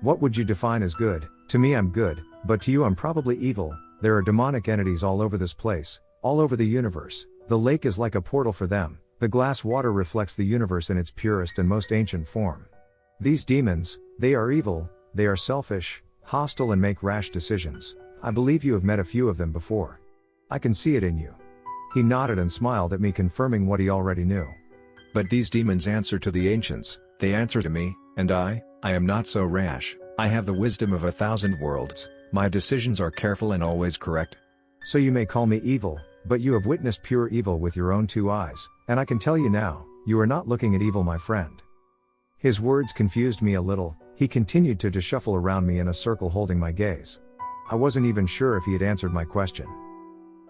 S1: What would you define as good? To me I'm good, but to you I'm probably evil. There are demonic entities all over this place, all over the universe. The lake is like a portal for them. The glass water reflects the universe in its purest and most ancient form. These demons, they are evil, they are selfish, hostile and make rash decisions. I believe you have met a few of them before. I can see it in you. He nodded and smiled at me, confirming what he already knew.
S2: But these demons answer to the ancients, they answer to me, and I am not so rash. I have the wisdom of 1,000 worlds, my decisions are careful and always correct.
S1: So you may call me evil, but you have witnessed pure evil with your own 2 eyes, and I can tell you now, you are not looking at evil, my friend. His words confused me a little, He continued to shuffle around me in a circle, holding my gaze. I wasn't even sure if he had answered my question.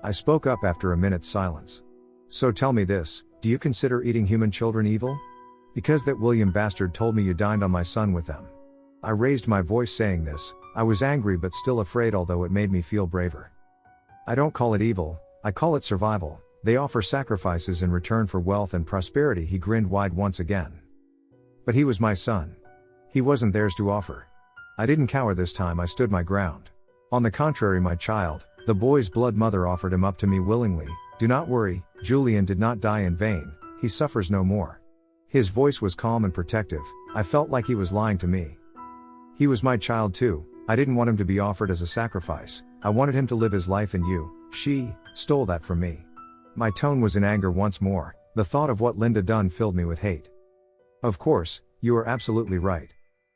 S1: I spoke up after a minute's silence. So tell me this, do you consider eating human children evil? Because that William bastard told me you dined on my son with them. I raised my voice saying this. I was angry but still afraid, although it made me feel braver. I don't call it evil, I call it survival. They offer sacrifices in return for wealth and prosperity. He grinned wide once again. But he was my son. He wasn't theirs to offer. I didn't cower this time, I stood my ground. On the contrary, my child, the boy's blood mother offered him up to me willingly. Do not worry, Julian did not die in vain, he suffers no more. His voice was calm and protective. I felt like he was lying to me. He was my child too. I didn't want him to be offered as a sacrifice. I wanted him to live his life, and she stole that from me. My tone was in anger once more. The thought of what Linda done filled me with hate. Of course, you are absolutely right.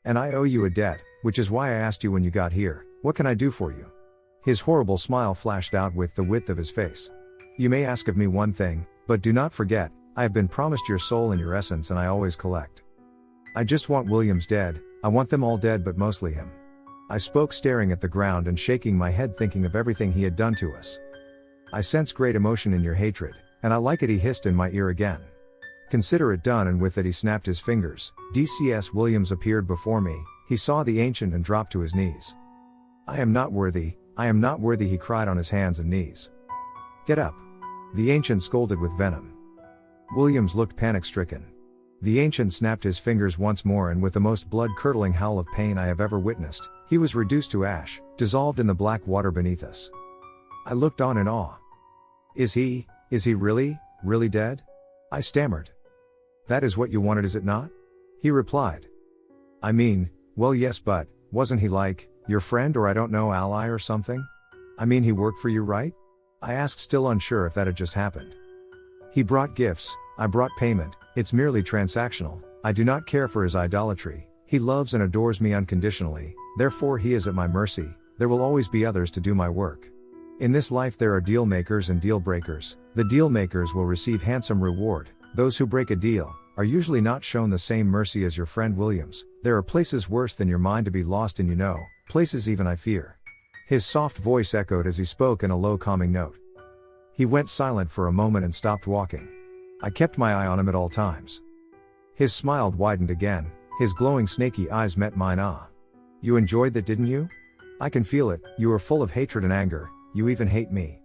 S1: And I owe you a debt, which is why I asked you when you got here, what can I do for you? His horrible smile flashed out with the width of his face. You may ask of me one thing, but do not forget, I have been promised your soul and your essence, and I always collect. I just want Williams dead. I want them all dead, but mostly him. I spoke staring at the ground and shaking my head, thinking of everything he had done to us. I sense great emotion in your hatred, and I like it, he hissed in my ear again. Consider it done, and with it he snapped his fingers. DCS Williams appeared before me. He saw the ancient and dropped to his knees. I am not worthy, he cried on his hands and knees. Get up. The ancient scolded with venom. Williams looked panic-stricken. The ancient snapped his fingers once more, and with the most blood-curdling howl of pain I have ever witnessed, he was reduced to ash, dissolved in the black water beneath us. I looked on in awe. Is he really dead? I stammered. That is what you wanted, is it not? He replied. I mean, well, yes, but wasn't he like your friend, or I don't know, ally or something? I mean, he worked for you, right? I asked, still unsure if that had just happened. He brought gifts, I brought payment. It's merely transactional. I do not care for his idolatry. He loves and adores me unconditionally, therefore he is at my mercy. There will always be others to do my work. In this life there are deal makers and deal breakers. The deal makers will receive handsome reward. Those who break a deal are usually not shown the same mercy as your friend Williams. There are places worse than your mind to be lost in, places even I fear. His soft voice echoed as he spoke in a low, calming note. He went silent for a moment and stopped walking. I kept my eye on him at all times. His smile widened again. His glowing snaky eyes met mine. Ah. You enjoyed that, didn't you? I can feel it. You are full of hatred and anger. You even hate me.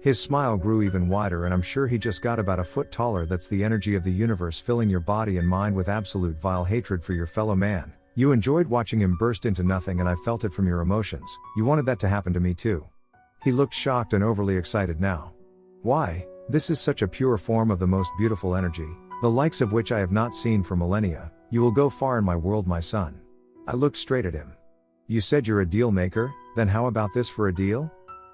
S1: His smile grew even wider, and I'm sure he just got about a foot taller. That's the energy of the universe filling your body and mind with absolute vile hatred for your fellow man. You enjoyed watching him burst into nothing, and I felt it from your emotions. You wanted that to happen to me too. He looked shocked and overly excited now. Why? This is such a pure form of the most beautiful energy, the likes of which I have not seen for millennia. You will go far in my world, my son. I looked straight at him. You said you're a deal maker, then how about this for a deal?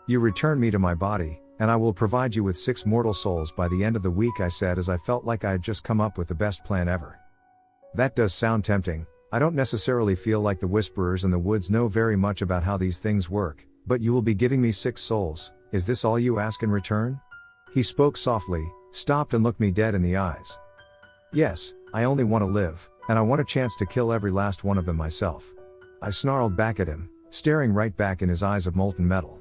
S1: You return me to my body, and I will provide you with 6 mortal souls by the end of the week, I said, as I felt like I had just come up with the best plan ever. That does sound tempting. I don't necessarily feel like the whisperers in the woods know very much about how these things work, but you will be giving me 6 souls. Is this all you ask in return? He spoke softly, stopped and looked me dead in the eyes. Yes, I only want to live, and I want a chance to kill every last one of them myself. I snarled back at him, staring right back in his eyes of molten metal.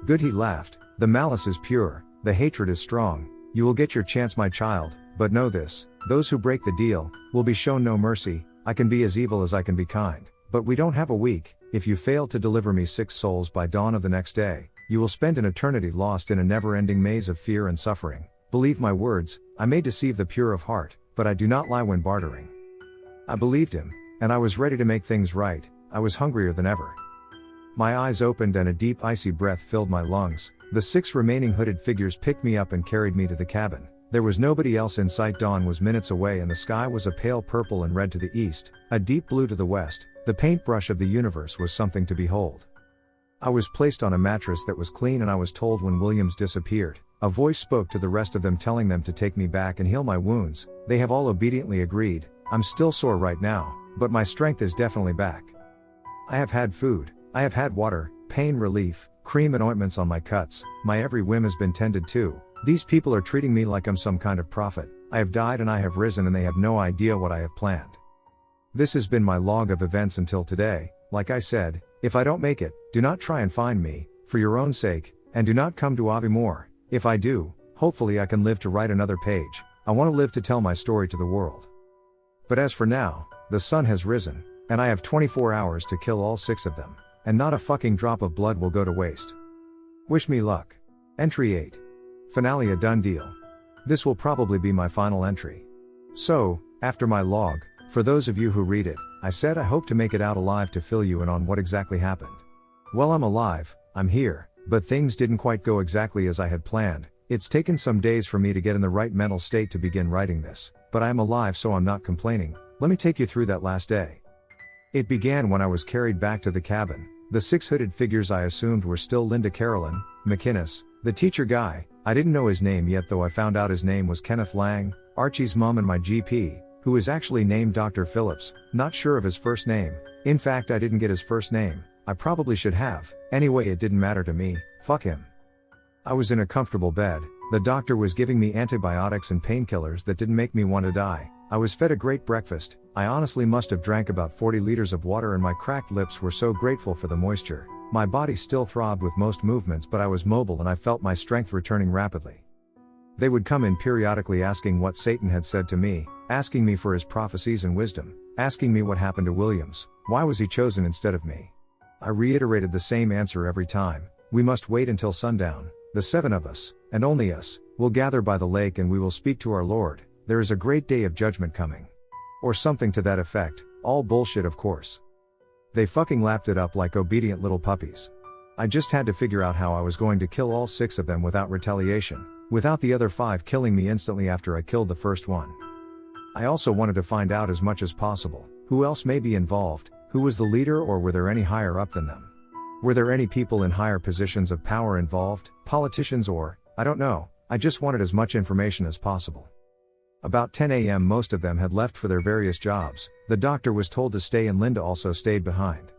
S1: Good, he laughed. The malice is pure, the hatred is strong. You will get your chance, my child, but know this, those who break the deal will be shown no mercy. I can be as evil as I can be kind, but we don't have a week. If you fail to deliver me 6 souls by dawn of the next day, you will spend an eternity lost in a never-ending maze of fear and suffering. Believe my words, I may deceive the pure of heart, but I do not lie when bartering. I believed him, and I was ready to make things right. I was hungrier than ever. My eyes opened and a deep icy breath filled my lungs. The 6 remaining hooded figures picked me up and carried me to the cabin. There was nobody else in sight. Dawn was minutes away, and the sky was a pale purple and red to the east, a deep blue to the west. The paintbrush of the universe was something to behold. I was placed on a mattress that was clean, and I was told when Williams disappeared. A voice spoke to the rest of them, telling them to take me back and heal my wounds. They have all obediently agreed. I'm still sore right now, but my strength is definitely back. I have had food, I have had water, pain relief, cream and ointments on my cuts. My every whim has been tended to. These people are treating me like I'm some kind of prophet. I have died and I have risen, and they have no idea what I have planned. This has been my log of events until today. Like I said, if I don't make it, do not try and find me, for your own sake, and do not come to Avi more. If I do, hopefully I can live to write another page. I want to live to tell my story to the world. But as for now, the sun has risen, and I have 24 hours to kill all 6 of them, and not a fucking drop of blood will go to waste. Wish me luck. Entry 8. Finale a done deal. This will probably be my final entry. So, after my log, for those of you who read it, I said I hope to make it out alive to fill you in on what exactly happened. Well, I'm alive, I'm here, but things didn't quite go exactly as I had planned. It's taken some days for me to get in the right mental state to begin writing this, but I am alive, so I'm not complaining. Let me take you through that last day. It began when I was carried back to the cabin. The 6 hooded figures I assumed were still Linda Carolyn McInnes, the teacher guy. I didn't know his name yet, though I found out his name was Kenneth Lang, Archie's mom, and my GP, who is actually named Dr. Phillips. Not sure of his first name. In fact, I didn't get his first name. I probably should have. Anyway, it didn't matter to me. Fuck him. I was in a comfortable bed. The doctor was giving me antibiotics and painkillers that didn't make me want to die. I was fed a great breakfast. I honestly must have drank about 40 liters of water, and my cracked lips were so grateful for the moisture. My body still throbbed with most movements, but I was mobile and I felt my strength returning rapidly. They would come in periodically asking what Satan had said to me, asking me for his prophecies and wisdom, asking me what happened to Williams, why was he chosen instead of me. I reiterated the same answer every time: we must wait until sundown. The 7 of us, and only us, will gather by the lake and we will speak to our Lord. There is a great day of judgment coming. Or something to that effect. All bullshit, of course. They fucking lapped it up like obedient little puppies. I just had to figure out how I was going to kill all 6 of them without retaliation, without the other 5 killing me instantly after I killed the first one. I also wanted to find out as much as possible who else may be involved, who was the leader, or were there any higher up than them? Were there any people in higher positions of power involved, politicians, or, I don't know. I just wanted as much information as possible. About 10 a.m. most of them had left for their various jobs. The doctor was told to stay and Linda also stayed behind.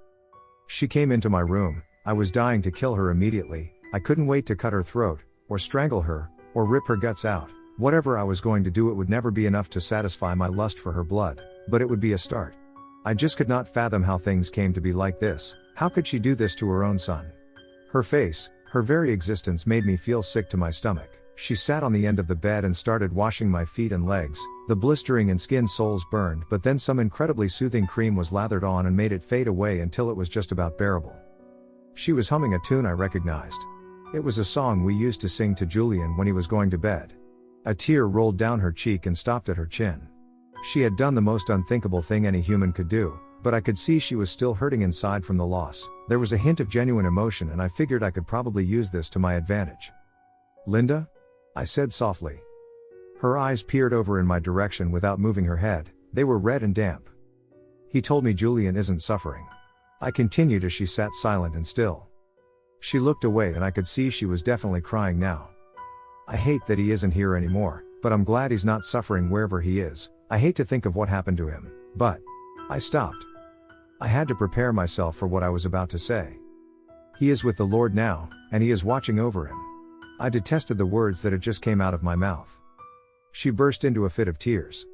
S1: She came into my room. I was dying to kill her immediately. I couldn't wait to cut her throat, or strangle her, or rip her guts out. Whatever I was going to do, it would never be enough to satisfy my lust for her blood, but it would be a start. I just could not fathom how things came to be like this. How could she do this to her own son? Her face, her very existence made me feel sick to my stomach. She sat on the end of the bed and started washing my feet and legs. The blistering and skin soles burned, but then some incredibly soothing cream was lathered on and made it fade away until it was just about bearable. She was humming a tune I recognized. It was a song we used to sing to Julian when he was going to bed. A tear rolled down her cheek and stopped at her chin. She had done the most unthinkable thing any human could do, but I could see she was still hurting inside from the loss. There was a hint of genuine emotion, and I figured I could probably use this to my advantage. "Linda?" I said softly. Her eyes peered over in my direction without moving her head. They were red and damp. "He told me Julian isn't suffering." I continued as she sat silent and still. She looked away and I could see she was definitely crying now. "I hate that he isn't here anymore, but I'm glad he's not suffering wherever he is. I hate to think of what happened to him, but..." I stopped. I had to prepare myself for what I was about to say. "He is with the Lord now, and he is watching over him." I detested the words that had just came out of my mouth. She burst into a fit of tears.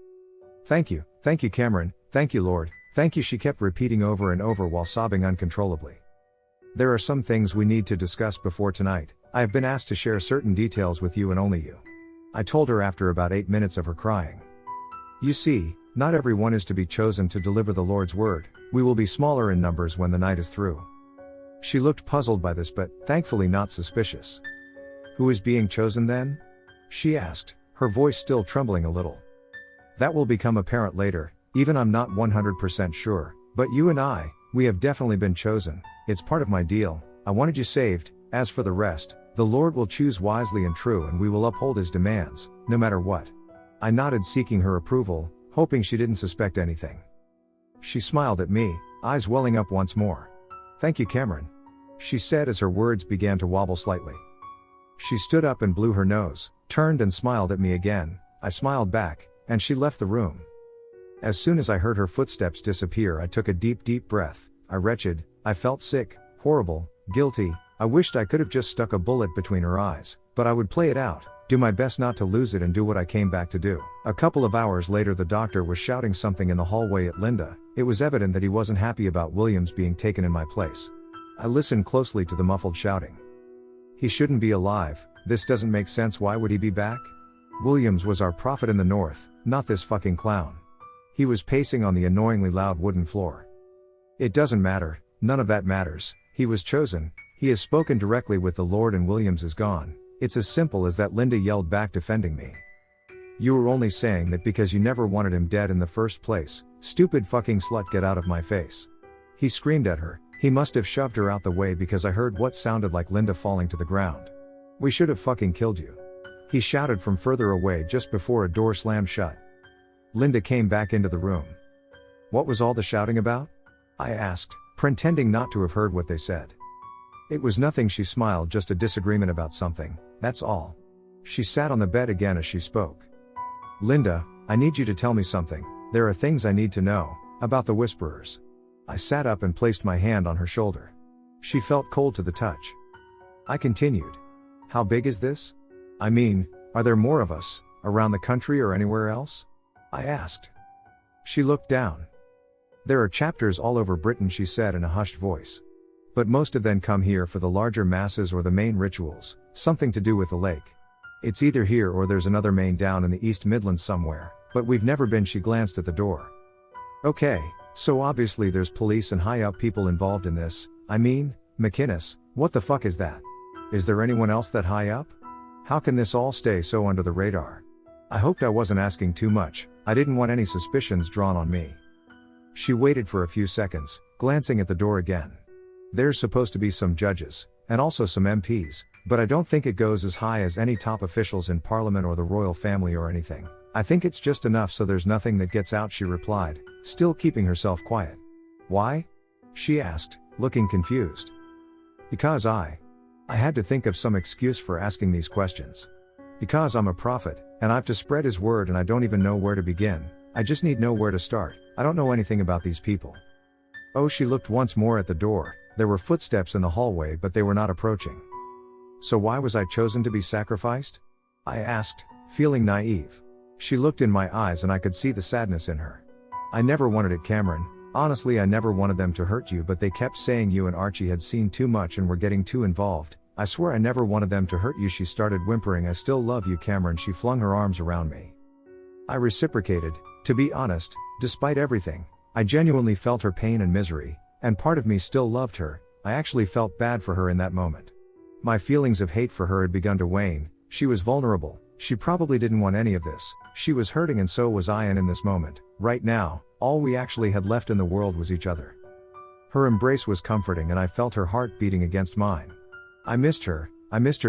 S1: Thank you, Cameron, thank you, Lord, thank you," she kept repeating over and over while sobbing uncontrollably. "There are some things we need to discuss before tonight. I have been asked to share certain details with you and only you," I told her after about 8 minutes of her crying. "You see, not everyone is to be chosen to deliver the Lord's word. We will be smaller in numbers when the night is through." She looked puzzled by this, but thankfully not suspicious. "Who is being chosen then?" she asked, her voice still trembling a little. "That will become apparent later. Even I'm not 100% sure, but you and we have definitely been chosen. It's part of my deal. I wanted you saved. As for the rest, the Lord will choose wisely and true, and we will uphold his demands, no matter what." I nodded, seeking her approval, hoping she didn't suspect anything. She smiled at me, eyes welling up once more. "Thank you, Cameron," she said as her words began to wobble slightly. She stood up and blew her nose, turned and smiled at me again. I smiled back, and she left the room. As soon as I heard her footsteps disappear, I took a deep breath. I felt sick, horrible, guilty. I wished I could have just stuck a bullet between her eyes, but I would play it out, do my best not to lose it, and do what I came back to do. A couple of hours later, the doctor was shouting something in the hallway at Linda. It was evident that he wasn't happy about Williams being taken in my place. I listened closely to the muffled shouting. He shouldn't be alive, this doesn't make sense, why would he be back? Williams was our prophet in the north, not this fucking clown. He was pacing on the annoyingly loud wooden floor. It doesn't matter, none of that matters, he was chosen, he has spoken directly with the Lord and Williams is gone. It's as simple as that, Linda yelled back, defending me. You were only saying that because you never wanted him dead in the first place, stupid fucking slut, get out of my face. He screamed at her. He must have shoved her out the way because I heard what sounded like Linda falling to the ground. We should have fucking killed you. He shouted from further away just before a door slammed shut. Linda came back into the room. What was all the shouting about? I asked, pretending not to have heard what they said. It was nothing, she smiled, just a disagreement about something, that's all. She sat on the bed again as she spoke. Linda, I need you to tell me something, there are things I need to know, about the whisperers. I sat up and placed my hand on her shoulder. She felt cold to the touch. I continued. How big is this? I mean, are there more of us, around the country or anywhere else? I asked. She looked down. There are chapters all over Britain, she said in a hushed voice. But most of them come here for the larger masses or the main rituals, something to do with the lake. It's either here or there's another main down in the East Midlands somewhere, but we've never been. She glanced at the door. Okay, so obviously there's police and high up people involved in this. I mean, McInnes, what the fuck is that? Is there anyone else that high up? How can this all stay so under the radar? I hoped I wasn't asking too much, I didn't want any suspicions drawn on me. She waited for a few seconds, glancing at the door again. There's supposed to be some judges, and also some MPs, but I don't think it goes as high as any top officials in Parliament or the royal family or anything. I think it's just enough so there's nothing that gets out, she replied, still keeping herself quiet. Why? She asked, looking confused. Because I had to think of some excuse for asking these questions. Because I'm a prophet, and I've to spread his word and I don't even know where to begin, I just need know where to start, I don't know anything about these people. Oh, she looked once more at the door, there were footsteps in the hallway but they were not approaching. So why was I chosen to be sacrificed? I asked, feeling naive. She looked in my eyes and I could see the sadness in her. I never wanted it, Cameron, honestly I never wanted them to hurt you, but they kept saying you and Archie had seen too much and were getting too involved. I swear I never wanted them to hurt you. She started whimpering. I still love you, Cameron. She flung her arms around me. I reciprocated. To be honest, despite everything, I genuinely felt her pain and misery, and part of me still loved her. I actually felt bad for her in that moment. My feelings of hate for her had begun to wane. She was vulnerable. She probably didn't want any of this. She was hurting and so was I, and in this moment, right now, all we actually had left in the world was each other. Her embrace was comforting and I felt her heart beating against mine. I missed her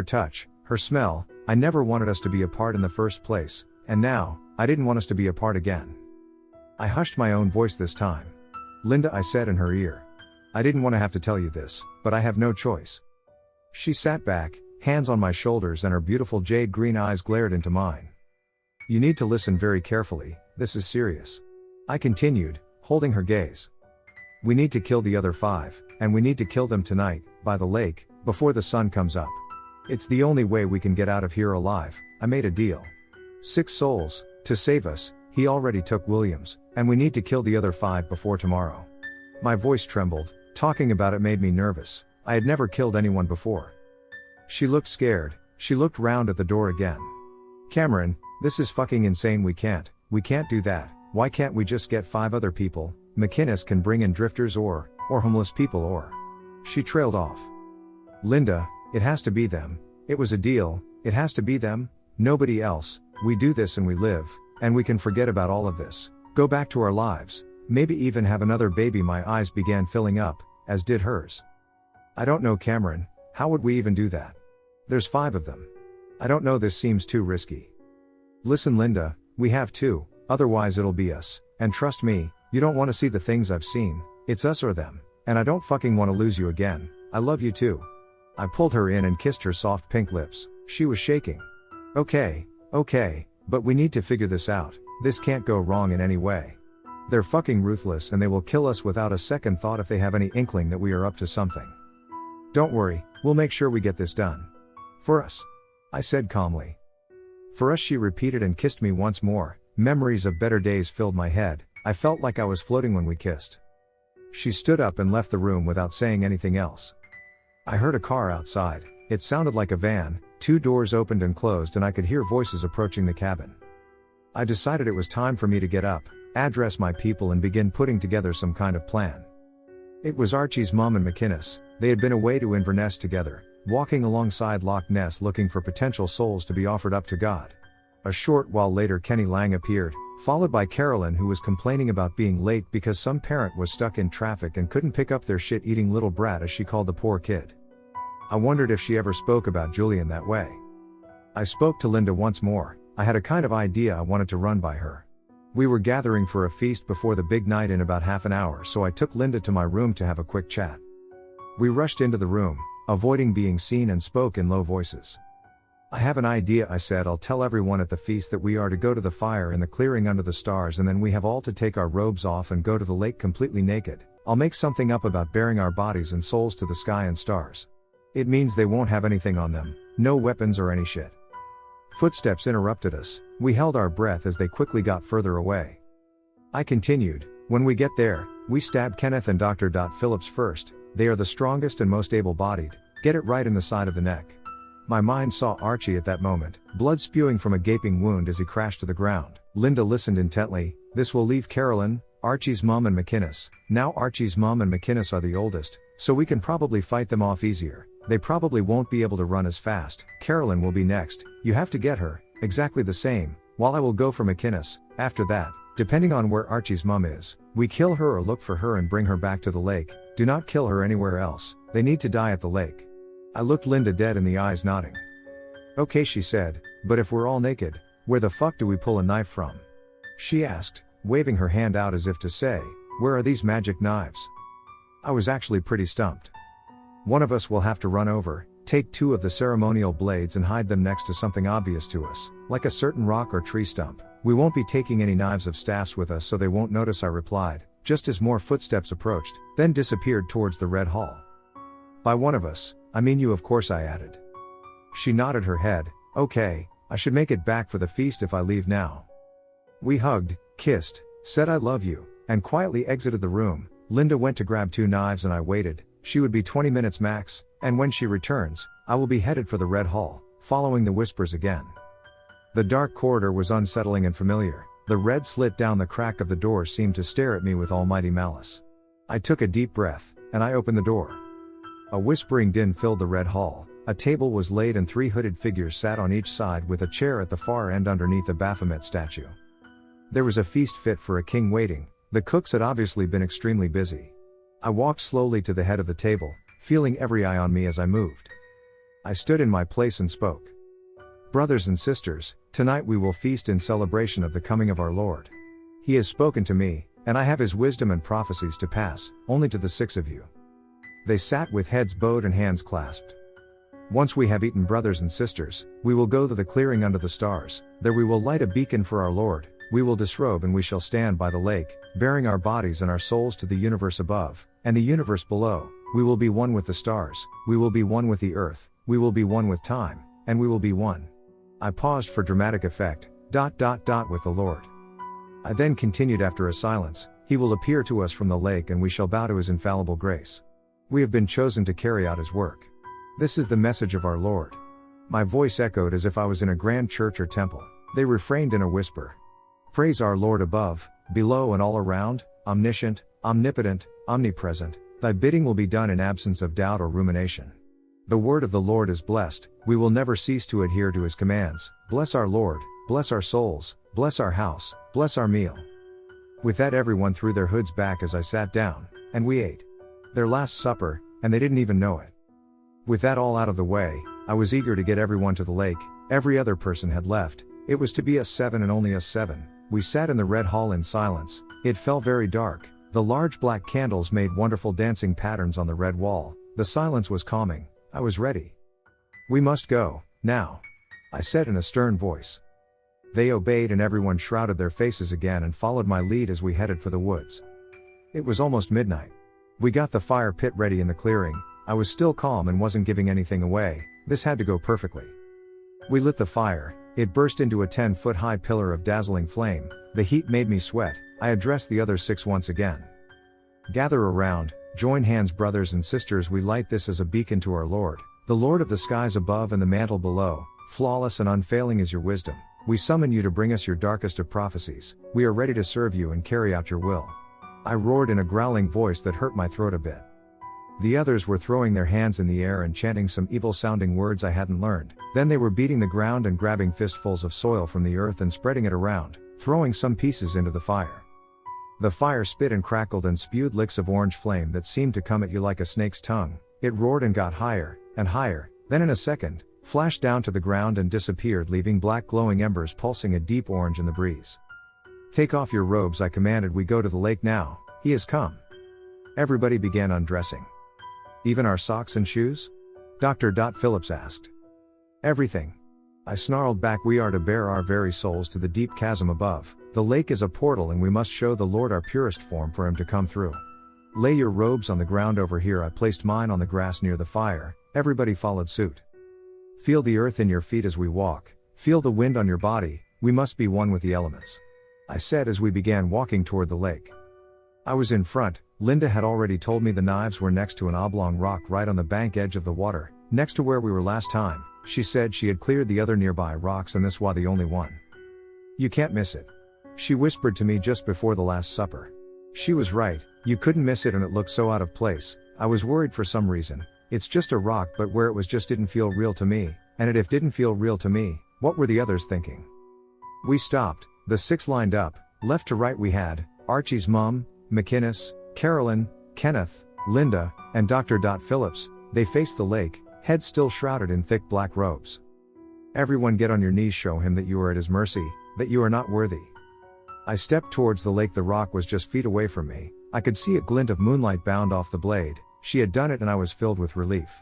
S1: touch, her smell. I never wanted us to be apart in the first place, and now, I didn't want us to be apart again. I hushed my own voice this time. Linda, I said in her ear. I didn't want to have to tell you this, but I have no choice. She sat back, hands on my shoulders, and her beautiful jade green eyes glared into mine. You need to listen very carefully, this is serious. I continued, holding her gaze. We need to kill the other 5, and we need to kill them tonight, by the lake, before the sun comes up. It's the only way we can get out of here alive. I made a deal. 6 souls, to save us. He already took Williams, and we need to kill the other 5 before tomorrow. My voice trembled, talking about it made me nervous. I had never killed anyone before. She looked scared, she looked round at the door again. Cameron, this is fucking insane, we can't do that. Why can't we just get 5 other people? McInnes can bring in drifters or homeless people or... She trailed off. Linda, it has to be them. It was a deal, it has to be them, nobody else. We do this and we live, and we can forget about all of this. Go back to our lives, maybe even have another baby. My eyes began filling up, as did hers. I don't know, Cameron, how would we even do that? There's 5 of them. I don't know, this seems too risky. Listen, Linda, we have to, otherwise it'll be us, and trust me, you don't want to see the things I've seen. It's us or them, and I don't fucking want to lose you again. I love you too. I pulled her in and kissed her soft pink lips. She was shaking. Okay, but we need to figure this out. This can't go wrong in any way. They're fucking ruthless and they will kill us without a second thought if they have any inkling that we are up to something. Don't worry, we'll make sure we get this done. For us, I said calmly. For us, she repeated and kissed me once more. Memories of better days filled my head. I felt like I was floating when we kissed. She stood up and left the room without saying anything else. I heard a car outside. It sounded like a van, 2 doors opened and closed and I could hear voices approaching the cabin. I decided it was time for me to get up, address my people and begin putting together some kind of plan. It was Archie's mom and McInnes. They had been away to Inverness together, walking alongside Loch Ness looking for potential souls to be offered up to God. A short while later Kenny Lang appeared, followed by Carolyn who was complaining about being late because some parent was stuck in traffic and couldn't pick up their shit-eating little brat as she called the poor kid. I wondered if she ever spoke about Julian that way. I spoke to Linda once more. I had a kind of idea I wanted to run by her. We were gathering for a feast before the big night in about half an hour, so I took Linda to my room to have a quick chat. We rushed into the room, avoiding being seen and spoke in low voices. I have an idea, I said. I'll tell everyone at the feast that we are to go to the fire in the clearing under the stars and then we have all to take our robes off and go to the lake completely naked. I'll make something up about bearing our bodies and souls to the sky and stars. It means they won't have anything on them, no weapons or any shit. Footsteps interrupted us. We held our breath as they quickly got further away. I continued, when we get there, we stab Kenneth and Dr. Phillips first. They are the strongest and most able-bodied. Get it right in the side of the neck. My mind saw Archie at that moment, blood spewing from a gaping wound as he crashed to the ground. Linda listened intently. This will leave Carolyn, Archie's mom and McInnes. Now Archie's mom and McInnes are the oldest, so we can probably fight them off easier. They probably won't be able to run as fast. Carolyn will be next. You have to get her, exactly the same, while I will go for McInnes. After that, depending on where Archie's mom is, we kill her or look for her and bring her back to the lake. Do not kill her anywhere else. They need to die at the lake. I looked Linda dead in the eyes, nodding. Okay, she said, but if we're all naked, where the fuck do we pull a knife from? She asked, waving her hand out as if to say, where are these magic knives? I was actually pretty stumped. One of us will have to run over, take 2 of the ceremonial blades and hide them next to something obvious to us, like a certain rock or tree stump. We won't be taking any knives of staffs with us so they won't notice, I replied, just as more footsteps approached, then disappeared towards the Red Hall. By one of us, I mean you, of course, I added. She nodded her head. Okay, I should make it back for the feast if I leave now. We hugged, kissed, said I love you, and quietly exited the room. Linda went to grab 2 knives and I waited. She would be 20 minutes max, and when she returns, I will be headed for the Red Hall, following the whispers again. The dark corridor was unsettling and familiar. The red slit down the crack of the door seemed to stare at me with almighty malice. I took a deep breath, and I opened the door. A whispering din filled the Red Hall. A table was laid and 3 hooded figures sat on each side with a chair at the far end underneath a Baphomet statue. There was a feast fit for a king waiting. The cooks had obviously been extremely busy. I walked slowly to the head of the table, feeling every eye on me as I moved. I stood in my place and spoke. Brothers and sisters, tonight we will feast in celebration of the coming of our Lord. He has spoken to me, and I have his wisdom and prophecies to pass, only to the 6 of you. They sat with heads bowed and hands clasped. Once we have eaten, brothers and sisters, we will go to the clearing under the stars. There we will light a beacon for our Lord. We will disrobe and we shall stand by the lake, bearing our bodies and our souls to the universe above, and the universe below. We will be one with the stars, we will be one with the earth, we will be one with time, and we will be one. I paused for dramatic effect, ... with the Lord. I then continued after a silence, he will appear to us from the lake and we shall bow to his infallible grace. We have been chosen to carry out his work. This is the message of our Lord. My voice echoed as if I was in a grand church or temple. They refrained in a whisper. Praise our Lord above, below and all around, omniscient, omnipotent, omnipresent, thy bidding will be done in absence of doubt or rumination. The word of the Lord is blessed, we will never cease to adhere to his commands. Bless our Lord, bless our souls, bless our house, bless our meal. With that everyone threw their hoods back as I sat down, and we ate their last supper, and they didn't even know it. With that all out of the way, I was eager to get everyone to the lake. Every other person had left. It was to be us 7 and only us 7. We sat in the Red Hall in silence. It felt very dark. The large black candles made wonderful dancing patterns on the red wall. The silence was calming. I was ready. We must go, now, I said in a stern voice. They obeyed and everyone shrouded their faces again and followed my lead as we headed for the woods. It was almost midnight. We got the fire pit ready in the clearing. I was still calm and wasn't giving anything away. This had to go perfectly. We lit the fire. It burst into a 10-foot high pillar of dazzling flame. The heat made me sweat. I addressed the other 6 once again. Gather around, join hands brothers and sisters, we light this as a beacon to our Lord, the Lord of the skies above and the mantle below, flawless and unfailing is your wisdom. We summon you to bring us your darkest of prophecies, we are ready to serve you and carry out your will. I roared in a growling voice that hurt my throat a bit. The others were throwing their hands in the air and chanting some evil-sounding words I hadn't learned. Then they were beating the ground and grabbing fistfuls of soil from the earth and spreading it around, throwing some pieces into the fire. The fire spit and crackled and spewed licks of orange flame that seemed to come at you like a snake's tongue. It roared and got higher, and higher, then in a second, flashed down to the ground and disappeared, leaving black glowing embers pulsing a deep orange in the breeze. Take off your robes, I commanded. We go to the lake now, he has come. Everybody began undressing. Even our socks and shoes? Dr. Phillips asked. Everything. I snarled back. We are to bear our very souls to the deep chasm above. The lake is a portal and we must show the Lord our purest form for him to come through. Lay your robes on the ground over here. I placed mine on the grass near the fire. Everybody followed suit. Feel the earth in your feet as we walk. Feel the wind on your body. We must be one with the elements, I said as we began walking toward the lake. I was in front. Linda had already told me the knives were next to an oblong rock right on the bank edge of the water, next to where we were last time. She said she had cleared the other nearby rocks and this was the only one. You can't miss it, she whispered to me just before the Last Supper. She was right, you couldn't miss it, and it looked so out of place. I was worried for some reason. It's just a rock, but where it was just didn't feel real to me, and it didn't feel real to me. What were the others thinking? We stopped, the 6 lined up, left to right. We had Archie's mom, McInnes, Carolyn, Kenneth, Linda, and Dr. Phillips. They faced the lake, heads still shrouded in thick black robes. Everyone get on your knees, show him that you are at his mercy, that you are not worthy. I stepped towards the lake. The rock was just feet away from me. I could see a glint of moonlight bound off the blade. She had done it and I was filled with relief.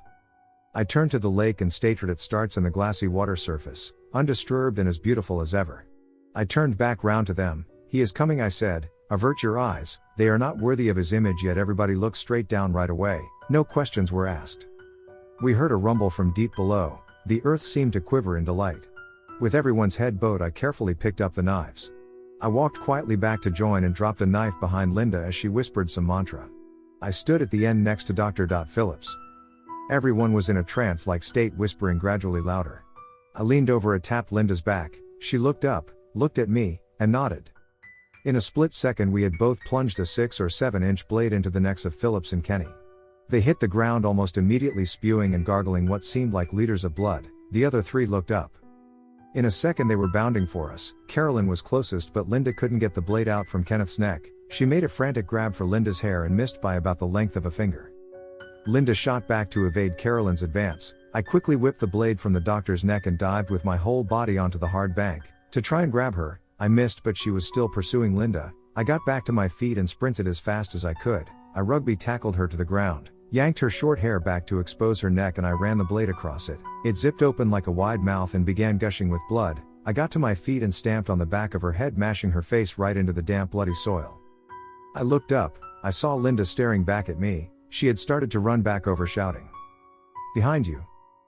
S1: I turned to the lake and stared. It starts in the glassy water surface, undisturbed and as beautiful as ever. I turned back round to them. He is coming, I said. Avert your eyes, they are not worthy of his image. Yet everybody looked straight down right away. No questions were asked. We heard a rumble from deep below. The earth seemed to quiver in delight. With everyone's head bowed, I carefully picked up the knives. I walked quietly back to join and dropped a knife behind Linda as she whispered some mantra. I stood at the end next to Dr. Phillips. Everyone was in a trance-like state, whispering gradually louder. I leaned over and tapped Linda's back. She looked up, looked at me, and nodded. In a split second we had both plunged a 6 or 7 inch blade into the necks of Phillips and Kenny. They hit the ground almost immediately, spewing and gargling what seemed like liters of blood. The other 3 looked up. In a second they were bounding for us. Carolyn was closest, but Linda couldn't get the blade out from Kenneth's neck. She made a frantic grab for Linda's hair and missed by about the length of a finger. Linda shot back to evade Carolyn's advance. I quickly whipped the blade from the doctor's neck and dived with my whole body onto the hard bank to try and grab her. I missed, but she was still pursuing Linda. I got back to my feet and sprinted as fast as I could. I rugby tackled her to the ground, yanked her short hair back to expose her neck, and I ran the blade across it. It zipped open like a wide mouth and began gushing with blood. I got to my feet and stamped on the back of her head, mashing her face right into the damp, bloody soil. I looked up. I saw Linda staring back at me. She had started to run back over, shouting, "Behind you!"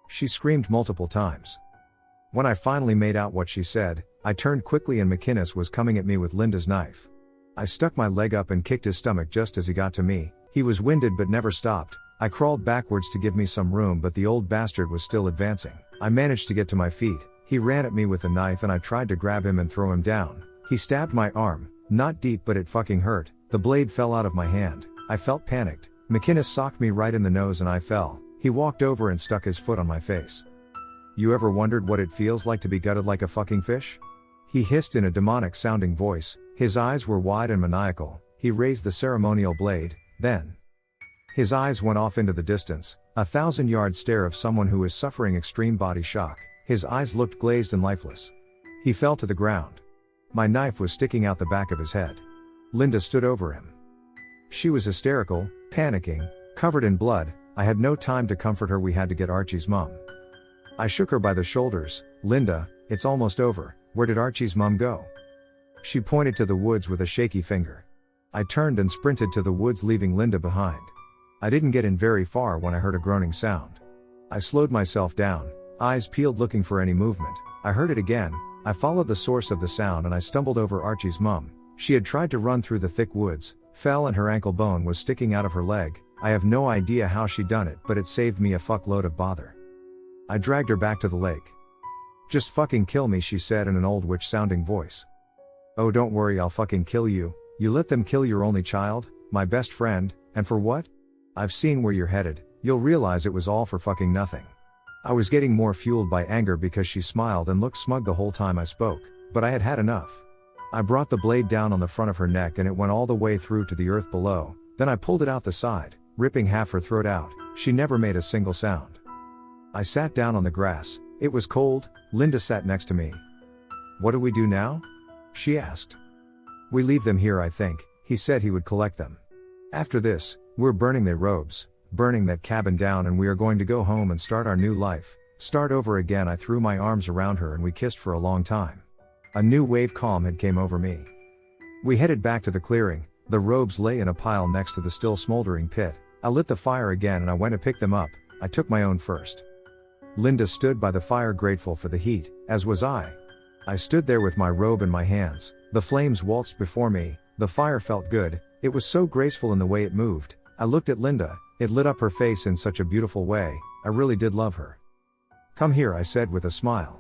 S1: She screamed multiple times. When I finally made out what she said, I turned quickly and McInnes was coming at me with Linda's knife. I stuck my leg up and kicked his stomach just as he got to me. He was winded but never stopped. I crawled backwards to give me some room, but the old bastard was still advancing. I managed to get to my feet. He ran at me with a knife and I tried to grab him and throw him down. He stabbed my arm, not deep, but it fucking hurt. The blade fell out of my hand. I felt panicked. McInnes socked me right in the nose and I fell. He walked over and stuck his foot on my face. "You ever wondered what it feels like to be gutted like a fucking fish?" He hissed in a demonic sounding voice. His eyes were wide and maniacal. He raised the ceremonial blade, then his eyes went off into the distance, a 1,000-yard stare of someone who is suffering extreme body shock. His eyes looked glazed and lifeless. He fell to the ground. My knife was sticking out the back of his head. Linda stood over him. She was hysterical, panicking, covered in blood. I had no time to comfort her. We had to get Archie's mom. I shook her by the shoulders. "Linda, it's almost over. Where did Archie's mom go?" She pointed to the woods with a shaky finger. I turned and sprinted to the woods, leaving Linda behind. I didn't get in very far when I heard a groaning sound. I slowed myself down, eyes peeled looking for any movement. I heard it again. I followed the source of the sound and I stumbled over Archie's mom. She had tried to run through the thick woods, fell and her ankle bone was sticking out of her leg. I have no idea how she done it, but it saved me a fuckload of bother. I dragged her back to the lake. "Just fucking kill me," she said in an old witch sounding voice. "Oh, don't worry, I'll fucking kill you. You let them kill your only child, my best friend, and for what? I've seen where you're headed, you'll realize it was all for fucking nothing." I was getting more fueled by anger because she smiled and looked smug the whole time I spoke, but I had had enough. I brought the blade down on the front of her neck and it went all the way through to the earth below, then I pulled it out the side, ripping half her throat out. She never made a single sound. I sat down on the grass. It was cold. Linda sat next to me. "What do we do now?" she asked. "We leave them here, I think. He said he would collect them. After this, we're burning their robes, burning that cabin down, and we are going to go home and start our new life, start over again." I threw my arms around her and we kissed for a long time. A new wave calm had came over me. We headed back to the clearing. The robes lay in a pile next to the still smoldering pit. I lit the fire again and I went to pick them up. I took my own first. Linda stood by the fire grateful for the heat, as was I. I stood there with my robe in my hands. The flames waltzed before me. The fire felt good. It was so graceful in the way it moved. I looked at Linda. It lit up her face in such a beautiful way. I really did love her. "Come here," I said with a smile.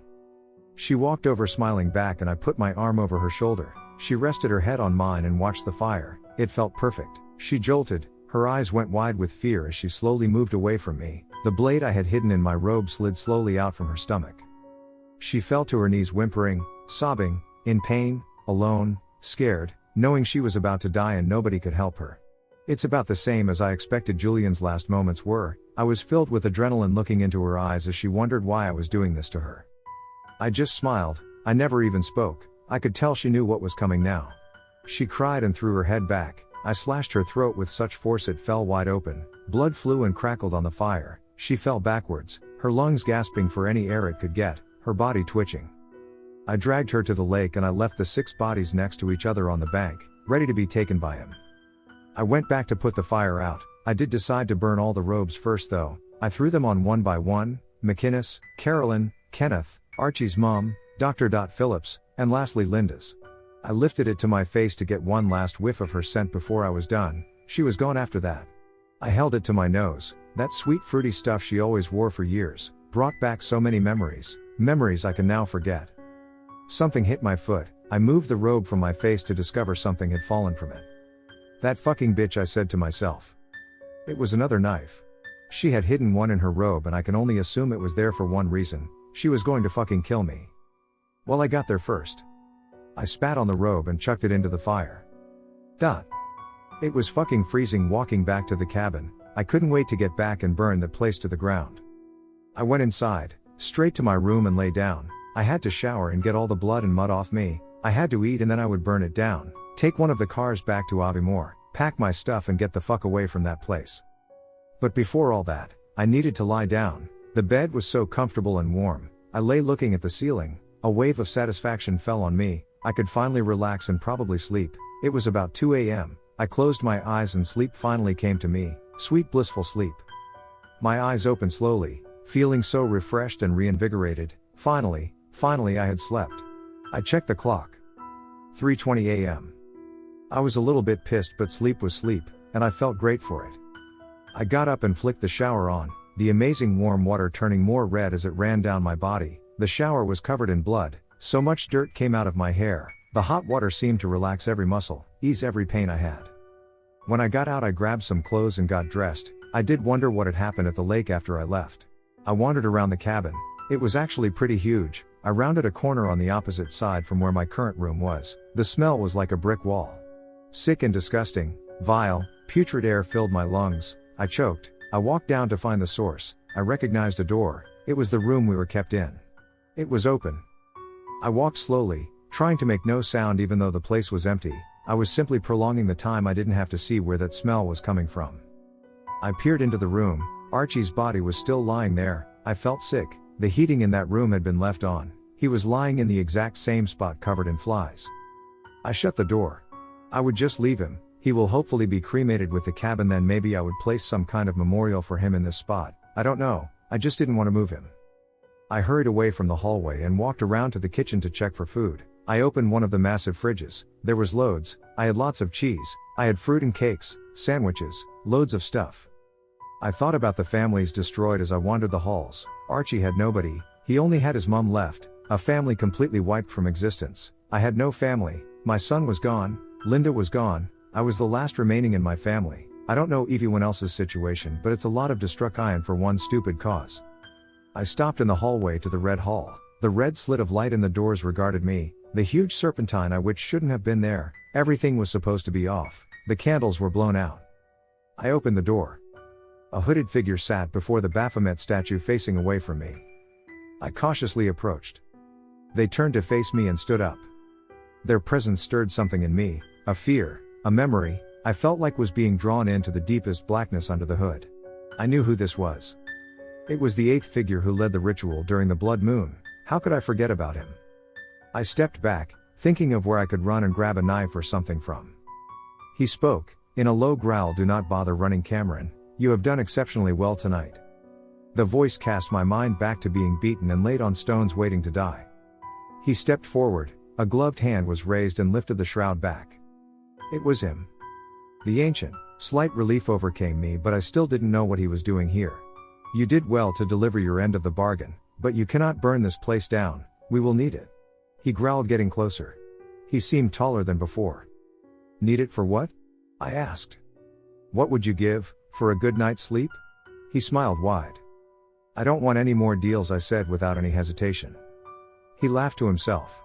S1: She walked over smiling back and I put my arm over her shoulder. She rested her head on mine and watched the fire. It felt perfect. She jolted. Her eyes went wide with fear as she slowly moved away from me. The blade I had hidden in my robe slid slowly out from her stomach. She fell to her knees whimpering, sobbing, in pain, alone, scared, knowing she was about to die and nobody could help her. It's about the same as I expected Julian's last moments were. I was filled with adrenaline looking into her eyes as she wondered why I was doing this to her. I just smiled. I never even spoke. I could tell she knew what was coming now. She cried and threw her head back. I slashed her throat with such force it fell wide open. Blood flew and crackled on the fire. She fell backwards, her lungs gasping for any air it could get, her body twitching. I dragged her to the lake and I left the 6 bodies next to each other on the bank, ready to be taken by him. I went back to put the fire out. I did decide to burn all the robes first though. I threw them on one by one: McInnes, Carolyn, Kenneth, Archie's mom, Dr. Phillips, and lastly Linda's. I lifted it to my face to get one last whiff of her scent before I was done. She was gone after that. I held it to my nose. That sweet fruity stuff she always wore for years brought back so many memories, memories I can now forget. Something hit my foot. I moved the robe from my face to discover something had fallen from it. "That fucking bitch," I said to myself. It was another knife. She had hidden one in her robe and I can only assume it was there for one reason. She was going to fucking kill me. Well, I got there first. I spat on the robe and chucked it into the fire. It was fucking freezing walking back to the cabin. I couldn't wait to get back and burn that place to the ground. I went inside, straight to my room and lay down. I had to shower and get all the blood and mud off me. I had to eat and then I would burn it down, take one of the cars back to Aviemore, pack my stuff and get the fuck away from that place. But before all that, I needed to lie down. The bed was so comfortable and warm. I lay looking at the ceiling. A wave of satisfaction fell on me. I could finally relax and probably sleep. It was about 2 a.m. I closed my eyes and sleep finally came to me. Sweet blissful sleep. My eyes opened slowly, feeling so refreshed and reinvigorated. Finally I had slept. I checked the clock. 3:20 a.m. I was a little bit pissed, but sleep was sleep, and I felt great for it. I got up and flicked the shower on, the amazing warm water turning more red as it ran down my body. The shower was covered in blood, so much dirt came out of my hair. The hot water seemed to relax every muscle, ease every pain I had. When I got out I grabbed some clothes and got dressed. I did wonder what had happened at the lake after I left. I wandered around the cabin. It was actually pretty huge. I rounded a corner on the opposite side from where my current room was. The smell was like a brick wall. Sick and disgusting, vile, putrid air filled my lungs. I choked. I walked down to find the source. I recognized a door. It was the room we were kept in. It was open. I walked slowly, trying to make no sound even though the place was empty. I was simply prolonging the time I didn't have to see where that smell was coming from. I peered into the room. Archie's body was still lying there. I felt sick. The heating in that room had been left on. He was lying in the exact same spot covered in flies. I shut the door. I would just leave him. He will hopefully be cremated with the cabin, then maybe I would place some kind of memorial for him in this spot. I don't know. I just didn't want to move him. I hurried away from the hallway and walked around to the kitchen to check for food. I opened one of the massive fridges. There was loads. I had lots of cheese. I had fruit and cakes, sandwiches, loads of stuff. I thought about the families destroyed as I wandered the halls. Archie had nobody. He only had his mum left, a family completely wiped from existence. I had no family. My son was gone. Linda was gone. I was the last remaining in my family. I don't know everyone else's situation, but it's a lot of destruction for one stupid cause. I stopped in the hallway to the red hall. The red slit of light in the doors regarded me. The huge serpentine I which shouldn't have been there. Everything was supposed to be off. The candles were blown out. I opened the door. A hooded figure sat before the Baphomet statue facing away from me. I cautiously approached. They turned to face me and stood up. Their presence stirred something in me, a fear, a memory, I felt like was being drawn into the deepest blackness under the hood. I knew who this was. It was the eighth figure who led the ritual during the blood moon. How could I forget about him? I stepped back, thinking of where I could run and grab a knife or something from. He spoke, in a low growl, "Do not bother running, Cameron. You have done exceptionally well tonight." The voice cast my mind back to being beaten and laid on stones waiting to die. He stepped forward, a gloved hand was raised and lifted the shroud back. It was him. The ancient. Slight relief overcame me, but I still didn't know what he was doing here. "You did well to deliver your end of the bargain, but you cannot burn this place down, we will need it." He growled, getting closer. He seemed taller than before. "Need it for what?" I asked. "What would you give, for a good night's sleep?" He smiled wide. "I don't want any more deals," I said without any hesitation. He laughed to himself.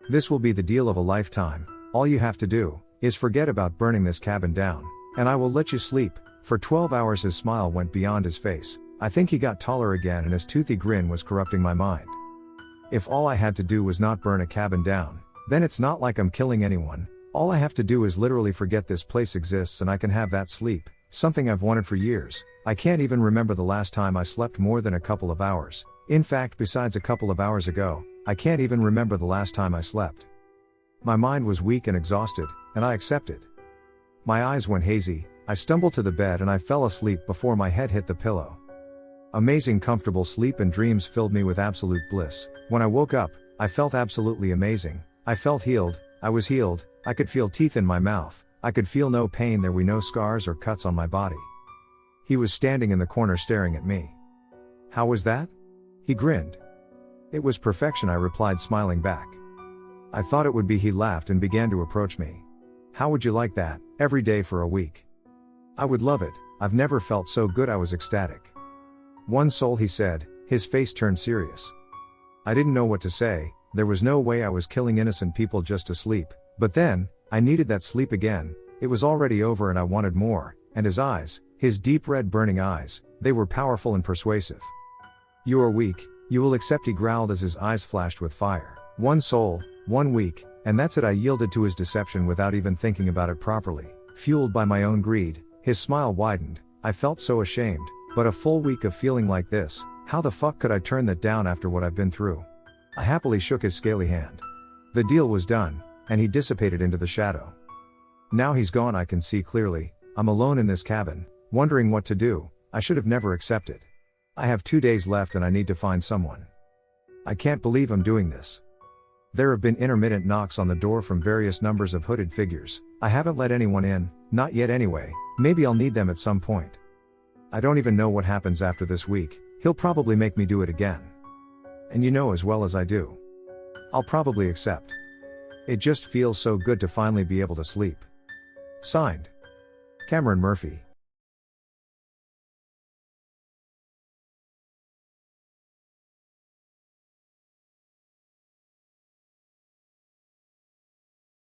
S1: "This will be the deal of a lifetime. All you have to do is forget about burning this cabin down, and I will let you sleep." For 12 hours his smile went beyond his face. I think he got taller again and his toothy grin was corrupting my mind. If all I had to do was not burn a cabin down, then it's not like I'm killing anyone. All I have to do is literally forget this place exists and I can have that sleep, something I've wanted for years. I can't even remember the last time I slept more than a couple of hours. In fact, besides a couple of hours ago, I can't even remember the last time I slept. My mind was weak and exhausted, and I accepted. My eyes went hazy, I stumbled to the bed and I fell asleep before my head hit the pillow. Amazing comfortable sleep and dreams filled me with absolute bliss. When I woke up, I felt absolutely amazing. I felt healed, I was healed, I could feel teeth in my mouth, I could feel no pain, there were no scars or cuts on my body. He was standing in the corner staring at me. "How was that?" He grinned. "It was perfection," I replied, smiling back. "I thought it would be." He laughed and began to approach me. "How would you like that, every day for a week?" "I would love it, I've never felt so good." I was ecstatic. "One soul," he said, his face turned serious. I didn't know what to say. There was no way I was killing innocent people just to sleep, but then, I needed that sleep again. It was already over and I wanted more, and his eyes, his deep red burning eyes, they were powerful and persuasive. "You are weak, you will accept," he growled as his eyes flashed with fire. "One soul, 1 week, and that's it." I yielded to his deception without even thinking about it properly, fueled by my own greed. His smile widened. I felt so ashamed, but a full week of feeling like this, how the fuck could I turn that down after what I've been through? I happily shook his scaly hand. The deal was done, and he dissipated into the shadow. Now he's gone, I can see clearly. I'm alone in this cabin, wondering what to do. I should have never accepted. I have 2 days left and I need to find someone. I can't believe I'm doing this. There have been intermittent knocks on the door from various numbers of hooded figures. I haven't let anyone in, not yet anyway. Maybe I'll need them at some point. I don't even know what happens after this week. He'll probably make me do it again. And you know as well as I do. I'll probably accept. It just feels so good to finally be able to sleep. Signed, Cameron Murphy.